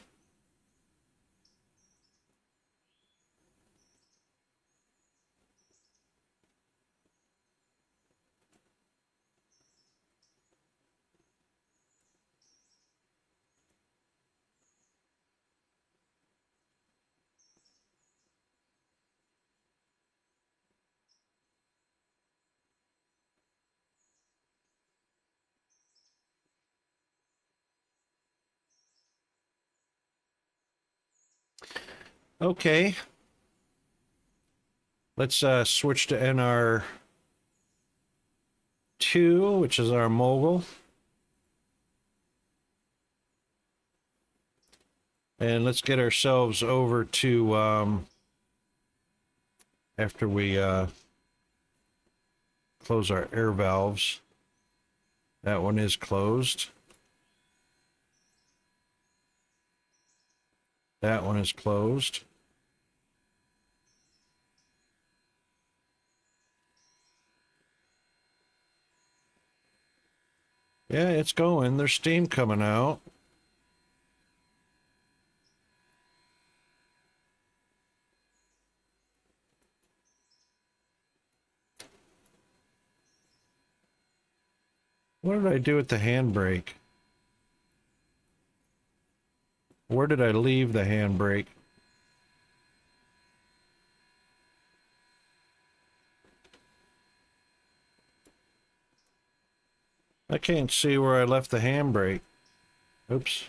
Okay. Let's switch to NR2, which is our mogul. And let's get ourselves over to, after we close our air valves. That one is closed. That one is closed. Yeah, it's going. There's steam coming out. What did I do with the handbrake? Where did I leave the handbrake? I can't see where I left the handbrake. Oops.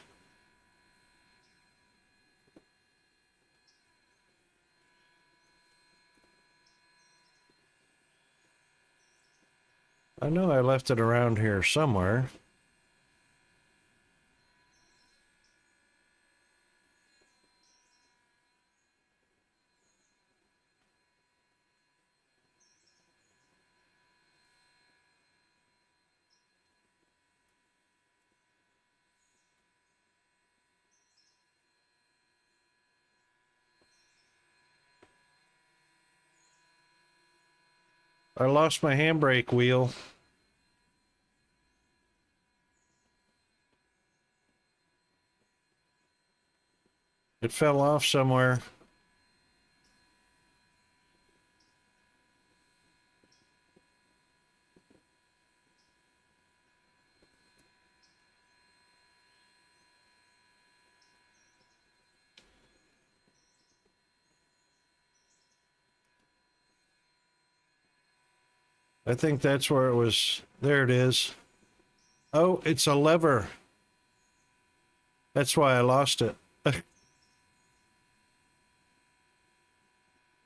I know I left it around here somewhere. I lost my handbrake wheel. It fell off somewhere. I think that's where it was. There it is. Oh, it's a lever. That's why I lost it.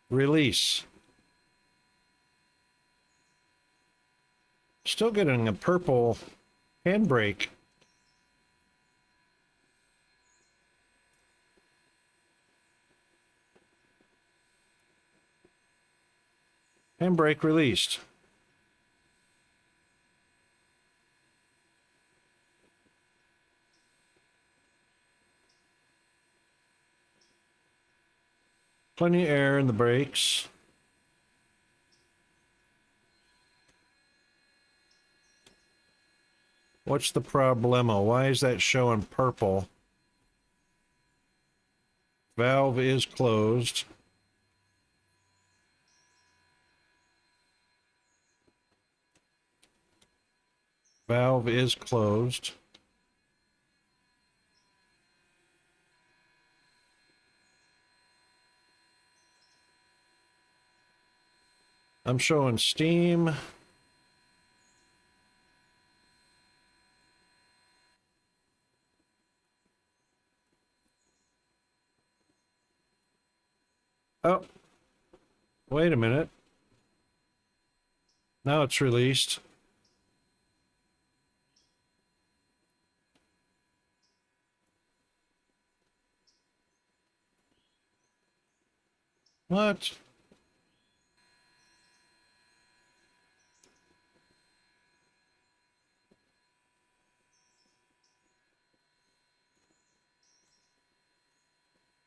Release. Still getting a purple handbrake. Handbrake released. Plenty of air in the brakes. What's the problemo? Why is that showing purple? Valve is closed. Valve is closed. I'm showing steam. Oh, wait a minute. Now it's released. What?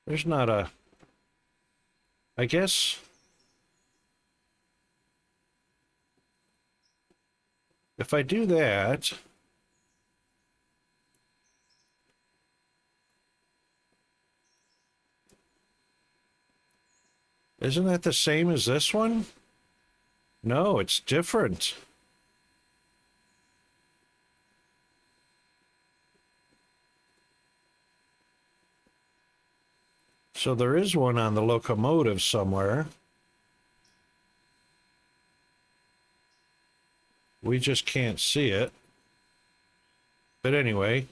There's not a... I guess... If I do that... Isn't that the same as this one? No, it's different. So there is one on the locomotive somewhere. We just can't see it. But anyway.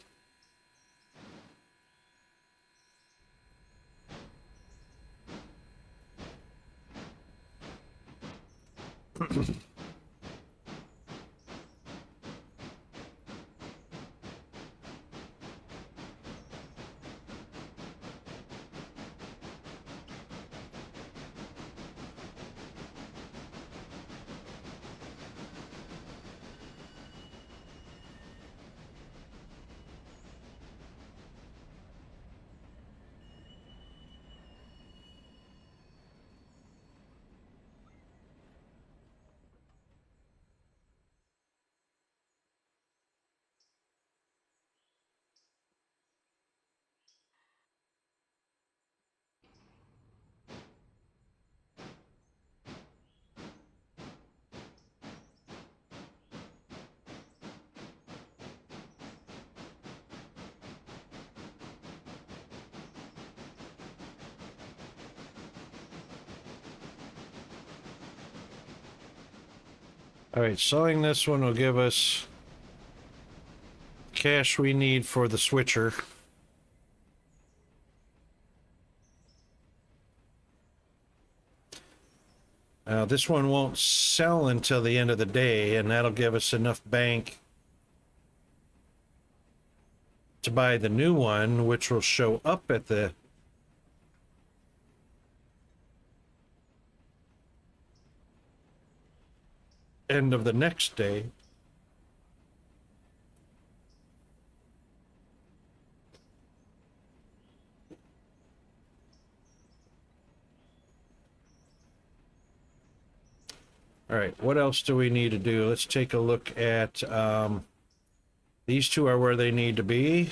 All right, selling this one will give us cash we need for the switcher. Now, this one won't sell until the end of the day, and that'll give us enough bank to buy the new one, which will show up at the end of the next day. All right, what else do we need to do? Let's take a look at, these two are where they need to be.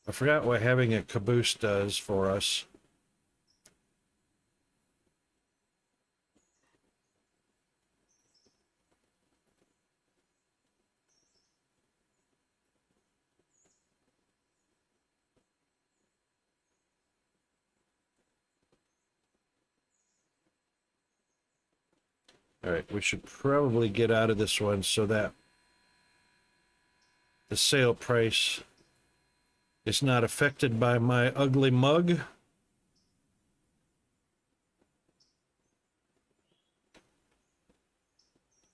I forgot what having a caboose does for us. All right, we should probably get out of this one so that the sale price is not affected by my ugly mug.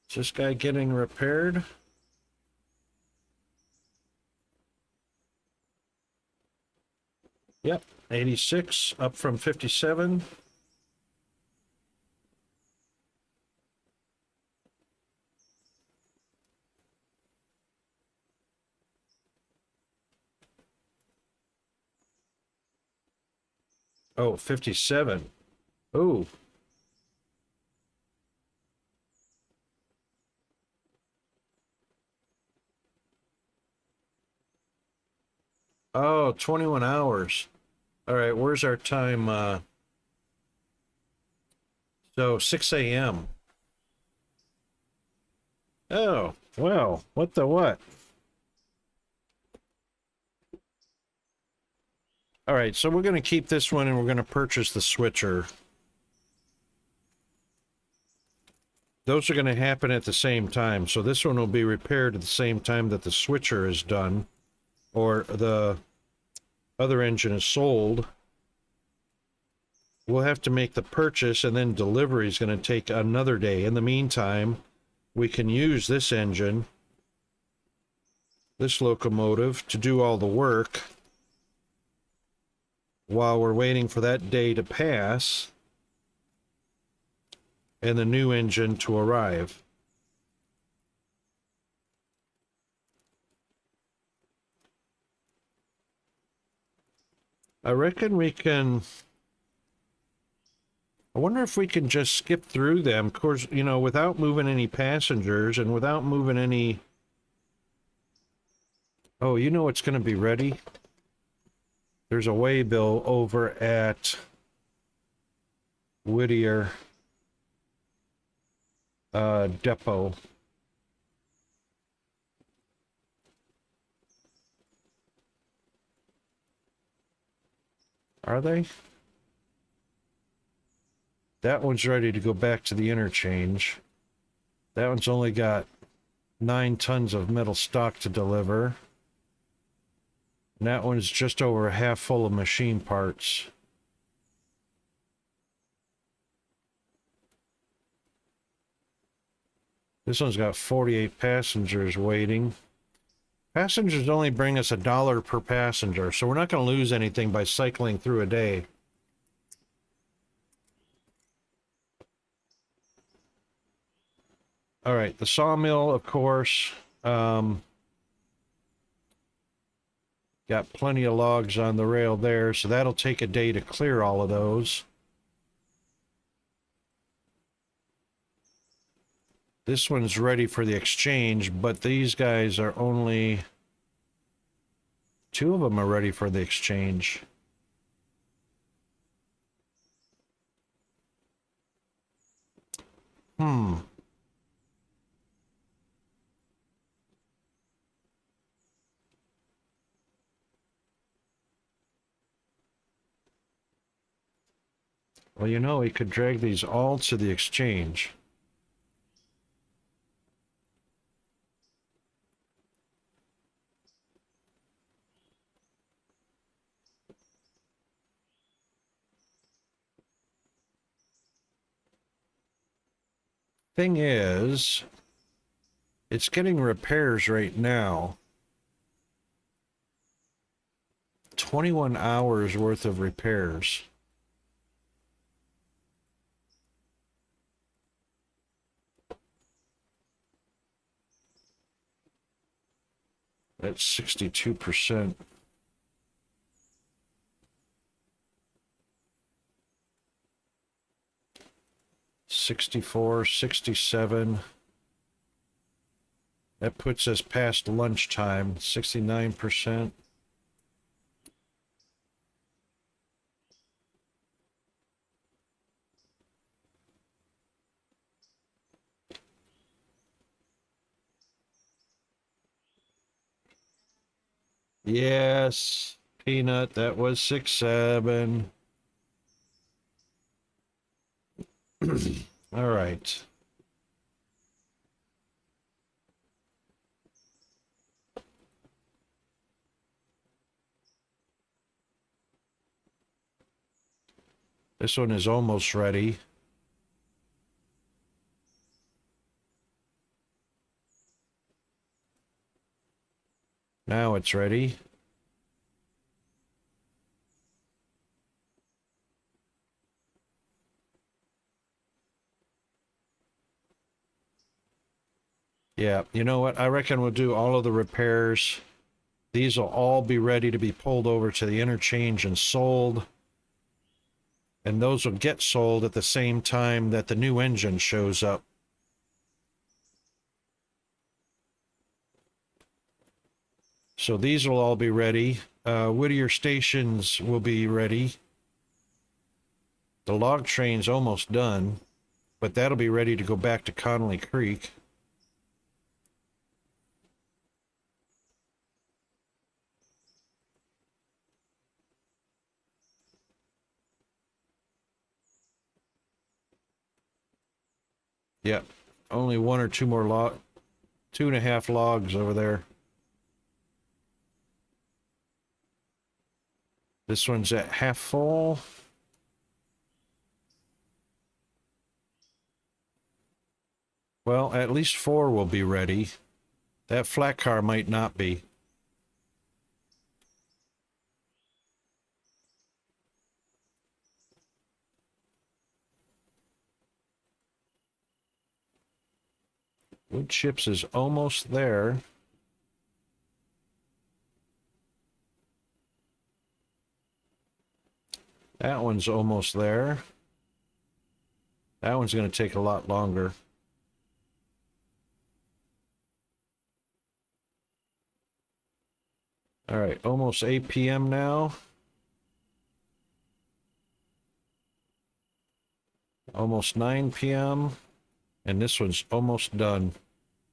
Is this guy getting repaired? Yep, 86, up from 57. Oh, 57. Oh. Oh, 21 hours. All right, where's our time? So 6 a.m. Oh, well, what the what? All right, so we're going to keep this one and we're going to purchase the switcher. Those are going to happen at the same time. So this one will be repaired at the same time that the switcher is done, or the other engine is sold. We'll have to make the purchase, and then delivery is going to take another day. In the meantime, we can use this engine, this locomotive, to do all the work while we're waiting for that day to pass and the new engine to arrive. I reckon we can... I wonder if we can just skip through them, of course, you know, without moving any passengers and without moving any... Oh, you know what's going to be ready? There's a waybill over at Whittier Depot. Are they? That one's ready to go back to the interchange. That one's only got 9 tons of metal stock to deliver. And that one's just over half full of machine parts. This one's got 48 passengers waiting. Passengers only bring us $1 per passenger, so we're not going to lose anything by cycling through a day. All right, the sawmill, of course, got plenty of logs on the rail there, so that'll take a day to clear all of those. This one's ready for the exchange, but these guys are only... 2 of them are ready for the exchange. Well, you know, we could drag these all to the exchange. Thing is, it's getting repairs right now. 21 hours worth of repairs. That's 62%. 64, 67. That puts us past lunchtime, 69%. Yes, Peanut, that was 6-7. All right. This one is almost ready. Now it's ready. Yeah, you know what? I reckon we'll do all of the repairs. These will all be ready to be pulled over to the interchange and sold. And those will get sold at the same time that the new engine shows up. So these will all be ready. Whittier stations will be ready. The log train's almost done, but that'll be ready to go back to Connolly Creek. Yep, only one or two more 2.5 logs over there. This one's at half full. Well, at least 4 will be ready. That flat car might not be. Wood chips is almost there. That one's almost there. That one's going to take a lot longer. All right, almost 8 p.m. now. Almost 9 p.m. And this one's almost done.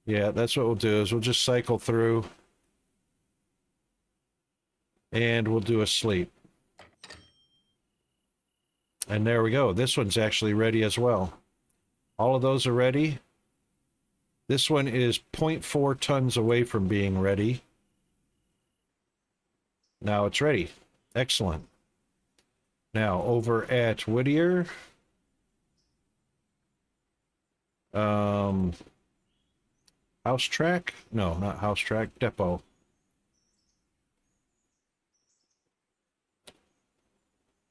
Yeah, that's what we'll do is we'll just cycle through. And we'll do a sleep. And there we go. This one's actually ready as well. All of those are ready. This one is 0.4 tons away from being ready. Now it's ready. Excellent. Now over at Whittier. House track? No, not house track. Depot.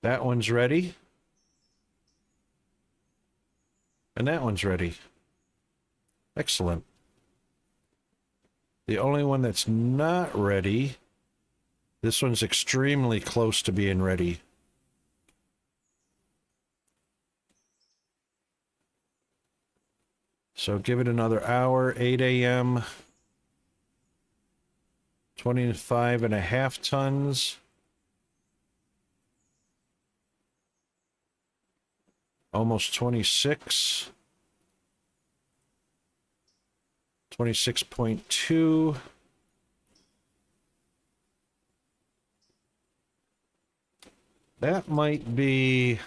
That one's ready. And that one's ready. Excellent. The only one that's not ready, this one's extremely close to being ready. So give it another hour, 8 a.m. 25.5 tons. Almost 26. 26.2. That might be...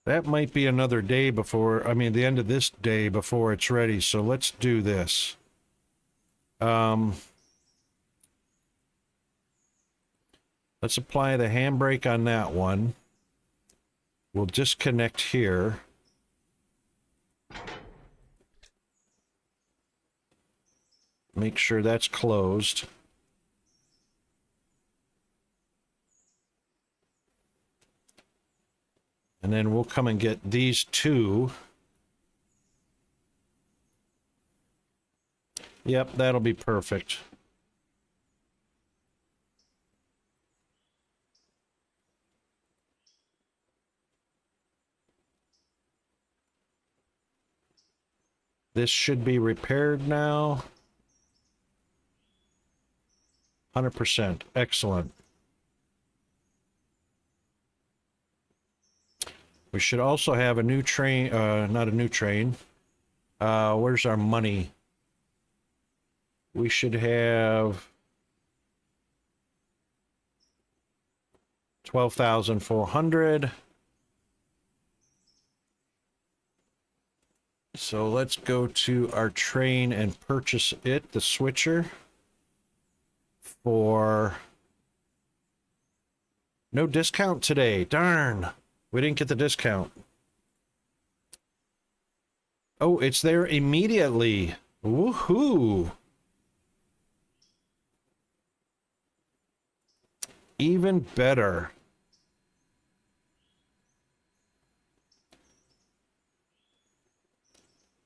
That might be another day before, I mean, the end of this day before it's ready. So let's do this. Let's apply the handbrake on that one. We'll disconnect here. Make sure that's closed. And then we'll come and get these two. Yep, that'll be perfect. This should be repaired now. 100%. Excellent. We should also have a new train, not a new train. Where's our money? We should have 12,400. So let's go to our train and purchase it, the switcher, for no discount today. Darn, we didn't get the discount. Oh, it's there immediately. Woohoo! Even better.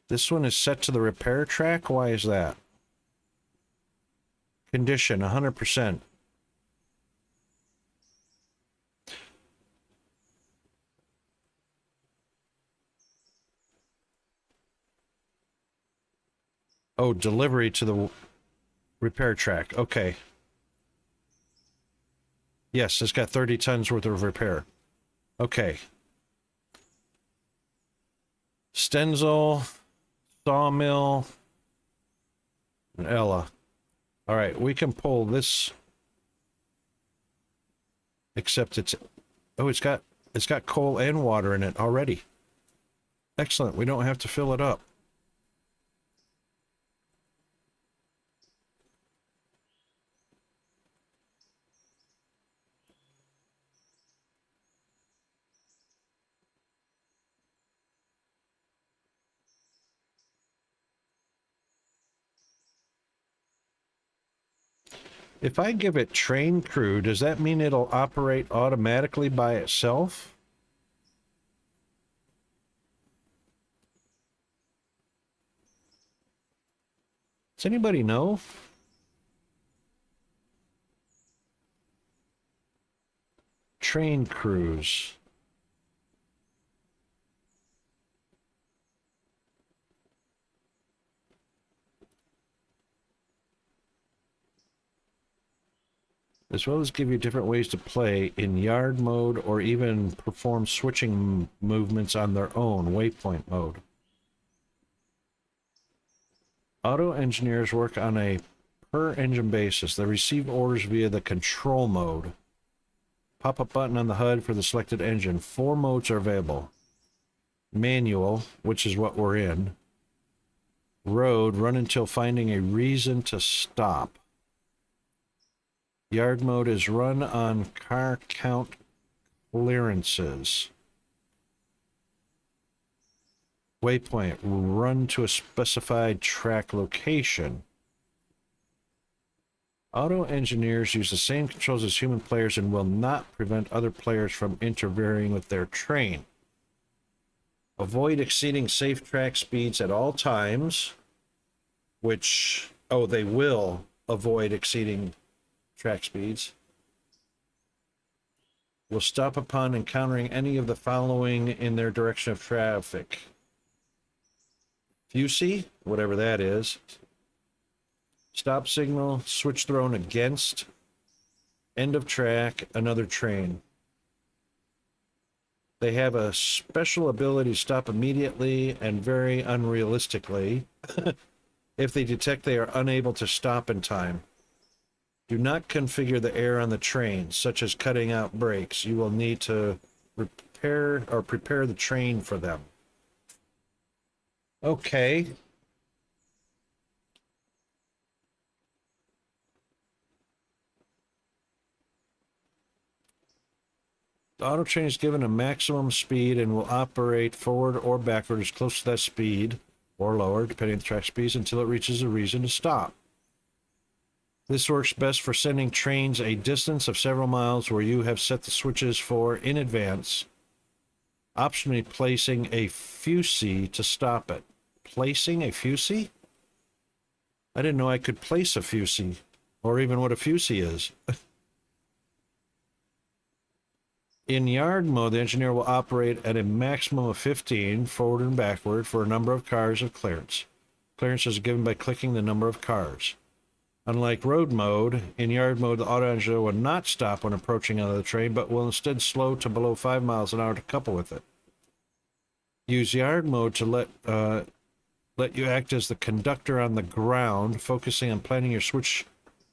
This one is set to the repair track. Why is that? Condition 100%. Oh, delivery to the repair track. Okay. Yes, it's got 30 tons worth of repair. Okay. Stenzel, sawmill, and Ella. All right, we can pull this. Except it's, oh, it's got coal and water in it already. Excellent. We don't have to fill it up. If I give it train crew, does that mean it'll operate automatically by itself? Does anybody know? Train crews. As well as give you different ways to play in yard mode or even perform switching movements on their own, waypoint mode. Auto engineers work on a per engine basis. They receive orders via the control mode. Pop-up button on the HUD for the selected engine. 4 modes are available. Manual, which is what we're in. Road, run until finding a reason to stop. Yard mode is run on car count clearances. Waypoint, run to a specified track location. Auto engineers use the same controls as human players and will not prevent other players from interfering with their train. Avoid exceeding safe track speeds at all times, which, oh, they will avoid exceeding track speeds. Will stop upon encountering any of the following in their direction of traffic. Fusey, whatever that is. Stop signal, switch thrown against, end of track, another train. They have a special ability to stop immediately and very unrealistically if they detect they are unable to stop in time. Do not configure the air on the train, such as cutting out brakes. You will need to repair or prepare the train for them. Okay. The auto train is given a maximum speed and will operate forward or backward as close to that speed or lower, depending on the track speeds, until it reaches a reason to stop. This works best for sending trains a distance of several miles where you have set the switches for in advance, optionally placing a fusee to stop it. Placing a fusee? I didn't know I could place a fusee, or even what a fusee is. In yard mode, the engineer will operate at a maximum of 15, forward and backward, for a number of cars of clearance. Clearance is given by clicking the number of cars. Unlike road mode, in yard mode, the auto-engineer will not stop when approaching another train, but will instead slow to below 5 miles an hour to couple with it. Use yard mode to let you act as the conductor on the ground, focusing on planning your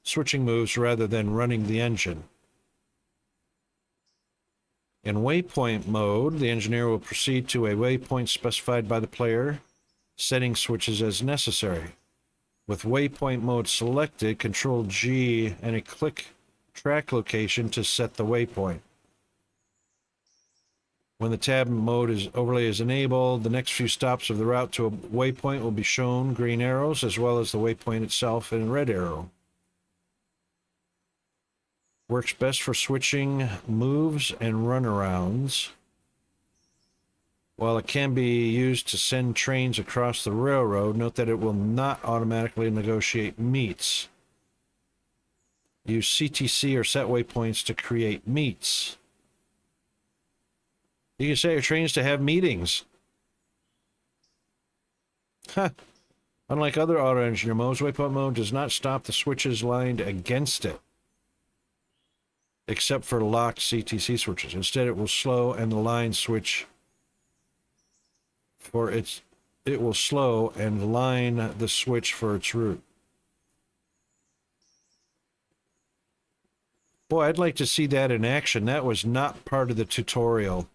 switching moves rather than running the engine. In waypoint mode, the engineer will proceed to a waypoint specified by the player, setting switches as necessary. With waypoint mode selected, Control G and a click track location to set the waypoint. When the tab mode overlay is enabled, the next few stops of the route to a waypoint will be shown green arrows, as well as the waypoint itself in red arrow. Works best for switching moves and runarounds. While it can be used to send trains across the railroad, note that it will not automatically negotiate meets. Use CTC or set waypoints to create meets. You can set your trains to have meetings. Huh. Unlike other auto-engineer modes, waypoint mode does not stop the switches lined against it, except for locked CTC switches. Instead, it will slow and the line switch for its. It will slow and line the switch for its route. Boy, I'd like to see that in action. That was not part of the tutorial.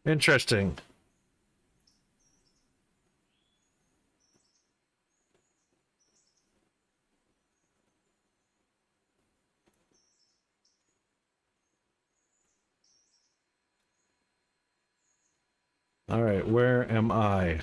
Interesting. All right, where am I?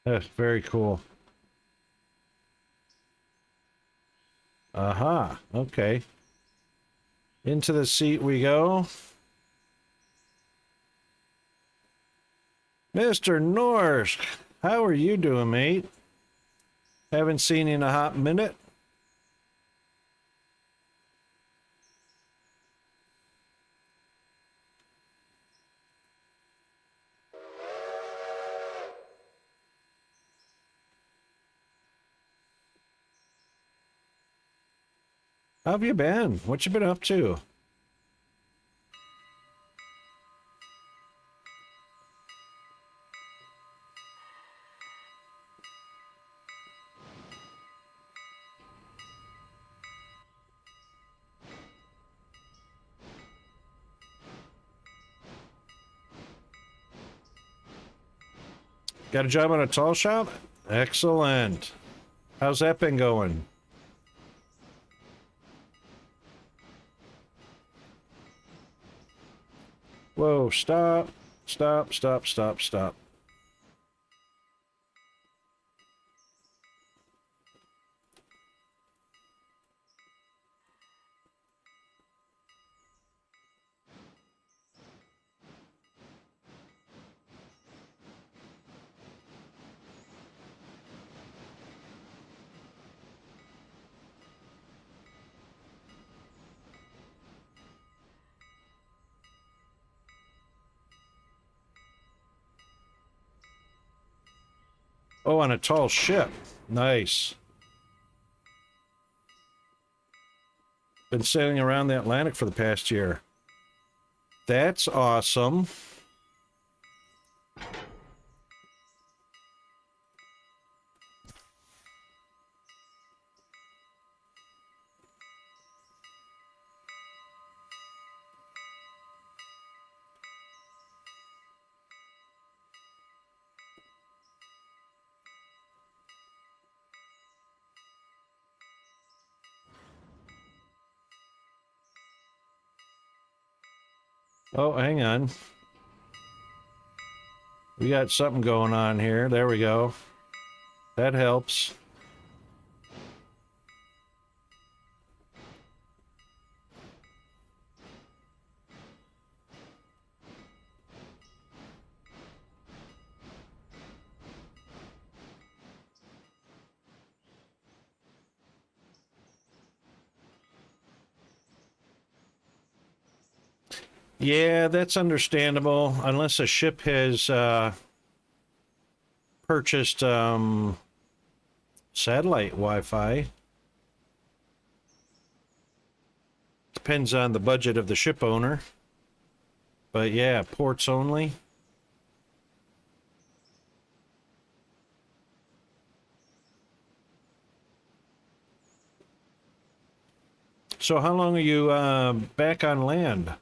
That's very cool. Aha, okay. Into the seat we go. Mr. Norse, how are you doing, mate? Haven't seen you in a hot minute. How have you been? What you been up to? Got a job on a tall shop? Excellent. How's that been going? Whoa, stop. Stop, stop, stop, stop. Oh, on a tall ship. Nice. Been sailing around the Atlantic for the past year. That's awesome. Oh, hang on. We got something going on here. There we go. That helps. Yeah, that's understandable. Unless a ship has purchased satellite Wi-Fi. Depends on the budget of the ship owner. But yeah, ports only. So how long are you back on land?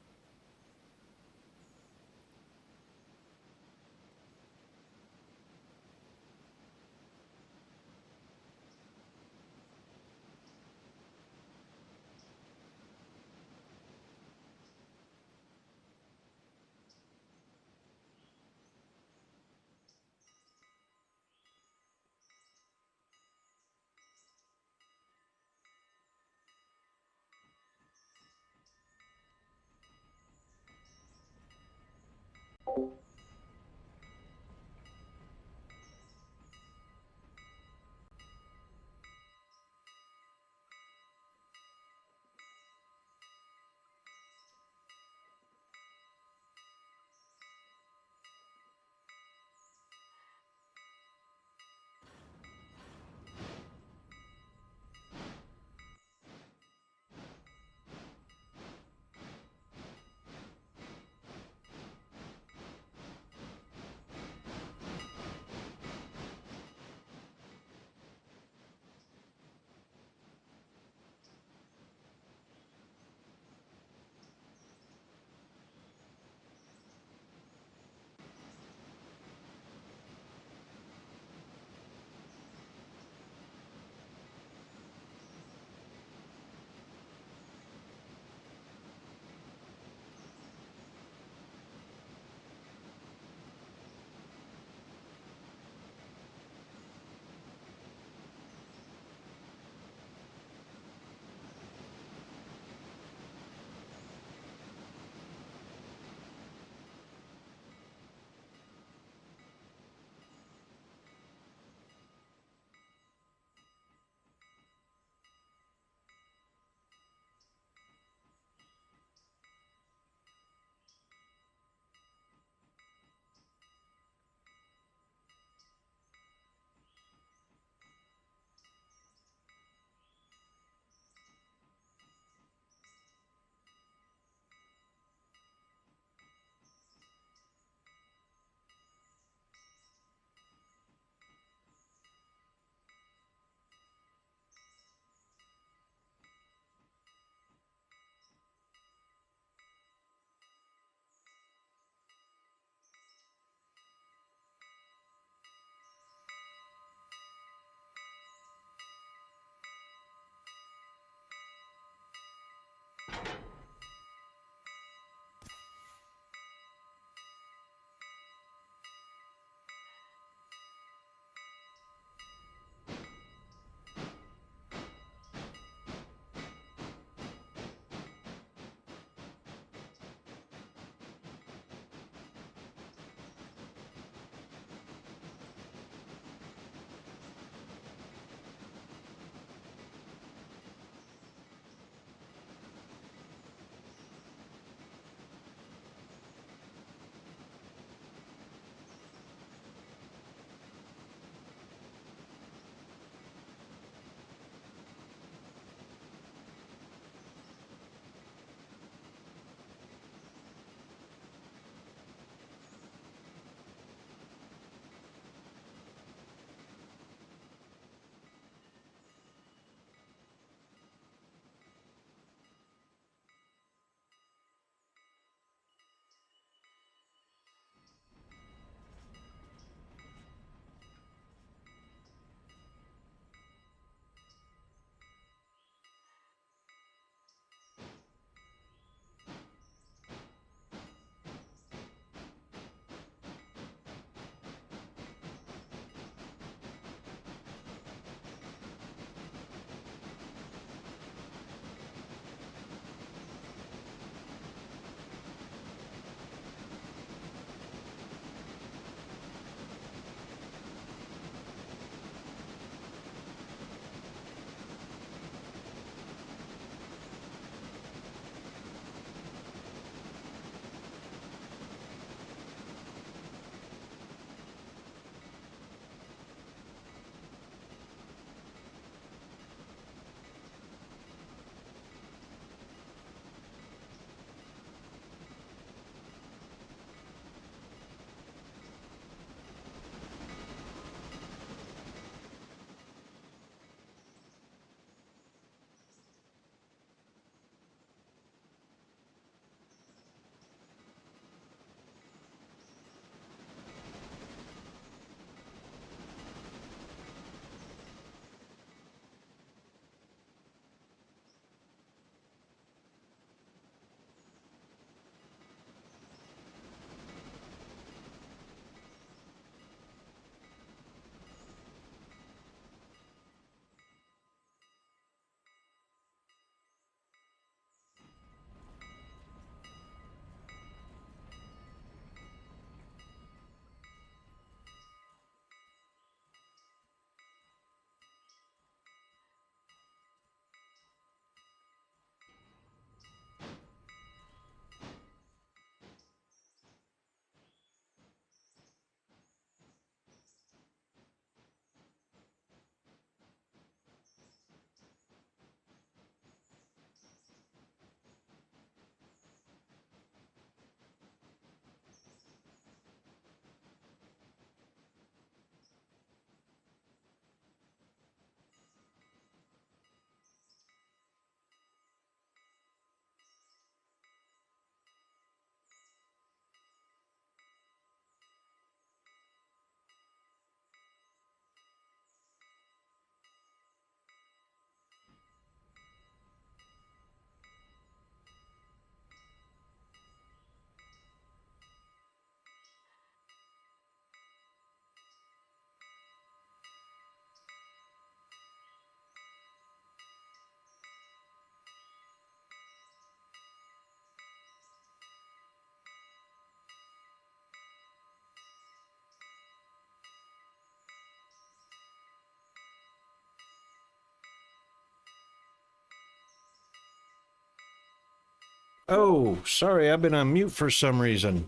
Oh, sorry, I've been on mute for some reason.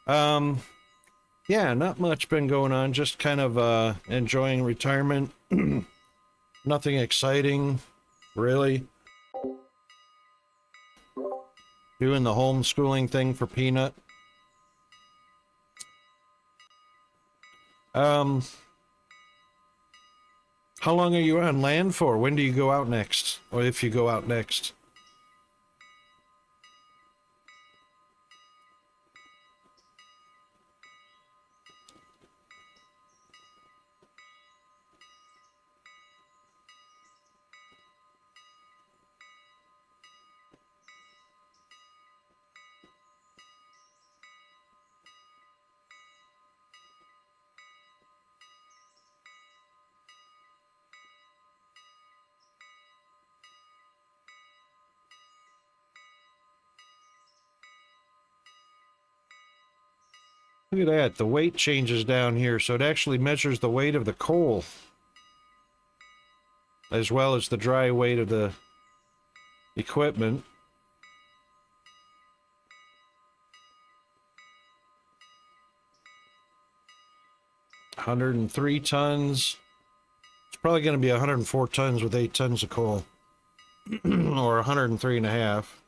Yeah, not much been going on, just kind of enjoying retirement. Nothing exciting, really. Doing the homeschooling thing for Peanut. How long are you on land for? When do you go out next? Or if you go out next? Look at that, the weight changes down here, so it actually measures the weight of the coal, as well as the dry weight of the equipment. $103 tons. It's probably going to be 104 tons with 8 tons of coal. Or 103 and a half.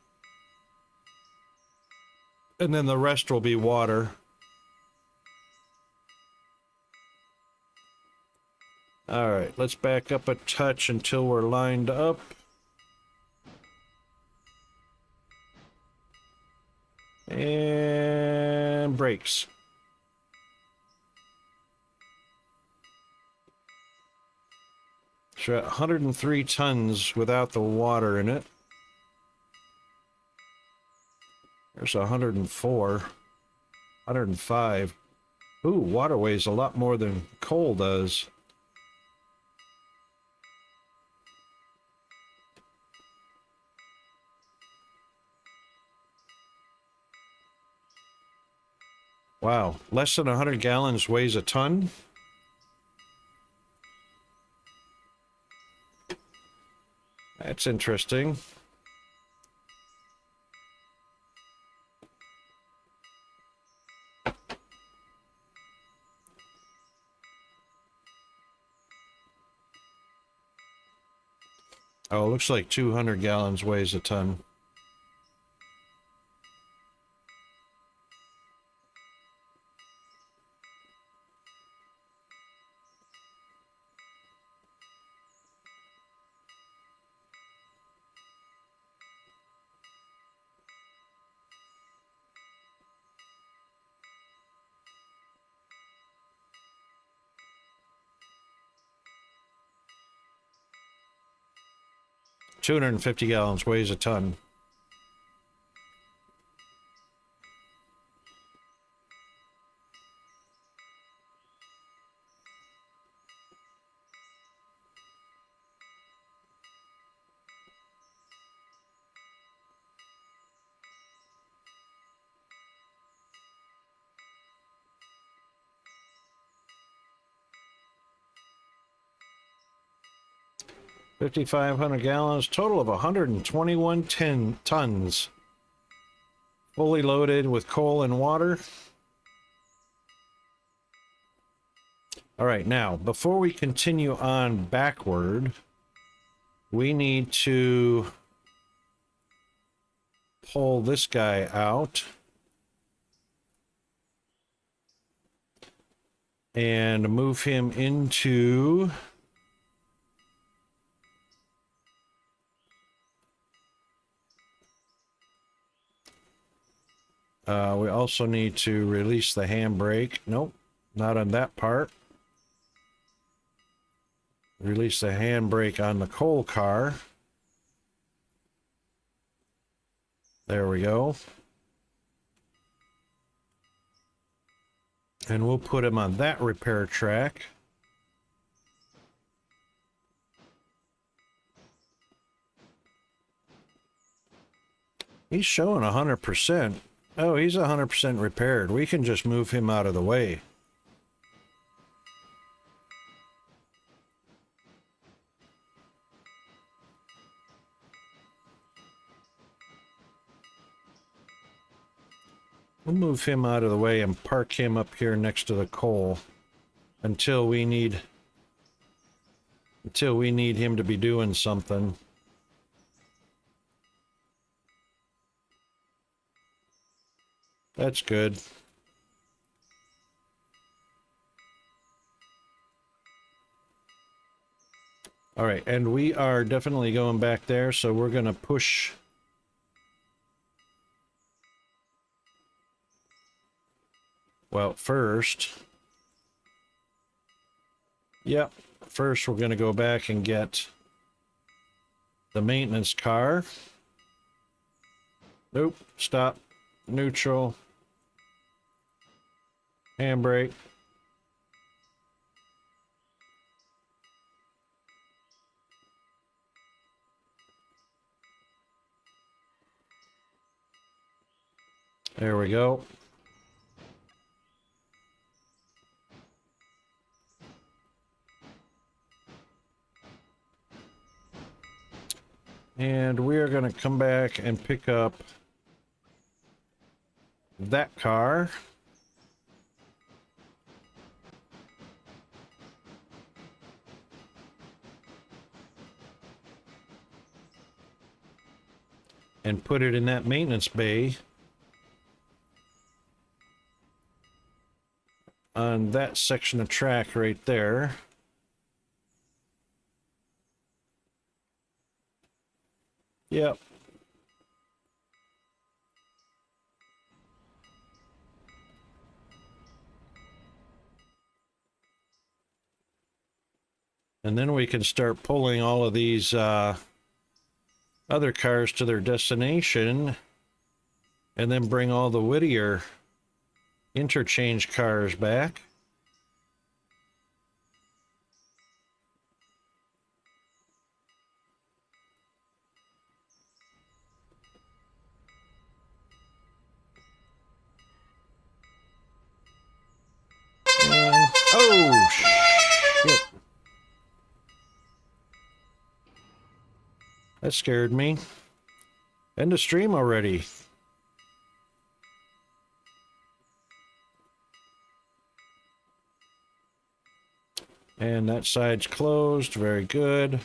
And then the rest will be water. Alright, let's back up a touch until we're lined up. And brakes. So at 103 tons without the water in it. There's 104. 105. Ooh, water weighs a lot more than coal does. Wow, less than 100 gallons weighs a ton? That's interesting. Oh, looks like 200 gallons weighs a ton. $250 gallons weighs a ton. $5,500 gallons, total of 121 tons. Fully loaded with coal and water. All right, now, before we continue on backward, we need to pull this guy out. And move him into... we also need to release the handbrake. Nope, not on that part. Release the handbrake on the coal car. There we go. And we'll put him on that repair track. He's showing 100%. Oh, he's 100% repaired. We can just move him out of the way. We'll move him out of the way and park him up here next to the coal until we need him to be doing something. That's good. All right, and we are definitely going back there, so we're going to push. Well, first, yep, first we're going to go back and get the maintenance car. Nope, stop, neutral, handbrake. There we go. And we are going to come back and pick up that car. And put it in that maintenance bay on that section of track right there. Yep. And then we can start pulling all of these other cars to their destination, and then bring all the Whittier interchange cars back. And, oh, shit. That scared me. End of stream already. And that side's closed. Very good.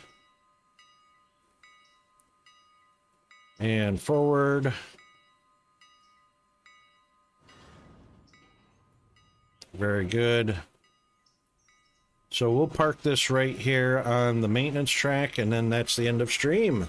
And forward. Very good. So we'll park this right here on the maintenance track, and then that's the end of stream.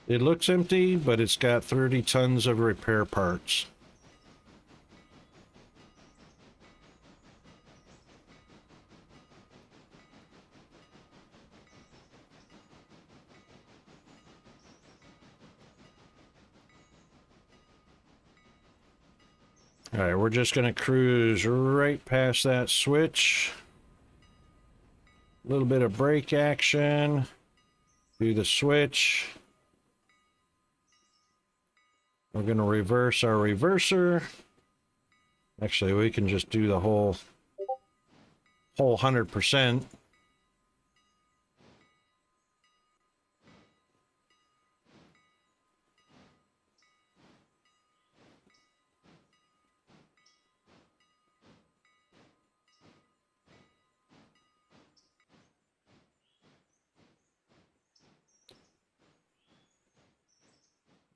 It looks empty, but it's got 30 tons of repair parts. All right, we're just going to cruise right past that switch. A little bit of brake action. Do the switch. We're going to reverse our reverser. Actually, we can just do the whole 100%.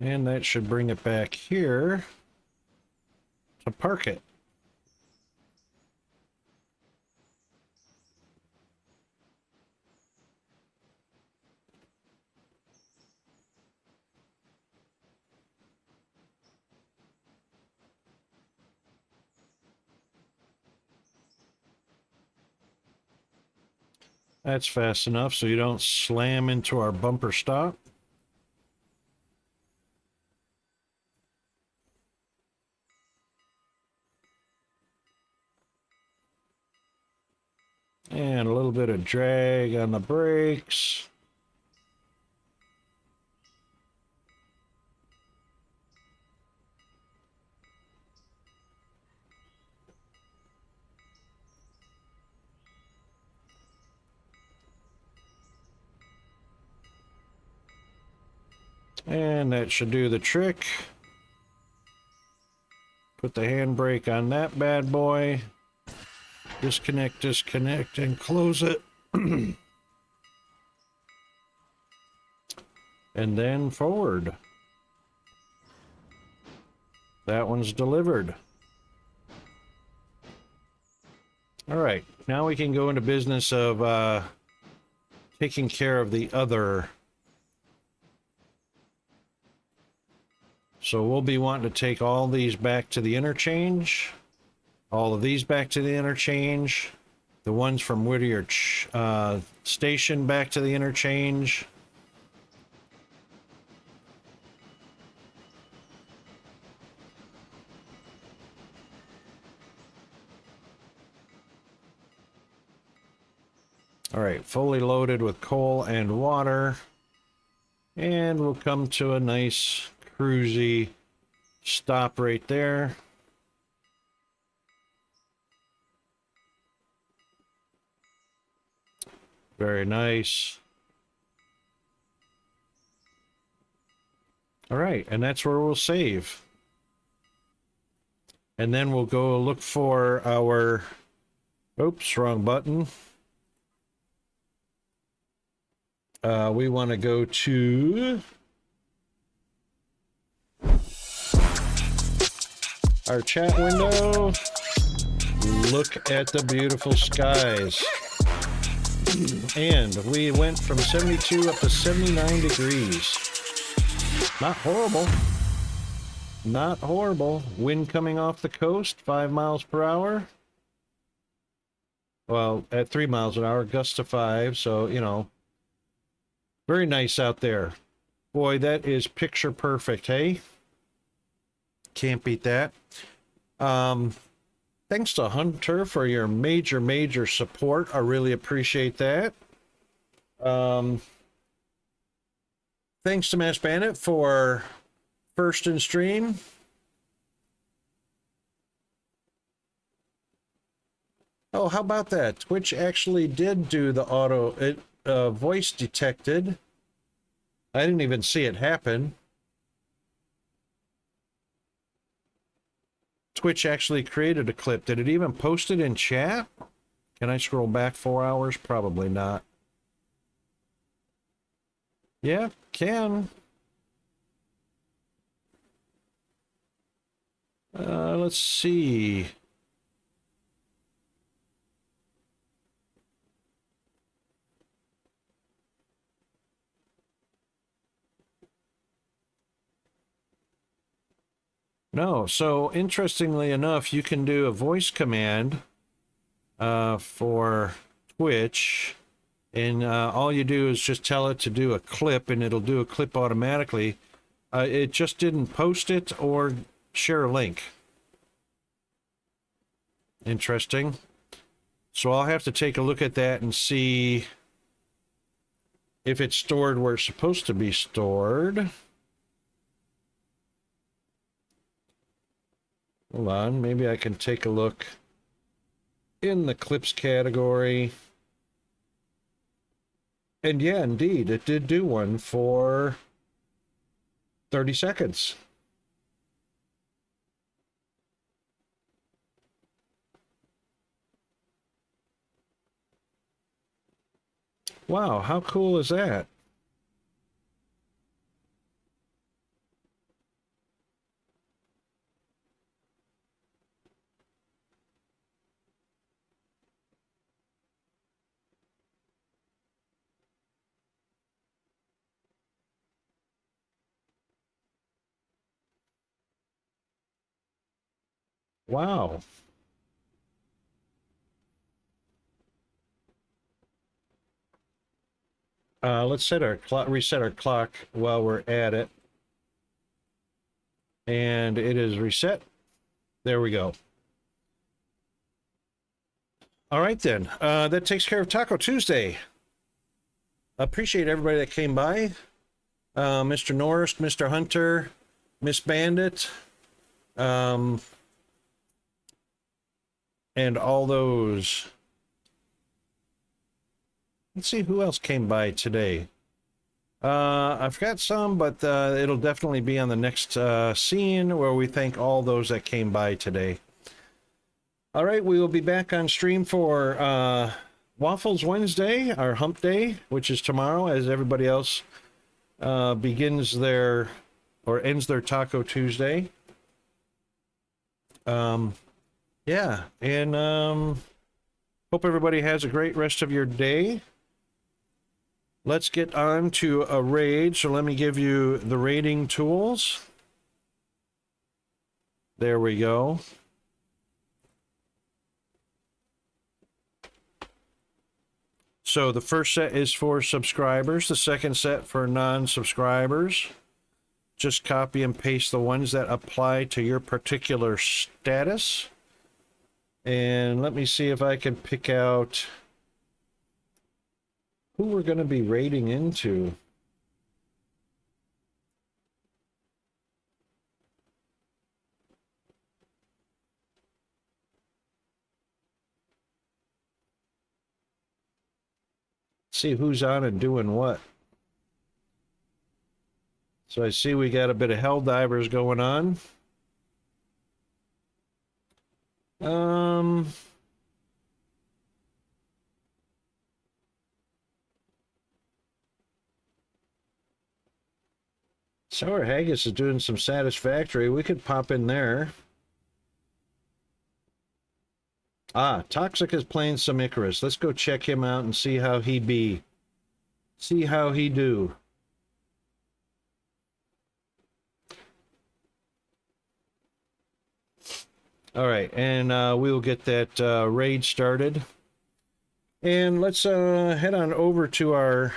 And that should bring it back here to park it. That's fast enough so you don't slam into our bumper stop. And a little bit of drag on the brakes. And that should do the trick. Put the handbrake on that bad boy. Disconnect, disconnect, and close it. And then forward. That one's delivered. All right, now we can go into business of taking care of the other. So we'll be wanting to take all these back to the interchange, all of these back to the interchange, the ones from Whittier Station back to the interchange. All right, fully loaded with coal and water. And we'll come to a nice cruisy stop right there. Very nice. All right, and that's where we'll save. And then we'll go look for our... Oops, wrong button. We want to go to our chat window. Look at the beautiful skies. And we went from 72 up to 79 degrees. Not horrible. Not horrible. Wind coming off the coast, 5 miles per hour. Well, at 3 miles an hour, gusts to 5, so, you know. Very nice out there. Boy, that is picture perfect, hey? Can't beat that. Thanks to Hunter for your major support. I really appreciate that. Thanks to Mass Bandit for first in stream. Oh, how about that? Twitch actually did do the auto voice detected. I didn't even see it happen. Twitch actually created a clip. Did it even post it in chat? Can I scroll back 4 hours? Probably not. Yeah, can. Let's see. No, so interestingly enough, you can do a voice command for Twitch, and all you do is just tell it to do a clip, and it'll do a clip automatically. It just didn't post it or share a link. Interesting. So I'll have to take a look at that and see if it's stored where it's supposed to be stored. Hold on, maybe I can take a look in the clips category. And yeah, indeed, it did do one for 30 seconds. Wow, how cool is that? Wow. let's set our clock, reset our clock while we're at it. And it is reset. There we go. All right, then. That takes care of Taco Tuesday. Appreciate everybody that came by. Mr. Norris, Mr. Hunter, Miss Bandit, and all those. Let's see who else came by today. I forgot some, but it'll definitely be on the next scene where we thank all those that came by today. All right, we will be back on stream for Waffles Wednesday, our hump day, which is tomorrow, as everybody else begins their or ends their Taco Tuesday. Yeah, and hope everybody has a great rest of your day. Let's get on to a raid. So let me give you the raiding tools. There we go. So the first set is for subscribers, the second set for non-subscribers. Just copy and paste the ones that apply to your particular status. And let me see if I can pick out who we're going to be raiding into. See who's on and doing what. So I see we got a bit of Helldivers going on. Sour Haggis is doing some Satisfactory. We could pop in there. Ah, Toxic is playing some Icarus. Let's go check him out and see how he be. See how he do. All right, and we will get that raid started. And let's head on over to our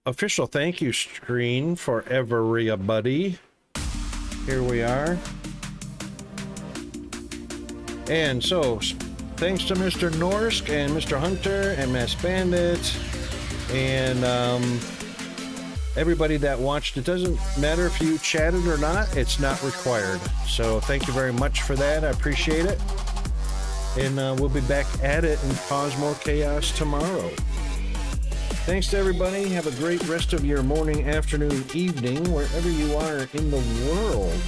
official thank you screen for everybody. Here we are. And so, thanks to Mr. Norsk and Mr. Hunter and Mass Bandit and everybody that watched. It doesn't matter if you chatted or not, it's not required. So thank you very much for that. I appreciate it. And we'll be back at it and cause more chaos tomorrow. Thanks to everybody. Have a great rest of your morning, afternoon, evening, wherever you are in the world.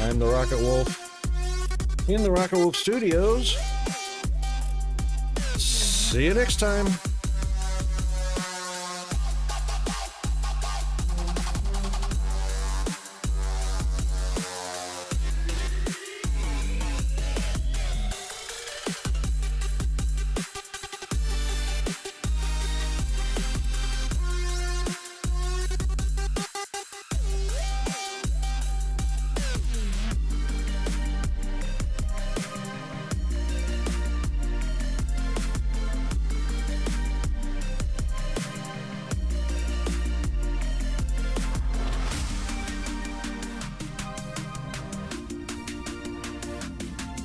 I'm the Rocket Wolf in the Rocket Wolf Studios. See you next time.